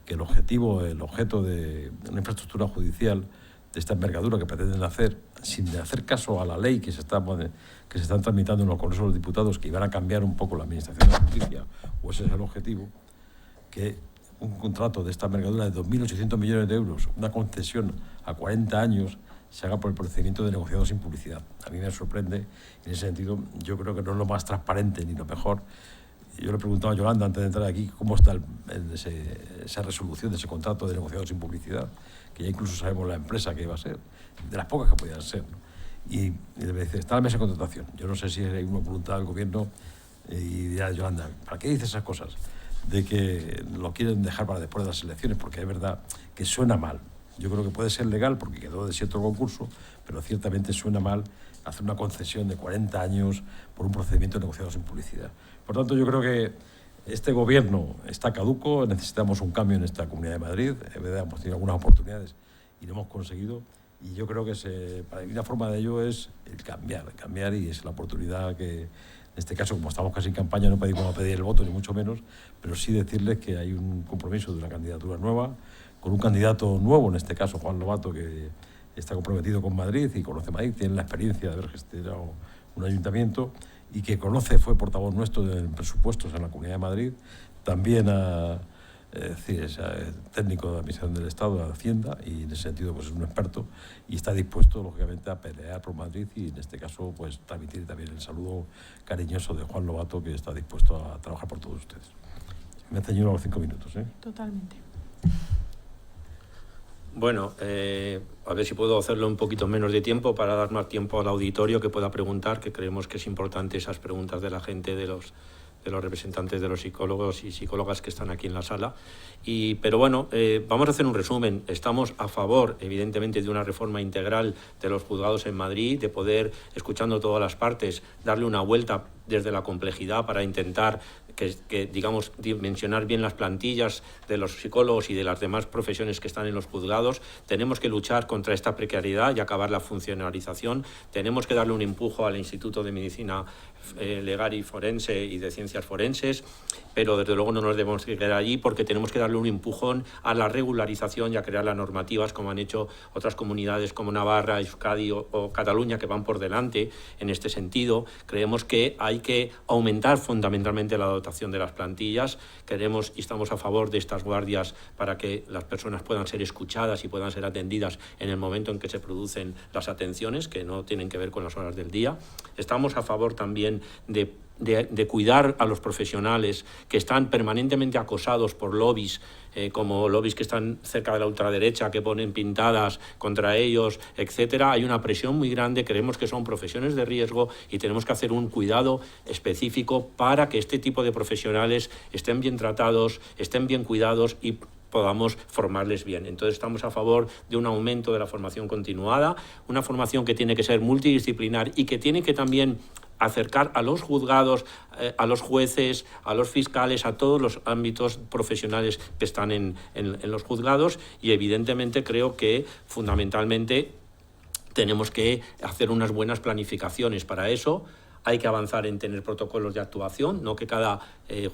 que el objeto de una infraestructura judicial de esta envergadura que pretenden hacer, sin hacer caso a la ley que se están tramitando en los Congresos de los Diputados, que iban a cambiar un poco la administración de la justicia, o ese es el objetivo, que un contrato de esta envergadura de 2.800 millones de euros, una concesión a 40 años, se haga por el procedimiento de negociado sin publicidad. A mí me sorprende. En ese sentido, yo creo que no es lo más transparente ni lo mejor. Yo le preguntaba a Yolanda antes de entrar aquí cómo está esa resolución de ese contrato de negociado sin publicidad, que ya incluso sabemos la empresa que iba a ser, de las pocas que podían ser, ¿no? Y me dice, está la mesa de contratación. Yo no sé si hay una voluntad del gobierno, y dirá Yolanda, ¿para qué dice esas cosas? De que lo quieren dejar para después de las elecciones, porque es verdad que suena mal. Yo creo que puede ser legal porque quedó desierto el concurso, pero ciertamente suena mal hacer una concesión de 40 años por un procedimiento negociado sin publicidad. Por tanto, yo creo que este gobierno está caduco, necesitamos un cambio en esta Comunidad de Madrid. Es verdad, hemos tenido algunas oportunidades y lo hemos conseguido, y yo creo que para mí una forma de ello es el cambiar, y es la oportunidad que, en este caso, como estamos casi en campaña, no pedimos pedir el voto, ni mucho menos, pero sí decirles que hay un compromiso de una candidatura nueva, con un candidato nuevo, en este caso Juan Lobato, que está comprometido con Madrid y conoce Madrid, tiene la experiencia de haber gestionado un ayuntamiento, y que fue portavoz nuestro en presupuestos en la Comunidad de Madrid. También es decir, es técnico de Administración del Estado, de Hacienda, y en ese sentido pues es un experto y está dispuesto, lógicamente, a pelear por Madrid y, en este caso, pues transmitir también el saludo cariñoso de Juan Lobato, que está dispuesto a trabajar por todos ustedes. Me he ceñido a los 5 minutos, ¿eh? Totalmente. Bueno, a ver si puedo hacerlo un poquito menos de tiempo para dar más tiempo al auditorio que pueda preguntar, que creemos que es importante esas preguntas de la gente, de los representantes de los psicólogos y psicólogas que están aquí en la sala. Pero bueno, vamos a hacer un resumen. Estamos a favor, evidentemente, de una reforma integral de los juzgados en Madrid, de poder, escuchando todas las partes, darle una vuelta desde la complejidad para intentar que digamos, dimensionar bien las plantillas de los psicólogos y de las demás profesiones que están en los juzgados. Tenemos que luchar contra esta precariedad y acabar la funcionalización. Tenemos que darle un empujo al Instituto de Medicina Legal y Forense y de Ciencias Forenses, pero desde luego no nos debemos quedar allí, porque tenemos que darle un empujón a la regularización y a crear las normativas, como han hecho otras comunidades como Navarra, Euskadi o Cataluña, que van por delante en este sentido. Creemos que hay que aumentar fundamentalmente la dotación de las plantillas. Queremos y estamos a favor de estas guardias para que las personas puedan ser escuchadas y puedan ser atendidas en el momento en que se producen las atenciones, que no tienen que ver con las horas del día. Estamos a favor también de cuidar a los profesionales que están permanentemente acosados por lobbies, como lobbies que están cerca de la ultraderecha, que ponen pintadas contra ellos, etcétera. Hay una presión muy grande, creemos que son profesiones de riesgo y tenemos que hacer un cuidado específico para que este tipo de profesionales estén bien tratados, estén bien cuidados y podamos formarles bien. Entonces estamos a favor de un aumento de la formación continuada, una formación que tiene que ser multidisciplinar y que tiene que también acercar a los juzgados, a los jueces, a los fiscales, a todos los ámbitos profesionales que están en los juzgados, y evidentemente creo que fundamentalmente tenemos que hacer unas buenas planificaciones para eso. Hay que avanzar en tener protocolos de actuación, no que cada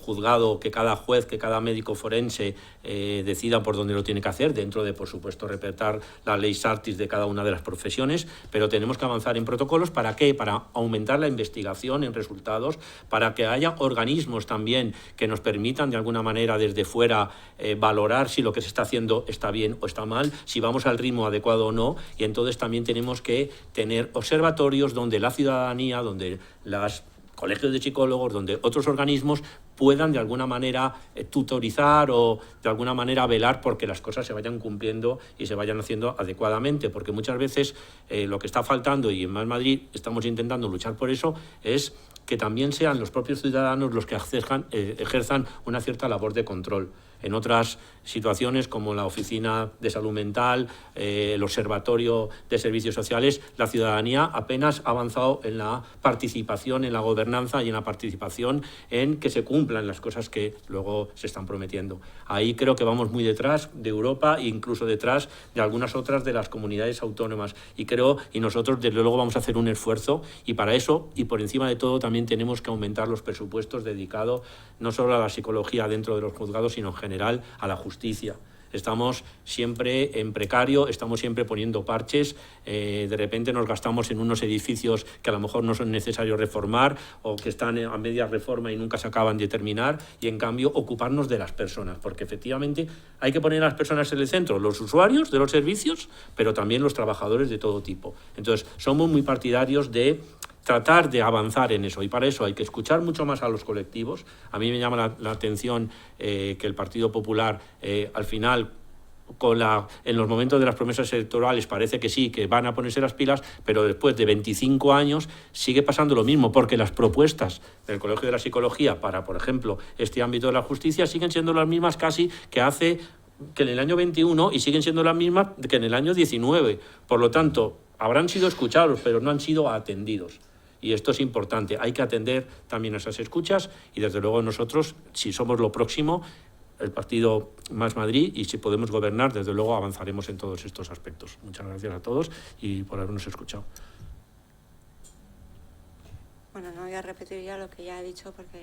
juzgado, que cada juez, que cada médico forense decida por dónde lo tiene que hacer, dentro de, por supuesto, respetar la ley Sartis de cada una de las profesiones, pero tenemos que avanzar en protocolos. ¿Para qué? Para aumentar la investigación en resultados, para que haya organismos también que nos permitan, de alguna manera, desde fuera, valorar si lo que se está haciendo está bien o está mal, si vamos al ritmo adecuado o no, y entonces también tenemos que tener observatorios donde la ciudadanía, donde los colegios de psicólogos, donde otros organismos puedan de alguna manera tutorizar o de alguna manera velar porque las cosas se vayan cumpliendo y se vayan haciendo adecuadamente, porque muchas veces lo que está faltando, y en Más Madrid estamos intentando luchar por eso, es que también sean los propios ciudadanos los que ejerzan una cierta labor de control. En otras situaciones, como la Oficina de Salud Mental, el Observatorio de Servicios Sociales, la ciudadanía apenas ha avanzado en la participación, en la gobernanza y en la participación en que se cumplan las cosas que luego se están prometiendo. Ahí creo que vamos muy detrás de Europa e incluso detrás de algunas otras de las comunidades autónomas. Y nosotros, desde luego, vamos a hacer un esfuerzo, y para eso, y por encima de todo, también tenemos que aumentar los presupuestos dedicados no solo a la psicología dentro de los juzgados, sino en general a la justicia. Estamos siempre en precario, estamos siempre poniendo parches, de repente nos gastamos en unos edificios que a lo mejor no son necesarios reformar o que están a media reforma y nunca se acaban de terminar, y en cambio ocuparnos de las personas, porque efectivamente hay que poner a las personas en el centro, los usuarios de los servicios, pero también los trabajadores de todo tipo. Entonces somos muy partidarios de tratar de avanzar en eso, y para eso hay que escuchar mucho más a los colectivos. A mí me llama la atención que el Partido Popular al final, en los momentos de las promesas electorales, parece que sí, que van a ponerse las pilas, pero después de 25 años sigue pasando lo mismo, porque las propuestas del Colegio de la Psicología para, por ejemplo, este ámbito de la justicia siguen siendo las mismas casi que en el año 21, y siguen siendo las mismas que en el año 19. Por lo tanto, habrán sido escuchados, pero no han sido atendidos. Y esto es importante, hay que atender también a esas escuchas, y desde luego nosotros, si somos lo próximo, el partido Más Madrid, y si podemos gobernar, desde luego avanzaremos en todos estos aspectos. Muchas gracias a todos y por habernos escuchado. Bueno, no voy a repetir ya lo que ya he dicho, porque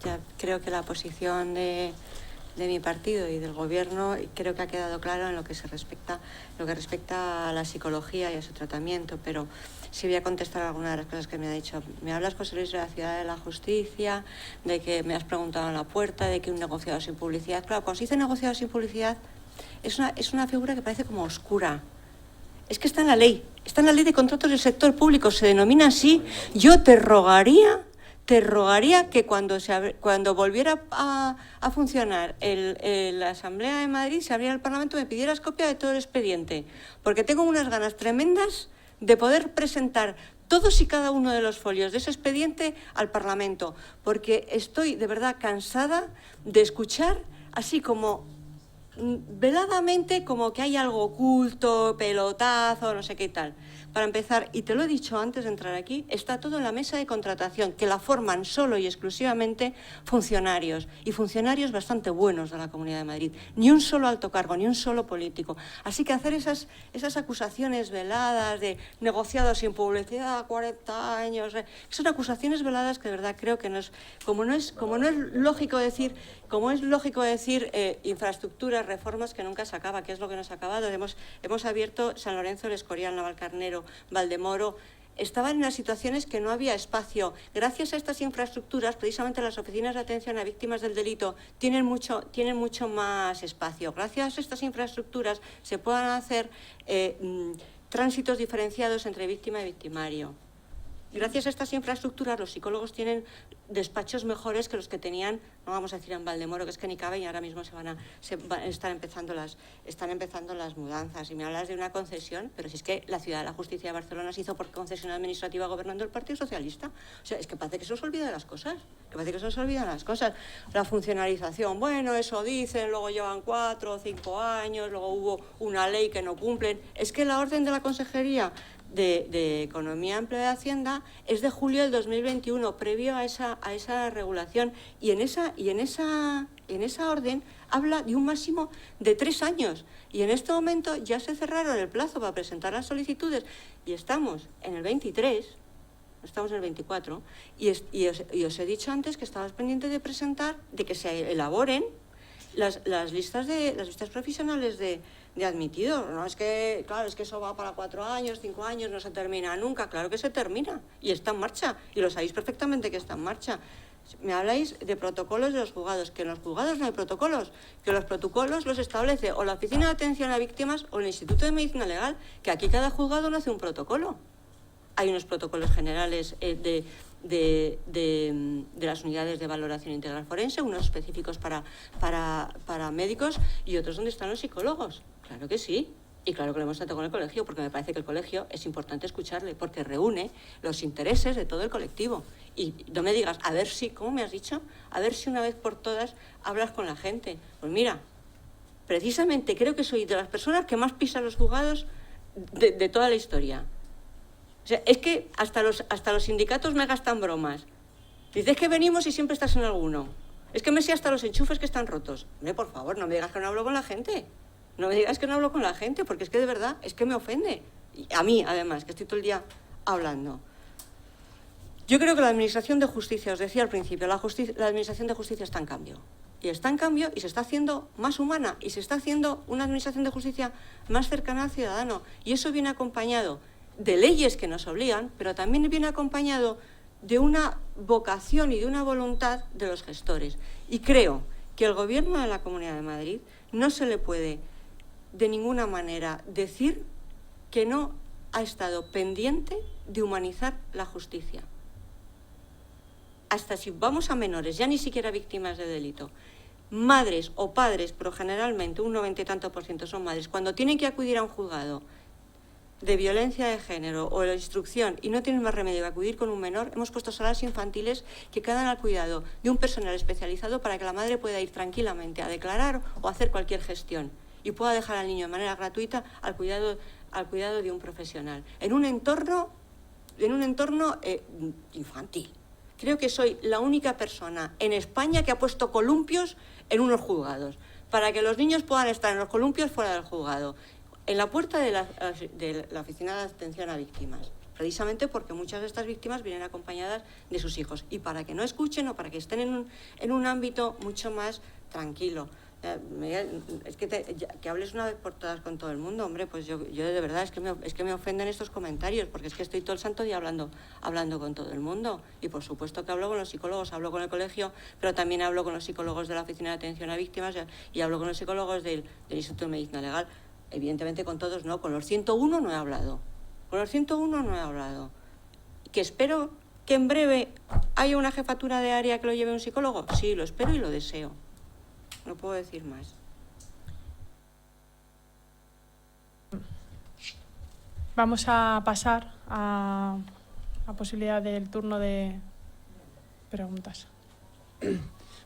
ya creo que la posición de mi partido y del Gobierno, creo que ha quedado claro en lo que respecta a la psicología y a su tratamiento, pero sí voy a contestar algunas de las cosas que me ha dicho. Me hablas, José Luis, de la Ciudad de la Justicia, de que me has preguntado en la puerta, de que un negociado sin publicidad. Claro, cuando se dice negociado sin publicidad, es una figura que parece como oscura. Es que está en la ley de contratos del sector público, se denomina así. Yo te rogaría que cuando volviera a funcionar la Asamblea de Madrid, se abriera el Parlamento, me pidieras copia de todo el expediente, porque tengo unas ganas tremendas de poder presentar todos y cada uno de los folios de ese expediente al Parlamento, porque estoy de verdad cansada de escuchar así como veladamente como que hay algo oculto, pelotazo, no sé qué tal. Para empezar, y te lo he dicho antes de entrar aquí, está todo en la mesa de contratación, que la forman solo y exclusivamente funcionarios, y funcionarios bastante buenos de la Comunidad de Madrid. Ni un solo alto cargo, ni un solo político. Así que hacer esas acusaciones veladas de negociados sin publicidad, 40 años, son acusaciones veladas que de verdad creo que no es lógico decir infraestructuras, reformas, que nunca se acaba, que es lo que nos ha acabado. Hemos abierto San Lorenzo, El Escorial, Navalcarnero, Valdemoro. Estaban en las situaciones que no había espacio. Gracias a estas infraestructuras, precisamente las oficinas de atención a víctimas del delito tienen mucho más espacio. Gracias a estas infraestructuras se pueden hacer tránsitos diferenciados entre víctima y victimario. Gracias a estas infraestructuras, los psicólogos tienen despachos mejores que los que tenían, no vamos a decir en Valdemoro, que es que ni cabe, y ahora mismo están empezando las mudanzas. Y me hablas de una concesión, pero si es que la Ciudad de la Justicia de Barcelona se hizo por concesión administrativa gobernando el Partido Socialista. O sea, es que parece que se os olvida de las cosas. La funcionalización, bueno, eso dicen, luego llevan 4 o 5 años, luego hubo una ley que no cumplen. Es que la orden de la Consejería de Economía, Empleo y Hacienda es de julio del 2021, previo a esa regulación, y en esa orden habla de un máximo de 3 años, y en este momento ya se cerraron el plazo para presentar las solicitudes y estamos en el 23, estamos en el 24, y os he dicho antes que estabas pendiente de presentar, de que se elaboren las listas profesionales de admitidos. No es que, claro, es que eso va para 4 años, 5 años, no se termina nunca. Claro que se termina y está en marcha, y lo sabéis perfectamente que está en marcha. Me habláis de protocolos de los juzgados, que en los juzgados no hay protocolos, que los protocolos los establece o la Oficina de Atención a Víctimas o el Instituto de Medicina Legal, que aquí cada juzgado no hace un protocolo. Hay unos protocolos generales de las unidades de valoración integral forense, unos específicos para médicos y otros donde están los psicólogos. Claro que sí, y claro que lo hemos tratado con el colegio, porque me parece que el colegio es importante escucharle, porque reúne los intereses de todo el colectivo. Y no me digas, a ver si, ¿cómo me has dicho? A ver si una vez por todas hablas con la gente. Pues mira, precisamente creo que soy de las personas que más pisan los juzgados de toda la historia. O sea, es que hasta los sindicatos me gastan bromas. Dices que venimos y siempre estás en alguno. Es que me sé hasta los enchufes que están rotos. Hombre, por favor, no me digas que no hablo con la gente. No me digas que no hablo con la gente, porque es que de verdad, es que me ofende. Y a mí, además, que estoy todo el día hablando. Yo creo que la Administración de Justicia, os decía al principio, la Administración de Justicia está en cambio. Y está en cambio y se está haciendo más humana y se está haciendo una Administración de Justicia más cercana al ciudadano. Y eso viene acompañado de leyes que nos obligan, pero también viene acompañado de una vocación y de una voluntad de los gestores. Y creo que el Gobierno de la Comunidad de Madrid no se le puede de ninguna manera decir que no ha estado pendiente de humanizar la justicia. Hasta si vamos a menores, ya ni siquiera víctimas de delito, madres o padres, pero generalmente un 90 y tanto % son madres, cuando tienen que acudir a un juzgado de violencia de género o de la instrucción y no tienen más remedio que acudir con un menor, hemos puesto salas infantiles que quedan al cuidado de un personal especializado para que la madre pueda ir tranquilamente a declarar o a hacer cualquier gestión y pueda dejar al niño de manera gratuita al cuidado de un profesional, en un entorno infantil. Creo que soy la única persona en España que ha puesto columpios en unos juzgados, para que los niños puedan estar en los columpios fuera del juzgado, en la puerta de la Oficina de Atención a Víctimas, precisamente porque muchas de estas víctimas vienen acompañadas de sus hijos, y para que no escuchen o para que estén en un ámbito mucho más tranquilo. Es que, que hables una vez por todas con todo el mundo, hombre, pues yo de verdad es que me ofenden estos comentarios, porque es que estoy todo el santo día hablando con todo el mundo. Y por supuesto que hablo con los psicólogos, hablo con el colegio, pero también hablo con los psicólogos de la Oficina de Atención a Víctimas y hablo con los psicólogos del Instituto de Medicina Legal. Evidentemente con todos no, con los 101 no he hablado. Con los 101 no he hablado. Que espero que en breve haya una jefatura de área que lo lleve un psicólogo. Sí, lo espero y lo deseo. No puedo decir más. Vamos a pasar a posibilidad del turno de preguntas.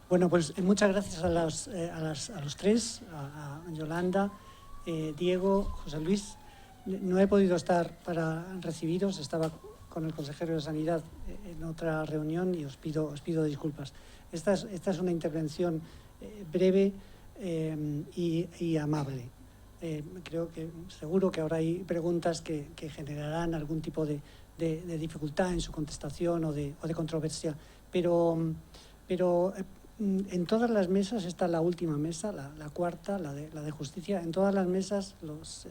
Bueno, pues muchas gracias a los tres, a Yolanda, Diego, José Luis. No he podido estar para recibiros, estaba con el consejero de Sanidad en otra reunión y os pido disculpas. Esta es una intervención breve y amable. Seguro que ahora hay preguntas que generarán algún tipo de dificultad en su contestación o de controversia, pero en todas las mesas, esta es la última mesa, la cuarta, la de justicia, en todas las mesas los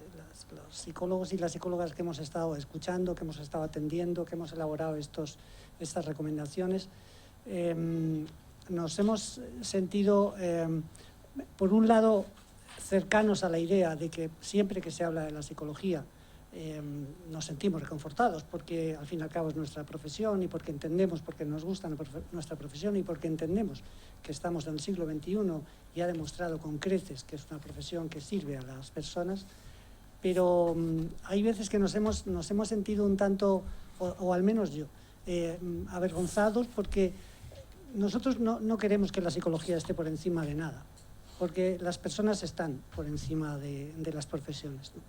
psicólogos y las psicólogas que hemos estado escuchando, que hemos estado atendiendo, que hemos elaborado estas recomendaciones, nos hemos sentido, por un lado, cercanos a la idea de que siempre que se habla de la psicología nos sentimos reconfortados, porque al fin y al cabo es nuestra profesión y porque entendemos, porque nos gusta nuestra profesión y porque entendemos que estamos en el siglo XXI y ha demostrado con creces que es una profesión que sirve a las personas, pero hay veces que nos hemos sentido un tanto, o al menos yo, avergonzados, porque nosotros no queremos que la psicología esté por encima de nada, porque las personas están por encima de las profesiones, ¿no?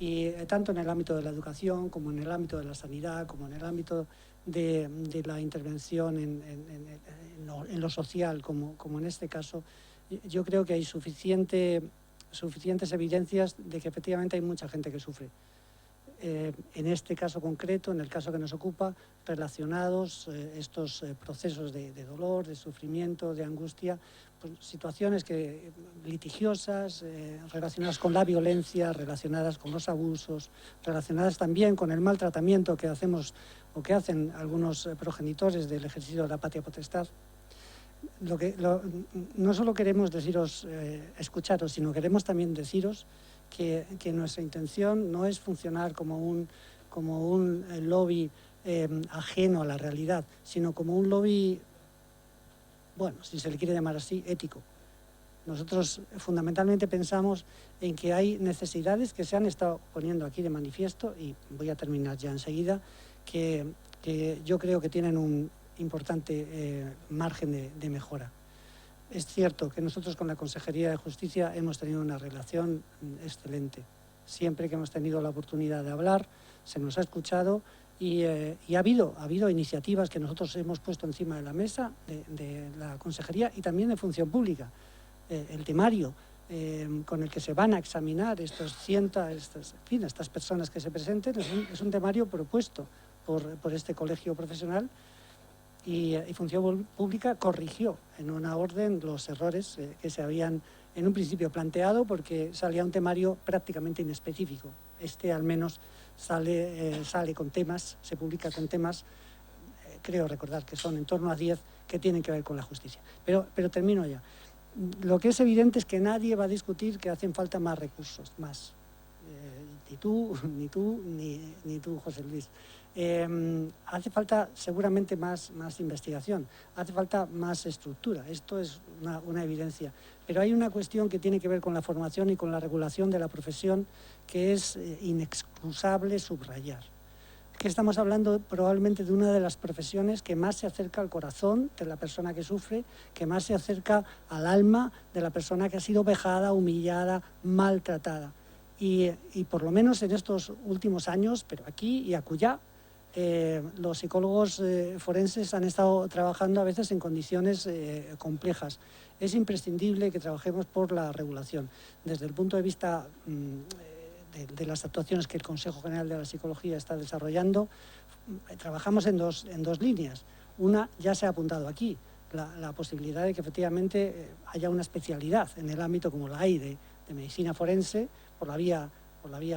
Y tanto en el ámbito de la educación, como en el ámbito de la sanidad, como en el ámbito de la intervención en lo social, como en este caso, yo creo que hay suficientes evidencias de que efectivamente hay mucha gente que sufre. En este caso concreto, en el caso que nos ocupa, relacionados estos procesos de dolor, de sufrimiento, de angustia, pues, situaciones litigiosas, relacionadas con la violencia, relacionadas con los abusos, relacionadas también con el maltratamiento que hacemos o que hacen algunos progenitores del ejercicio de la patria potestad. No solo queremos deciros, escucharos, sino queremos también deciros que nuestra intención no es funcionar como un lobby ajeno a la realidad, sino como un lobby, bueno, si se le quiere llamar así, ético. Nosotros fundamentalmente pensamos en que hay necesidades que se han estado poniendo aquí de manifiesto, y voy a terminar ya enseguida, que yo creo que tienen un importante margen de mejora. Es cierto que nosotros con la Consejería de Justicia hemos tenido una relación excelente. Siempre que hemos tenido la oportunidad de hablar, se nos ha escuchado y ha habido iniciativas que nosotros hemos puesto encima de la mesa de la Consejería y también de Función Pública. El temario con el que se van a examinar estas personas que se presenten es un temario propuesto por este colegio profesional. Y Función Pública corrigió en una orden los errores que se habían en un principio planteado, porque salía un temario prácticamente inespecífico. Este al menos sale con temas, se publica con temas, creo recordar que son en torno a 10 que tienen que ver con la justicia. Pero termino ya. Lo que es evidente es que nadie va a discutir que hacen falta más recursos, más. Ni tú, José Luis. Hace falta seguramente más investigación, hace falta más estructura, esto es una evidencia, pero hay una cuestión que tiene que ver con la formación y con la regulación de la profesión que es inexcusable subrayar. Que estamos hablando probablemente de una de las profesiones que más se acerca al corazón de la persona que sufre, que más se acerca al alma de la persona que ha sido vejada, humillada, maltratada. Y por lo menos en estos últimos años, pero aquí y acullá, los psicólogos forenses han estado trabajando a veces en condiciones complejas. Es imprescindible que trabajemos por la regulación. Desde el punto de vista de las actuaciones que el Consejo General de la Psicología está desarrollando, trabajamos en dos líneas. Una ya se ha apuntado aquí, la posibilidad de que efectivamente haya una especialidad en el ámbito como la hay de medicina forense por la vía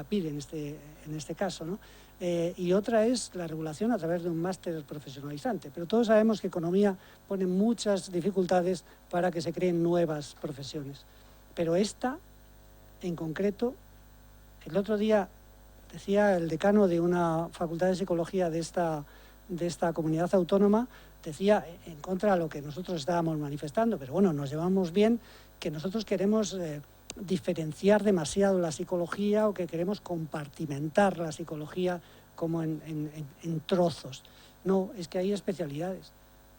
PIR en este caso, ¿no? Y otra es la regulación a través de un máster profesionalizante. Pero todos sabemos que economía pone muchas dificultades para que se creen nuevas profesiones. Pero esta, en concreto, el otro día decía el decano de una facultad de psicología de esta comunidad autónoma, decía en contra de lo que nosotros estábamos manifestando, pero bueno, nos llevamos bien, que nosotros queremos diferenciar demasiado la psicología o que queremos compartimentar la psicología como en trozos. No, es que hay especialidades.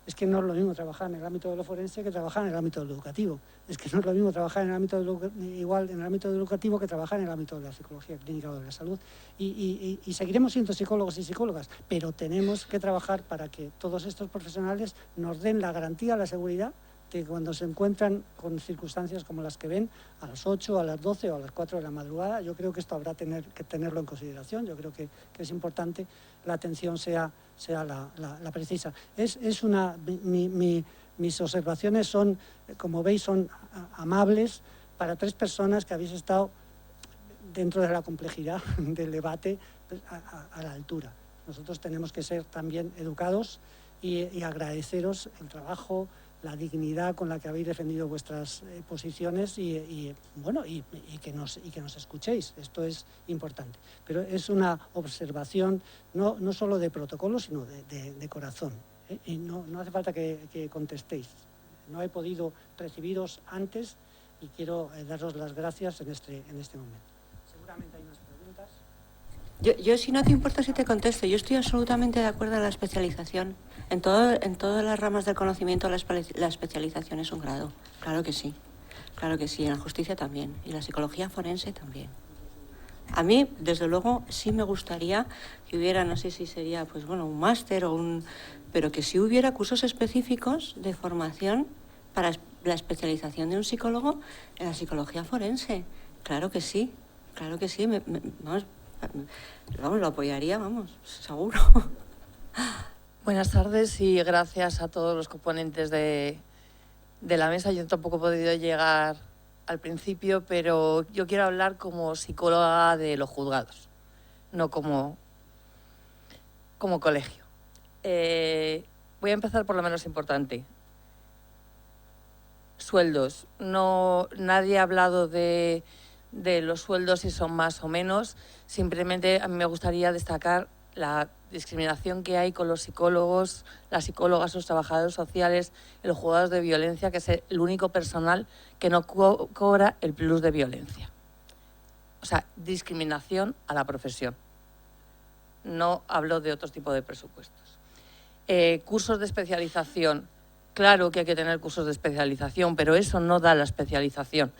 Es que no es lo mismo trabajar en el ámbito de lo forense que trabajar en el ámbito de lo educativo. Es que no es lo mismo trabajar en el ámbito educativo que trabajar en el ámbito de la psicología clínica o de la salud. Y seguiremos siendo psicólogos y psicólogas, pero tenemos que trabajar para que todos estos profesionales nos den la garantía, la seguridad que cuando se encuentran con circunstancias como las que ven a las 8, a las 12 o a las 4 de la madrugada, yo creo que esto habrá que tenerlo en consideración. Yo creo que es importante la atención sea la precisa. Mis observaciones son, como veis, son amables para 3 personas que habéis estado dentro de la complejidad del debate a la altura. Nosotros tenemos que ser también educados y agradeceros el trabajo, la dignidad con la que habéis defendido vuestras posiciones y que nos escuchéis. Esto es importante. Pero es una observación no solo de protocolo, sino de corazón. Y no hace falta que contestéis. No he podido recibiros antes y quiero daros las gracias en este momento. Seguramente hay más preguntas. Yo, si no te importa si te contesto, yo estoy absolutamente de acuerdo en la especialización. En todas las ramas del conocimiento la especialización es un grado. Claro que sí. Claro que sí. En la justicia también. Y la psicología forense también. A mí, desde luego, sí me gustaría que hubiera, no sé si sería, pues bueno, un máster pero que sí hubiera cursos específicos de formación para la especialización de un psicólogo en la psicología forense. Claro que sí. Claro que sí. Vamos, lo apoyaría, vamos, seguro. Buenas tardes y gracias a todos los componentes de la mesa. Yo tampoco he podido llegar al principio, pero yo quiero hablar como psicóloga de los juzgados, no como colegio. Voy a empezar por lo menos importante. Sueldos. Nadie ha hablado de los sueldos, si son más o menos. Simplemente a mí me gustaría destacar la discriminación que hay con los psicólogos, las psicólogas, los trabajadores sociales, los juzgados de violencia, que es el único personal que no cobra el plus de violencia. O sea, discriminación a la profesión. No hablo de otro tipo de presupuestos. Cursos de especialización. Claro que hay que tener cursos de especialización, pero eso no da la especialización.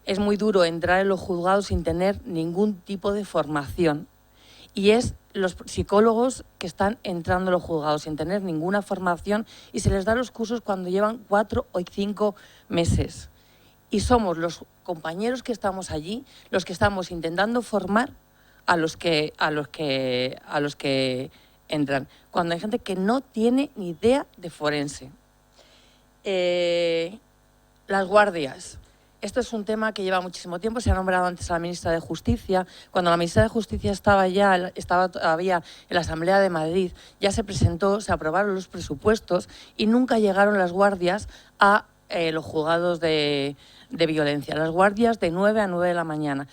Es muy duro entrar en los juzgados sin tener ningún tipo de formación. Y es los psicólogos que están entrando a los juzgados sin tener ninguna formación y se les da los cursos cuando llevan 4 o 5 meses. Y somos los compañeros que estamos allí los que estamos intentando formar a los que entran. Cuando hay gente que no tiene ni idea de forense. Las guardias. Esto es un tema que lleva muchísimo tiempo. Se ha nombrado antes a la ministra de Justicia. Cuando la ministra de Justicia estaba todavía en la Asamblea de Madrid, ya se presentó, se aprobaron los presupuestos y nunca llegaron las guardias a los juzgados de violencia. Las guardias de 9 a 9 de la mañana.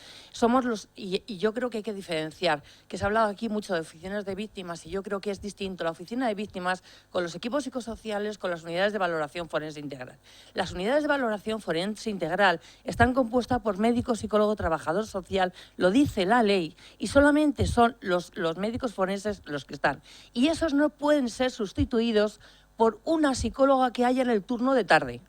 Y yo creo que hay que diferenciar, que se ha hablado aquí mucho de oficinas de víctimas y yo creo que es distinto la oficina de víctimas con los equipos psicosociales, con las unidades de valoración forense integral. Las unidades de valoración forense integral están compuestas por médico, psicólogo, trabajador social, lo dice la ley, y solamente son los médicos forenses los que están. Y esos no pueden ser sustituidos por una psicóloga que haya en el turno de tarde,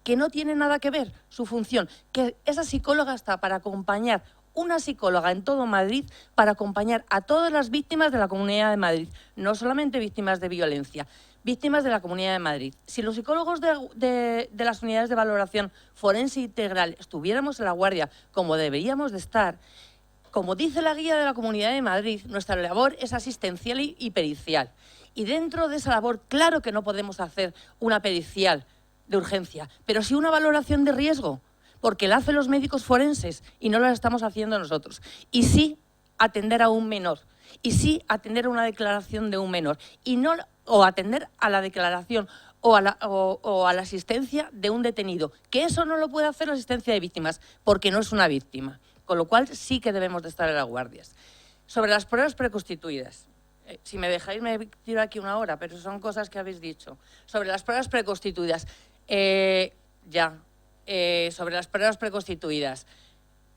que no tiene nada que ver su función, que esa psicóloga está para acompañar, una psicóloga en todo Madrid, para acompañar a todas las víctimas de la Comunidad de Madrid, no solamente víctimas de violencia, víctimas de la Comunidad de Madrid. Si los psicólogos de las unidades de valoración forense integral estuviéramos en la guardia como deberíamos de estar, como dice la guía de la Comunidad de Madrid, nuestra labor es asistencial y pericial. Y dentro de esa labor, claro que no podemos hacer una pericial de urgencia, pero sí una valoración de riesgo, porque la hacen los médicos forenses y no la estamos haciendo nosotros. Y sí atender a un menor, y sí atender a una declaración de un menor, y no, o atender a la declaración o a la asistencia de un detenido, que eso no lo puede hacer la asistencia de víctimas, porque no es una víctima. Con lo cual sí que debemos de estar en las guardias. Sobre las pruebas preconstituidas, si me dejáis me tiro aquí una hora, pero son cosas que habéis dicho. Sobre las pruebas preconstituidas, sobre las pruebas preconstituidas,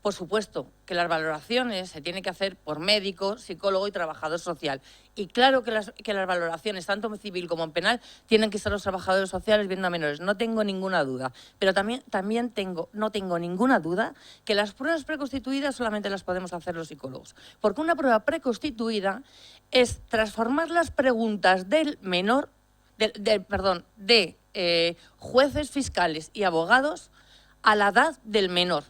por supuesto que las valoraciones se tienen que hacer por médico, psicólogo y trabajador social. Y claro que las valoraciones, tanto en civil como en penal, tienen que ser los trabajadores sociales viendo a menores. No tengo ninguna duda. Pero no tengo ninguna duda que las pruebas preconstituidas solamente las podemos hacer los psicólogos. Porque una prueba preconstituida es transformar las preguntas del menor, de jueces, fiscales y abogados a la edad del menor.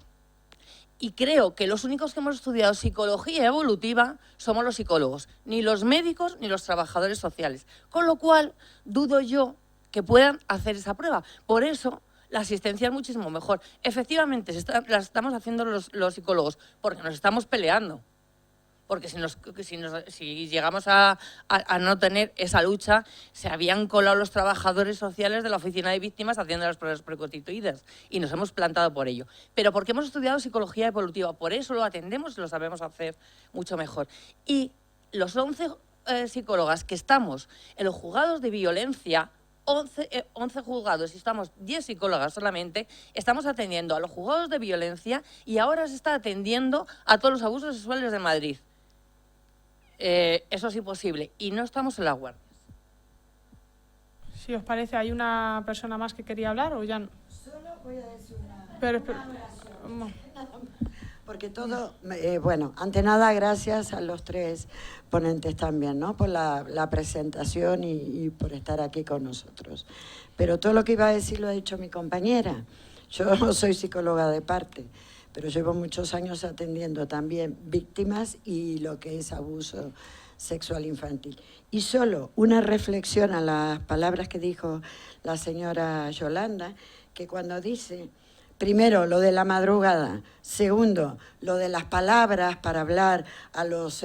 Y creo que los únicos que hemos estudiado psicología evolutiva somos los psicólogos, ni los médicos ni los trabajadores sociales. Con lo cual, dudo yo que puedan hacer esa prueba. Por eso, la asistencia es muchísimo mejor. Efectivamente, la estamos haciendo los psicólogos, porque nos estamos peleando. Porque si llegamos a no tener esa lucha, se habían colado los trabajadores sociales de la oficina de víctimas haciendo las pruebas preconstituidas y nos hemos plantado por ello. Pero porque hemos estudiado psicología evolutiva, por eso lo atendemos y lo sabemos hacer mucho mejor. Y los 11 psicólogas que estamos en los juzgados de violencia, 11 juzgados y estamos 10 psicólogas solamente, estamos atendiendo a los juzgados de violencia y ahora se está atendiendo a todos los abusos sexuales de Madrid. Eso es imposible y no estamos en las guardias. Si os parece, ¿hay una persona más que quería hablar o ya no? Solo voy a decir una no. Porque todo, bueno, ante nada, gracias a los tres ponentes también, ¿no? Por la presentación y por estar aquí con nosotros. Pero todo lo que iba a decir lo ha dicho mi compañera. Yo no soy psicóloga de parte, pero llevo muchos años atendiendo también víctimas y lo que es abuso sexual infantil. Y solo una reflexión a las palabras que dijo la señora Yolanda, que cuando dice, primero, lo de la madrugada, segundo, lo de las palabras para hablar a los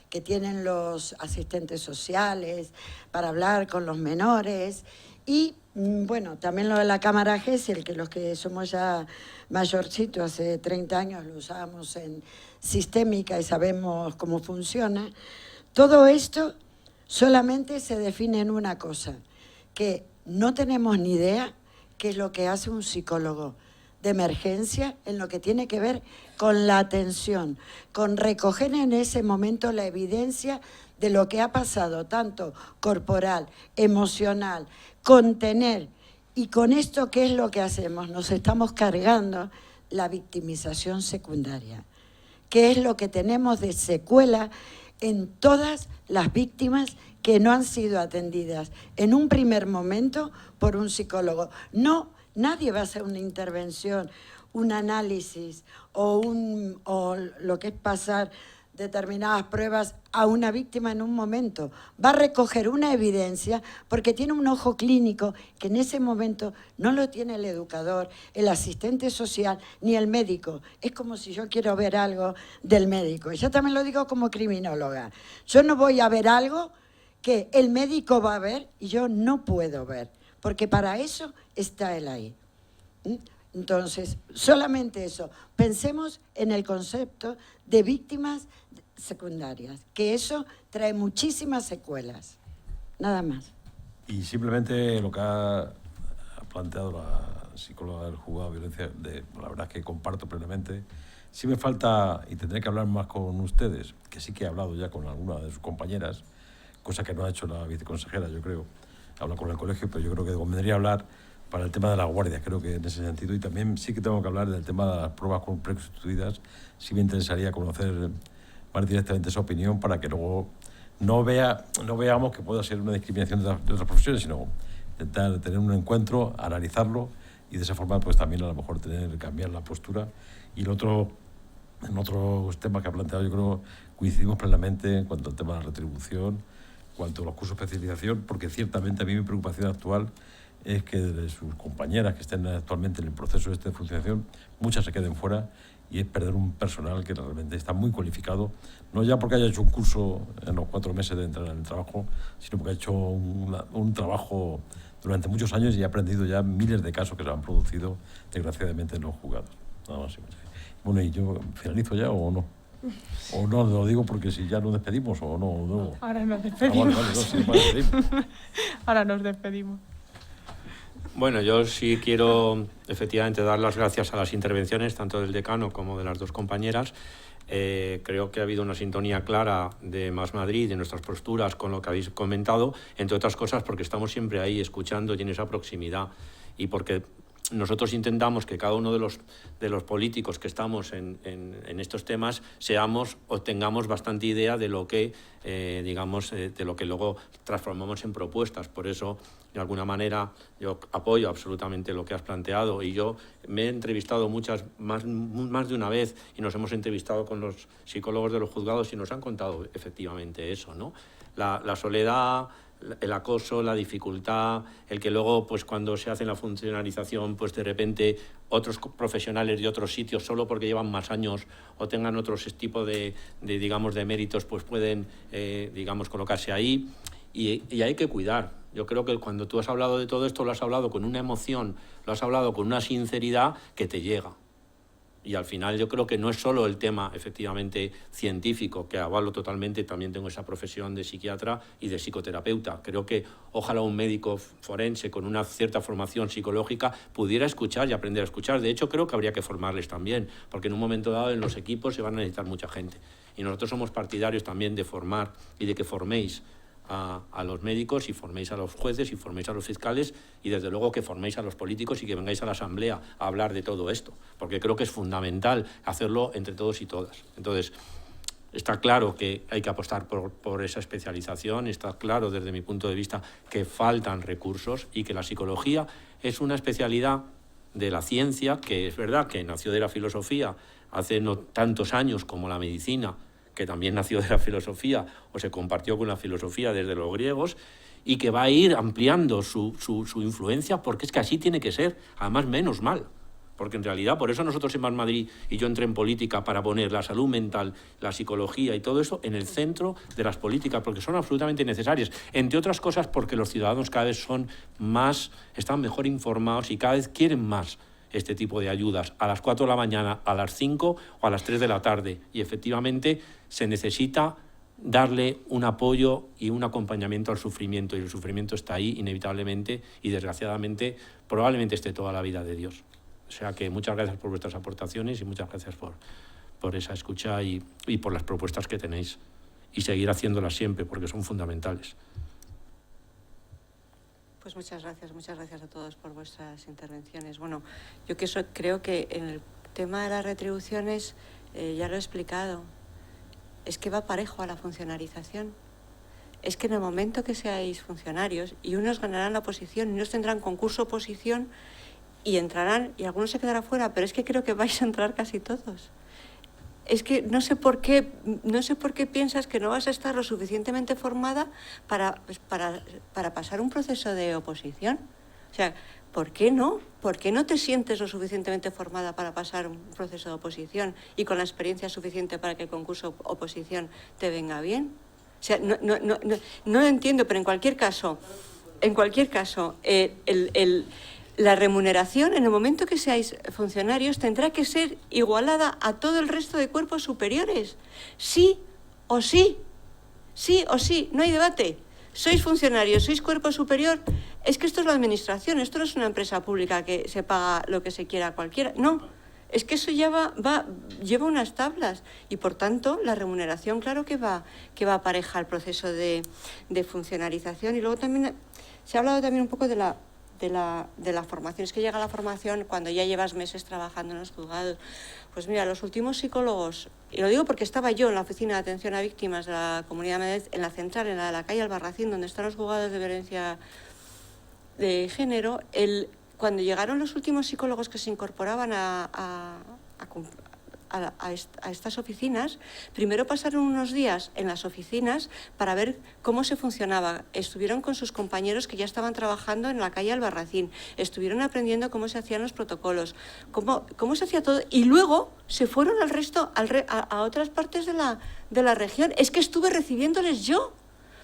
que tienen los asistentes sociales, para hablar con los menores, y bueno, también lo de la cámara GESEL, que los que somos ya mayorcitos, hace 30 años lo usábamos en sistémica y sabemos cómo funciona. Todo esto solamente se define en una cosa, que no tenemos ni idea qué es lo que hace un psicólogo de emergencia en lo que tiene que ver con la atención, con recoger en ese momento la evidencia de lo que ha pasado, tanto corporal, emocional, contener. Y con esto, ¿qué es lo que hacemos? Nos estamos cargando la victimización secundaria, que es lo que tenemos de secuela en todas las víctimas que no han sido atendidas en un primer momento por un psicólogo. No, nadie va a hacer una intervención, un análisis o lo que es pasar determinadas pruebas a una víctima en un momento. Va a recoger una evidencia porque tiene un ojo clínico que en ese momento no lo tiene el educador, el asistente social ni el médico. Es como si yo quiero ver algo del médico. Yo también lo digo como criminóloga. Yo no voy a ver algo que el médico va a ver y yo no puedo ver, porque para eso está él ahí. Entonces, solamente eso. Pensemos en el concepto de víctimas secundarias, que eso trae muchísimas secuelas. Nada más. Y simplemente lo que ha planteado la psicóloga del juzgado de violencia, la verdad es que comparto plenamente. Sí me falta, y tendré que hablar más con ustedes, que sí que he hablado ya con alguna de sus compañeras, cosa que no ha hecho la viceconsejera, yo creo. Habla con el colegio, pero yo creo que convendría hablar para el tema de las guardias, creo que en ese sentido. Y también sí que tengo que hablar del tema de las pruebas preconstituidas. Sí me interesaría conocer más directamente esa opinión para que luego no veamos que pueda ser una discriminación de otras profesiones, sino intentar tener un encuentro, analizarlo y de esa forma pues también a lo mejor cambiar la postura. Y lo otro En otros temas que ha planteado, yo creo coincidimos plenamente en cuanto al tema de la retribución, en cuanto a los cursos de especialización, porque ciertamente a mí mi preocupación actual es que de sus compañeras que estén actualmente en el proceso de funcionación, muchas se queden fuera, y es perder un personal que realmente está muy cualificado, no ya porque haya hecho un curso en los 4 meses de entrar en el trabajo, sino porque ha hecho un trabajo durante muchos años y ha aprendido ya miles de casos que se han producido, desgraciadamente, en los juzgados. Nada más. Bueno, ¿y yo finalizo ya o no? O no, lo digo porque si ya nos despedimos o no. Ahora nos despedimos. Vale, no, sí, para despedirnos. Ahora nos despedimos. Bueno, yo sí quiero efectivamente dar las gracias a las intervenciones, tanto del decano como de las dos compañeras. Creo que ha habido una sintonía clara de Más Madrid, de nuestras posturas con lo que habéis comentado, entre otras cosas porque estamos siempre ahí escuchando y en esa proximidad, y porque nosotros intentamos que cada uno de los políticos que estamos en estos temas seamos o tengamos bastante idea de lo que, de lo que luego transformamos en propuestas. Por eso, de alguna manera, yo apoyo absolutamente lo que has planteado, y yo me he entrevistado más de una vez, y nos hemos entrevistado con los psicólogos de los juzgados y nos han contado efectivamente eso, ¿no? La soledad, el acoso, la dificultad, el que luego, pues cuando se hace la funcionalización, pues de repente otros profesionales de otros sitios, solo porque llevan más años o tengan otros tipos de méritos, pues pueden, colocarse ahí, y hay que cuidar. Yo creo que cuando tú has hablado de todo esto, lo has hablado con una emoción, lo has hablado con una sinceridad que te llega. Y al final yo creo que no es solo el tema efectivamente científico, que avalo totalmente, también tengo esa profesión de psiquiatra y de psicoterapeuta. Creo que ojalá un médico forense con una cierta formación psicológica pudiera escuchar y aprender a escuchar. De hecho, creo que habría que formarles también, porque en un momento dado en los equipos se van a necesitar mucha gente. Y nosotros somos partidarios también de formar y de que forméis a los médicos, y forméis a los jueces, y forméis a los fiscales, y desde luego que forméis a los políticos y que vengáis a la Asamblea a hablar de todo esto, porque creo que es fundamental hacerlo entre todos y todas. Entonces, está claro que hay que apostar por esa especialización, está claro desde mi punto de vista que faltan recursos y que la psicología es una especialidad de la ciencia que es verdad que nació de la filosofía hace no tantos años como la medicina, que también nació de la filosofía o se compartió con la filosofía desde los griegos, y que va a ir ampliando su influencia, porque es que así tiene que ser, además menos mal, porque en realidad por eso nosotros en Más Madrid, y yo entré en política para poner la salud mental, la psicología y todo eso en el centro de las políticas, porque son absolutamente necesarias, entre otras cosas porque los ciudadanos cada vez están mejor informados y cada vez quieren más este tipo de ayudas, a las 4 de la mañana, a las 5 o a las 3 de la tarde. Y efectivamente se necesita darle un apoyo y un acompañamiento al sufrimiento, y el sufrimiento está ahí inevitablemente, y desgraciadamente probablemente esté toda la vida de Dios. O sea que muchas gracias por vuestras aportaciones y muchas gracias por esa escucha y por las propuestas que tenéis, y seguir haciéndolas siempre porque son fundamentales. Pues muchas gracias a todos por vuestras intervenciones. Bueno, yo creo que en el tema de las retribuciones, ya lo he explicado, es que va parejo a la funcionarización. Es que en el momento que seáis funcionarios, y unos ganarán la oposición, y unos tendrán concurso oposición, y entrarán, y algunos se quedarán fuera, pero es que creo que vais a entrar casi todos. Es que no sé por qué piensas que no vas a estar lo suficientemente formada para pasar un proceso de oposición. O sea, ¿por qué no? ¿Por qué no te sientes lo suficientemente formada para pasar un proceso de oposición y con la experiencia suficiente para que el concurso oposición te venga bien? O sea, no lo entiendo, pero en cualquier caso, la remuneración, en el momento que seáis funcionarios, tendrá que ser igualada a todo el resto de cuerpos superiores. Sí o sí. Sí o sí. No hay debate. Sois funcionarios, sois cuerpo superior. Es que esto es la administración. Esto no es una empresa pública que se paga lo que se quiera a cualquiera. No. Es que eso ya lleva unas tablas. Y, por tanto, la remuneración, claro que va pareja al proceso de funcionarización. Y luego también se ha hablado también un poco de la formación. Es que llega la formación cuando ya llevas meses trabajando en los juzgados. Pues mira, los últimos psicólogos, y lo digo porque estaba yo en la oficina de atención a víctimas de la Comunidad de Madrid, en la central, en la de la calle Albarracín, donde están los juzgados de violencia de género. Cuando llegaron los últimos psicólogos que se incorporaban a a estas oficinas, primero pasaron unos días en las oficinas para ver cómo se funcionaba. Estuvieron con sus compañeros que ya estaban trabajando en la calle Albarracín, estuvieron aprendiendo cómo se hacían los protocolos, cómo se hacía todo, y luego se fueron al resto, a otras partes de la región. Es que estuve recibiéndoles yo.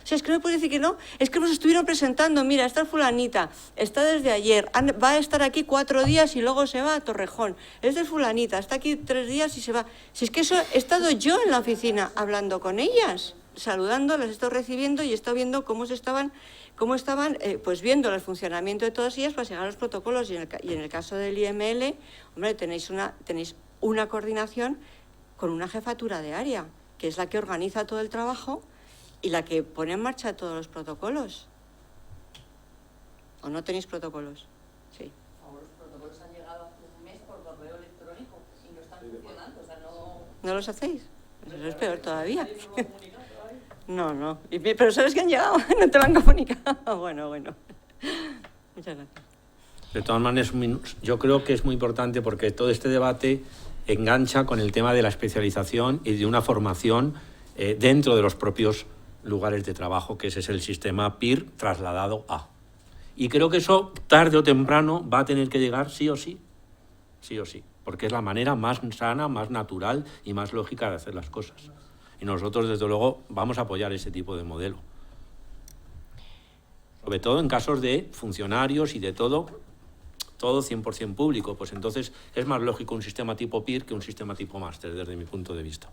O sea, es que no me puedes decir que no, es que nos estuvieron presentando, mira, está fulanita, está desde ayer, va a estar aquí 4 días y luego se va a Torrejón, es de fulanita, está aquí 3 días y se va. Si es que eso he estado yo en la oficina hablando con ellas, saludando, las he estado recibiendo y he estado viendo cómo estaban pues viendo el funcionamiento de todas ellas para llegar a los protocolos. Y en el caso del IML, hombre, tenéis una coordinación con una jefatura de área, que es la que organiza todo el trabajo y la que pone en marcha todos los protocolos. ¿O no tenéis protocolos? Sí. Ahora los protocolos han llegado hace un mes por correo electrónico y no están funcionando, o sea, no... ¿No los hacéis? Pues eso es peor todavía. No. Pero ¿sabes que han llegado? No te lo han comunicado. Bueno. Muchas gracias. De todas maneras, yo creo que es muy importante porque todo este debate engancha con el tema de la especialización y de una formación dentro de los propios lugares de trabajo, que ese es el sistema PIR trasladado a. Y creo que eso, tarde o temprano, va a tener que llegar sí o sí, porque es la manera más sana, más natural y más lógica de hacer las cosas. Y nosotros, desde luego, vamos a apoyar ese tipo de modelo. Sobre todo en casos de funcionarios y de todo 100% público. Pues entonces es más lógico un sistema tipo PIR que un sistema tipo máster, desde mi punto de vista.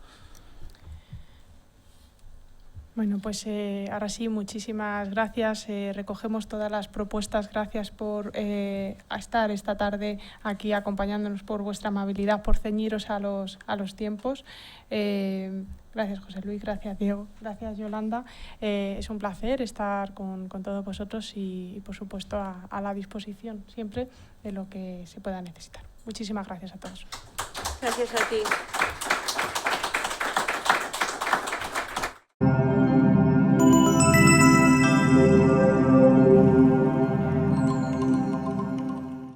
Bueno, pues ahora sí, muchísimas gracias. Recogemos todas las propuestas. Gracias por estar esta tarde aquí acompañándonos, por vuestra amabilidad, por ceñiros a los tiempos. Gracias, José Luis. Gracias, Diego. Gracias, Yolanda. Es un placer estar con todos vosotros y, por supuesto, a la disposición siempre de lo que se pueda necesitar. Muchísimas gracias a todos. Gracias a ti.